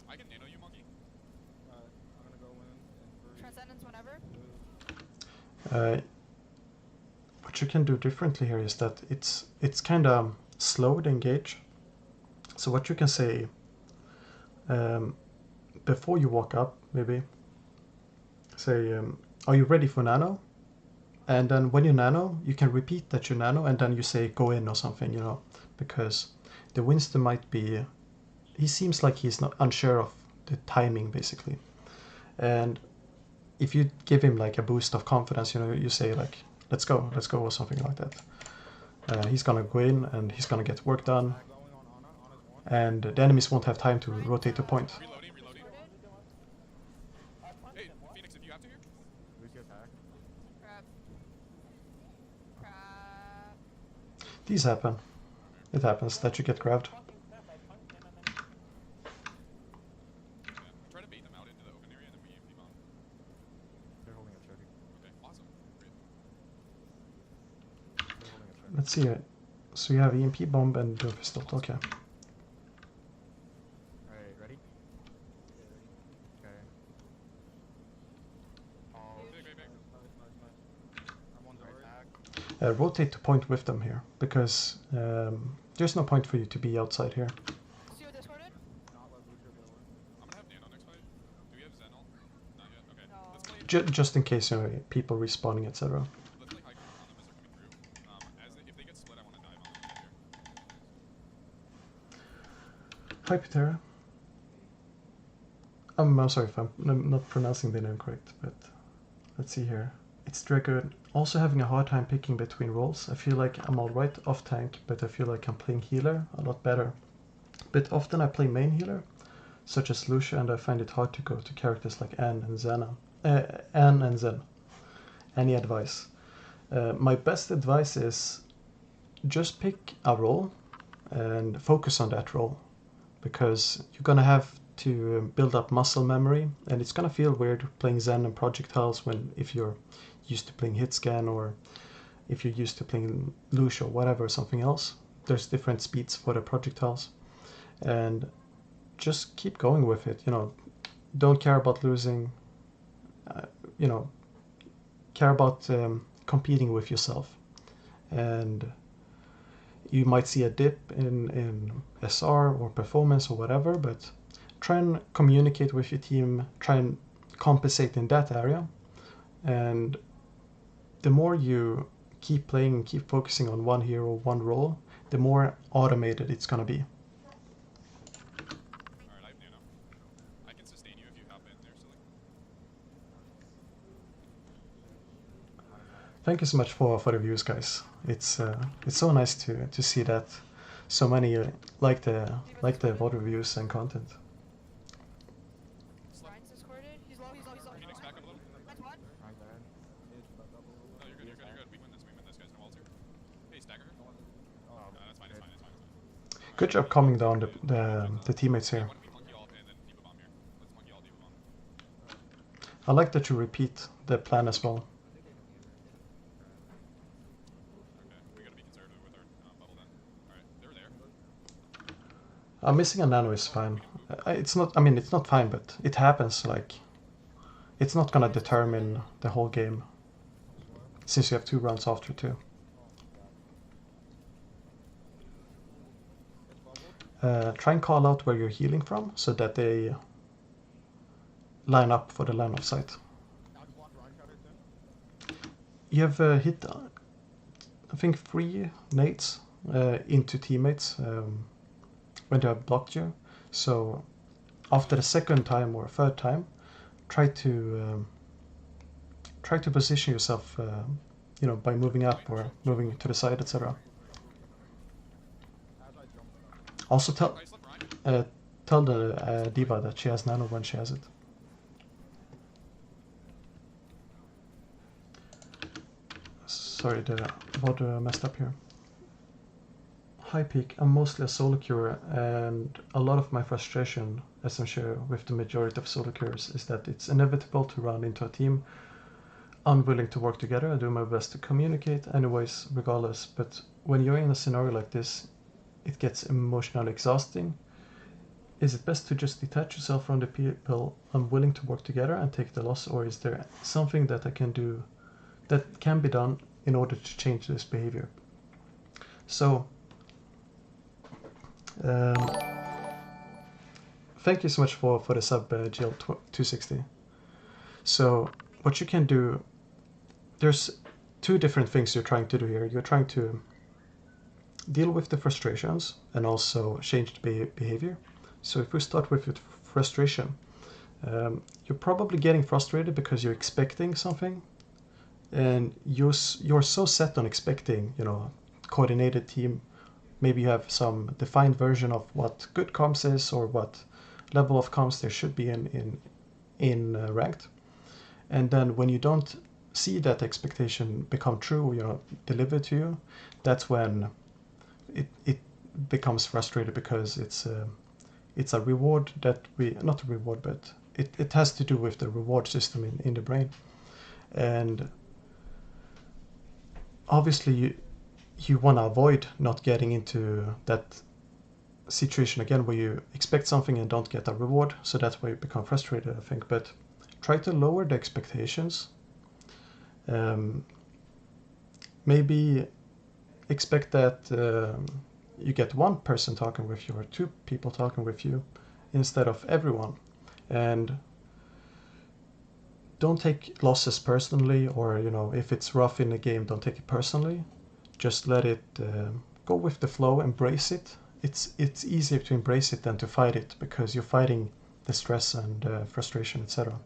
B: I can nano you, monkey.
D: I'm gonna go in and
F: Transcendence whenever.
A: What you can do differently here is that it's kind of slow to engage. So what you can say before you walk up, maybe say, are you ready for nano? And then when you nano, you can repeat that you nano, and then you say go in or something, you know, because the Winston might be, he seems like he's not unsure of the timing basically. And if you give him like a boost of confidence, you know, you say like, let's go, or something like that. He's gonna go in and he's gonna get work done, and the enemies won't have time to rotate to point.
B: Reloading. Hey, Phoenix, if you have to here.
D: Lucio tag.
F: Crap.
A: These happen. It happens that you get grabbed.
B: Yeah. Try to bait them out into the open area and then we EMP bomb.
D: They're holding a trophy.
B: Okay, awesome. Great.
D: They're holding a trophy.
A: Let's see it. So you have EMP bomb and the pistol. Okay.
D: Alright, ready? Okay. Oh,
B: Big.
D: I'm on the right tag.
A: Rotate to point with them here, because there's no point for you to be outside here.
F: Lucio discorded.
D: Not let Lucio go in.
B: I'm gonna have nano next fight. Do we have Zen ult? Not yet. Okay.
F: No.
B: Let's play.
A: Just in case, you know, people respawning, etc.
B: Let's play high ground on them as they're coming through. If they get split, I want to dive on them here.
A: Hi, Patera. I'm sorry if I'm not pronouncing the name correct, but let's see here. It's triggered. Also having a hard time picking between roles. I feel like I'm alright off tank, but I feel like I'm playing healer a lot better. But often I play main healer, such as Lucia, and I find it hard to go to characters like Anne and Zen. Any advice? My best advice is just pick a role and focus on that role, because you're gonna have to build up muscle memory, and it's gonna feel weird playing Zen and projectiles if you're used to playing hit scan, or if you're used to playing Lucio or whatever, something else. There's different speeds for the projectiles, and just keep going with it. You know, don't care about losing. You know, care about competing with yourself, and you might see a dip in SR or performance or whatever, but try and communicate with your team, try and compensate in that area, and the more you keep playing and keep focusing on one hero, one role, the more automated it's gonna be.
B: Alright, I have nano. I can sustain you if you hop in there, silly.
A: Thank you so much for the views, guys. It's so nice to see that so many like the VOD reviews and content.
F: Ryan's discorded. He's low.
B: Phoenix, back up a little.
F: That's one.
D: I'm bad.
B: No, you're good. We win this, guys. No ults here. Hey, stagger her.
D: Oh,
B: No, that's fine.
A: Good job calming down the teammates here.
B: Why don't we monkey ult and then D.Va bomb here? Let's monkey ult, D.Va bomb.
A: I like that you repeat the plan as well.
B: Okay, we gotta be conservative with
A: Missing a nano is fine. It's not. I mean, it's not fine, but it happens. Like, it's not gonna determine the whole game, since you have 2 rounds after too. Try and call out where you're healing from, so that they line up for the line of sight. You have hit, I think, 3 nades into teammates when they have blocked you. So after the second time or third time, try to position yourself, by moving up or moving to the side, etc. Also tell the diva that she has nano when she has it. Sorry, the VOD messed up here. High peak, I'm mostly a solo curer, and a lot of my frustration, as I'm sure with the majority of solo curers, is that it's inevitable to run into a team unwilling to work together. I do my best to communicate anyways, regardless, but when you're in a scenario like this, it gets emotionally exhausting. Is it best to just detach yourself from the people unwilling to work together and take the loss, or is there something that I can do that can be done in order to change this behavior? So, thank you so much for the sub, GL260. So, what you can do, there's 2 different things you're trying to do here. You're trying to deal with the frustrations and also change the behavior. So if we start with frustration, you're probably getting frustrated because you're expecting something, and you're so set on expecting, coordinated team. Maybe you have some defined version of what good comms is, or what level of comms there should be in ranked. And then when you don't see that expectation become true, delivered to you, that's when it becomes frustrated, because it's a reward that not a reward, but it has to do with the reward system in the brain. And obviously you want to avoid not getting into that situation again where you expect something and don't get a reward, so that's why you become frustrated, I think. But try to lower the expectations. Maybe expect that you get 1 person talking with you or 2 people talking with you instead of everyone. And don't take losses personally, or if it's rough in the game, don't take it personally. Just let it go with the flow, embrace it. It's easier to embrace it than to fight it, because you're fighting the stress and frustration, etc.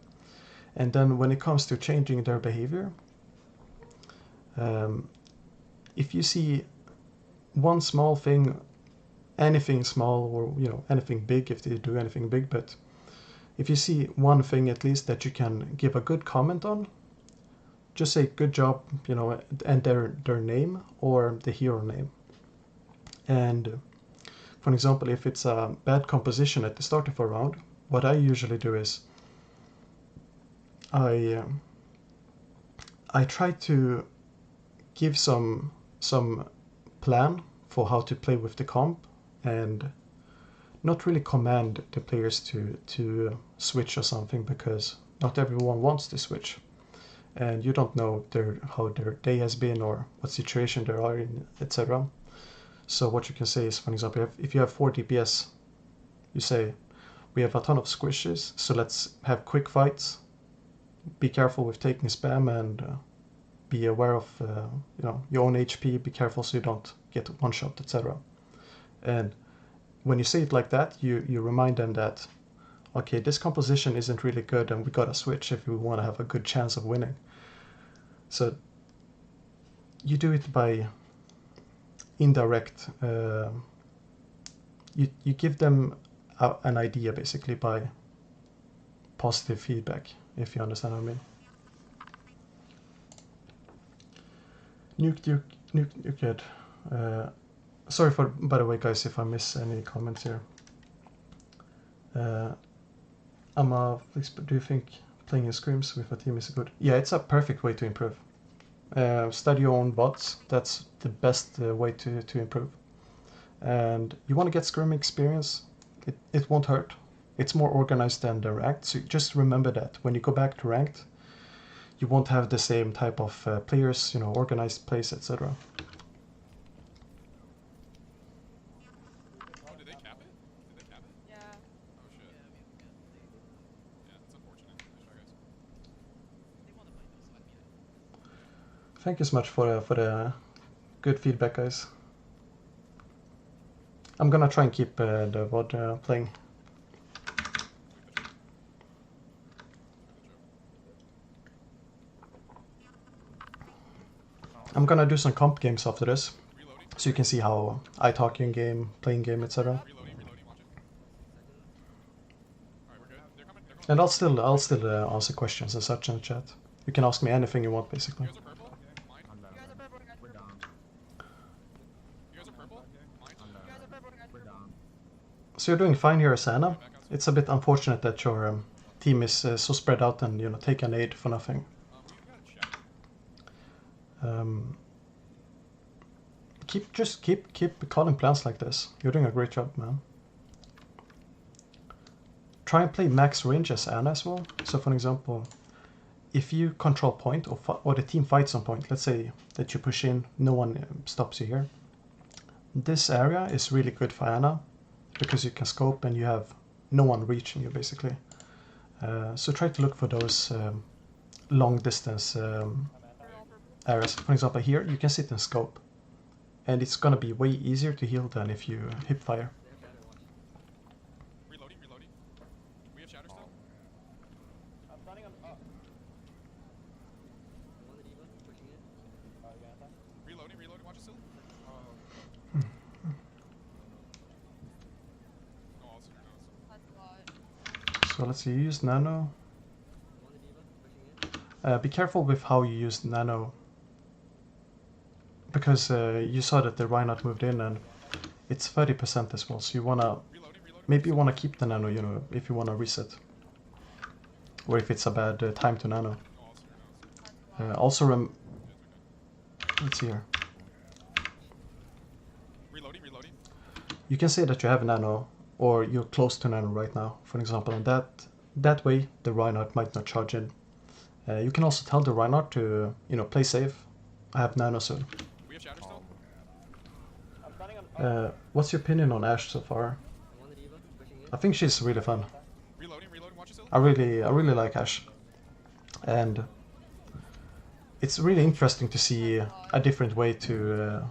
A: And then when it comes to changing their behavior, if you see 1 small thing, anything small, or anything big, if they do anything big, but if you see 1 thing at least that you can give a good comment on, just say good job, and their name or the hero name. And for example, if it's a bad composition at the start of a round, what I usually do is I try to give some plan for how to play with the comp, and not really command the players to switch or something, because not everyone wants to switch, and you don't know how their day has been or what situation they are in, etc. So what you can say is, for example, if you have 4 DPS, you say, we have a ton of squishes, so let's have quick fights. Be careful with taking spam, and be aware of your own HP. Be careful so you don't get one shot, etc. And when you say it like that, you remind them that, okay, this composition isn't really good, and we gotta switch if we want to have a good chance of winning. So you do it by indirect. You give them an idea, basically, by positive feedback, if you understand what I mean. Nuke. Sorry by the way, guys, if I miss any comments here. Do you think playing in scrims with a team is good? Yeah, it's a perfect way to improve. Study your own vods. That's the best way to improve. and you want to get scrim experience, it won't hurt. It's more organized than the ranked, so just remember that when you go back to ranked, you won't have the same type of players, you know, organized plays, etc.
H: Oh, did they cap it? Did they cap it?
F: Yeah.
H: Oh shit. Yeah, that's unfortunate. Nice try, guys.
A: Thank you so much for the good feedback, guys. I'm gonna try and keep the VOD playing. I'm gonna do some comp games after this, so you can see how I talk in game, playing game, etc.
H: Reloading, watch it. Alright, we're good. They're coming.
A: And I'll still answer questions and such in the chat. You can ask me anything you want, basically.
H: You guys are purple? Mine?
F: You guys are purple, guys.
D: We're down.
H: You guys are purple? Mine?
F: You guys are purple, guys.
D: We're down.
A: So you're doing fine here, Asana. It's a bit unfortunate that your team is so spread out and, you know, take an aid for nothing.
H: We got a check.
A: Keep calling plans like this. You're doing a great job, man. Try and play max range as Anna as well. So for example, if you control point or the team fights on point, let's say that you push in, no one stops you here. This area is really good for Anna because you can scope and you have no one reaching you basically. So try to look for those long distance areas. For example, here you can sit and scope, and it's gonna be way easier to heal than if you hip fire.
H: Reloading. We have shatter still.
D: I'm planning on. Oh.
H: Reloading. Watch it still. Oh, also your nose.
F: That's a lot.
A: So let's see, you use nano. Be careful with how you use nano, because you saw that the Reinhardt moved in and it's 30% as well, so you wanna maybe you wanna keep the nano, you know, if you wanna reset, or if it's a bad time to nano. Also let's see here.
H: Reloading.
A: You can say that you have nano, or you're close to nano right now, for example, and that way the Reinhardt might not charge in. You can also tell the Reinhardt to, you know, play safe. I have nano soon.
H: We have shatter still.
D: I'm planning on.
A: What's your opinion on Ashe so far? I think she's really fun.
H: Reloading. Watch it still.
A: I really like Ashe, and it's really interesting to see a different way to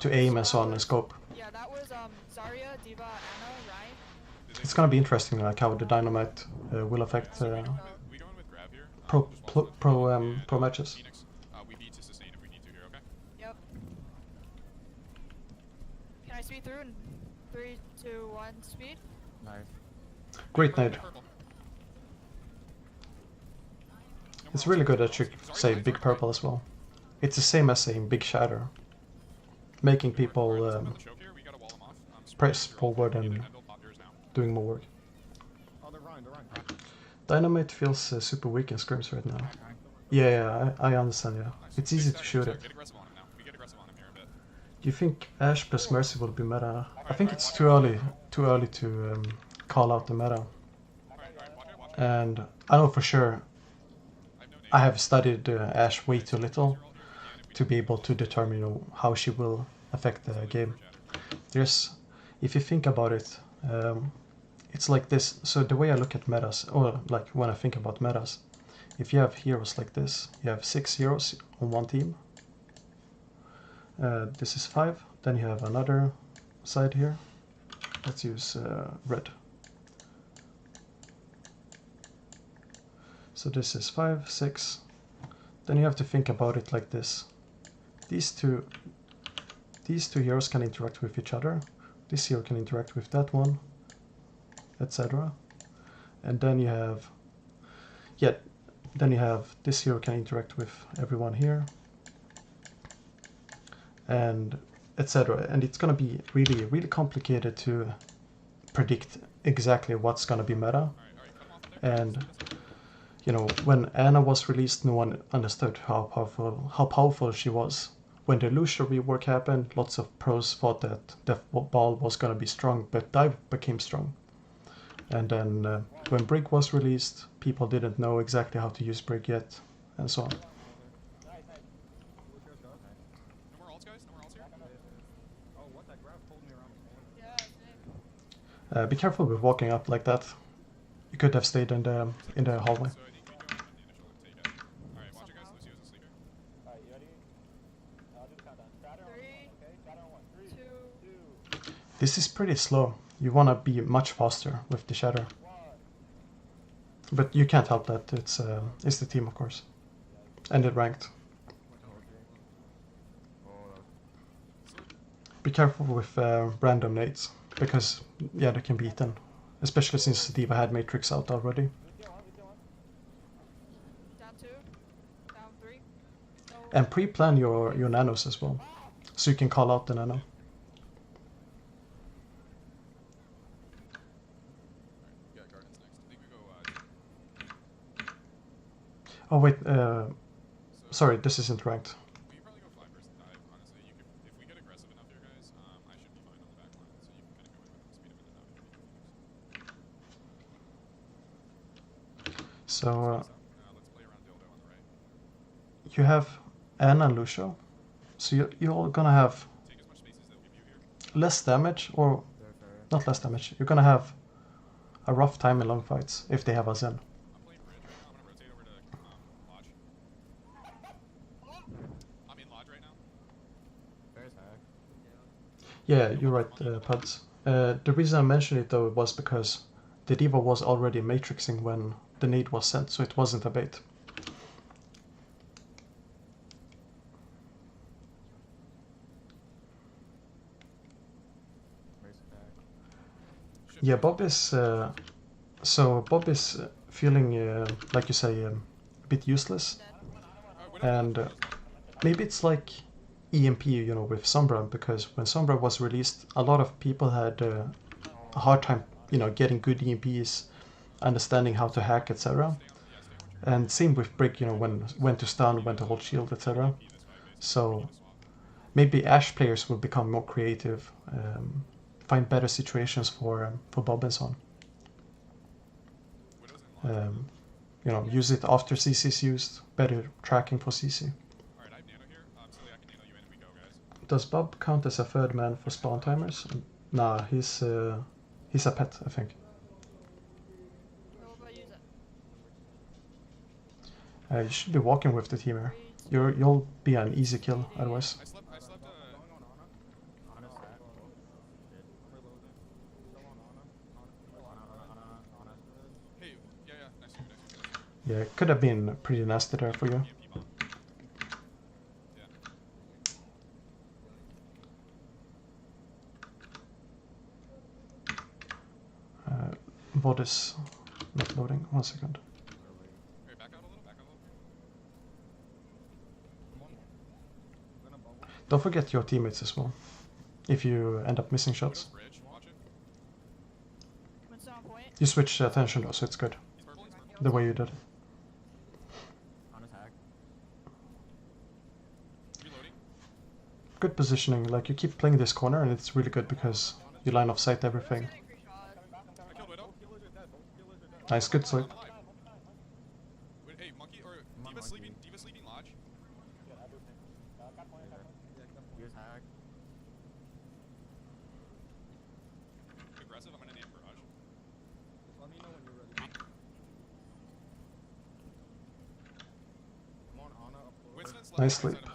A: aim and so on and scope.
F: Yeah, that was Zarya, Diva, Anna, Ryan.
A: It's gonna be interesting, like how the dynamite will affect
H: We going with grab here.
A: pro matches.
H: Phoenix. We need to sustain if we need to here. Okay.
F: Yep. Can I speed through in 3, 2, 1, speed?
A: Great nade.
H: Purple.
A: It's really good that you say big purple as well. It's the same as saying big shatter, making people
H: Choke here. We gotta wall them off.
A: press forward and doing more work.
D: Oh, they're Ryan.
A: Dynamite feels super weak in scrims right now. Yeah, I understand, yeah. It's easy to shoot it.
H: Get aggressive on him now. We get aggressive on him here a bit.
A: Do you think Ashe plus Mercy will be meta? I think it's too early to call out the meta.
H: Watch it.
A: And I know for sure I have studied Ashe way too little to be able to determine, you know, how she will affect the game. If you think about it, it's like this. So the way I look at metas, or like when I think about metas, if you have heroes like this, you have 6 heroes on one team. This is 5. Then you have another side here. Let's use red. So this is 5, 6. Then you have to think about it like this. These two heroes can interact with each other. This hero can interact with that one, etc. And then you have, this hero can interact with everyone here, and etc. And it's gonna be really complicated to predict exactly what's gonna be meta. And you know, when Anna was released, no one understood how powerful she was when the Lucio rework happened, lots of pros thought that Death Ball was gonna be strong, but Dive became strong. And then when Brig was released, people didn't know exactly how to use Brig yet, and so on.
H: No more alts, guys? No more alts here?
D: Oh, what? That grab pulled me around the corner.
F: Yeah,
A: Be careful with walking up like that. You could have stayed in the hallway.
H: So I think we go on the initial take it. Alright, watch it, guys. Lucio's a sleeper.
D: Alright, you ready? I'll do the countdown. Shatter on
F: 3,
D: one, okay? Shatter on 1. 3,
F: 2,
D: 2,
A: This is pretty slow. You want to be much faster with the shatter.
D: 1.
A: But you can't help that. It's the team, of course. And it ranked. Be careful with random nades, because yeah, they can be eaten. Especially since Diva had Matrix out already.
F: down 2, down 3. No.
A: And pre-plan your nanos as well, so you can call out the nano.
H: Alright, we got Gardens next. I think we go,
A: Oh wait,
H: so
A: sorry, this isn't ranked.
H: we can probably go 5 versus dive, honestly. You could, if we get aggressive enough here, guys, I should be fine on the back line, so you can kind of go in with speed him in and out if you need to.
A: So
H: Let's play around Dildo on the right.
A: you have Anna and Lucio, so you're gonna have
H: Take as much space as they'll give you here.
A: less damage, or not less damage. You're gonna have a rough time in long fights if they have a Zen.
H: I'm playing bridge right now. I'm gonna rotate over to Lodge. I'm in Lodge right now.
D: There's hack.
A: Yeah, you're right, Puds. The reason I mentioned it though was because the Diva was already matrixing when the nade was sent, so it wasn't a bait. Yeah, Bob is feeling like you say a bit useless, and maybe it's like EMP, you know, with Sombra, because when Sombra was released, a lot of people had a hard time, you know, getting good EMPs, understanding how to hack, etc. And same with Brig, you know, when to stun, when to hold shield, etc. So maybe Ashe players will become more creative, find better situations for Bob and so on. You know, use it after CC is used, better tracking for CC.
H: Alright, I have nano here. Silly, I can nano you in and we go, guys.
A: Does Bob count as a third man for spawn timers? Nah, he's a pet, I think.
F: No, but use it.
A: You should be walking with the team here. You'll be an easy kill otherwise.
H: I slept,
D: Honest hack. Shit. I'm reloading. Still on Honest.
H: hey, yeah, nice.
A: Yeah, it could have been pretty nasty there for you.
H: EMP bomb. Yeah.
A: VOD is not loading. 1 second.
H: Okay, back out a little.
A: Don't forget your teammates as well, if you end up missing shots.
H: Bridge, watch it.
F: What's on point?
A: You switch attention though, so it's good,
H: He's purple.
A: the way you did.
D: Honest hack.
H: Reloading.
A: Good positioning, like you keep playing this corner and it's really good because you line of sight everything.
F: Getting free shot.
H: I killed Widow.
A: Nice, good sleep.
H: I'm alive. Wait, hey, Monkey, or Diva sleeping Lodge.
D: Here's hack.
H: Aggressive, I'm gonna name Barrage.
D: Let me know when you're ready. I'm on Ana up close.
H: Winston's
A: Nice
H: left
A: sleep.
H: side of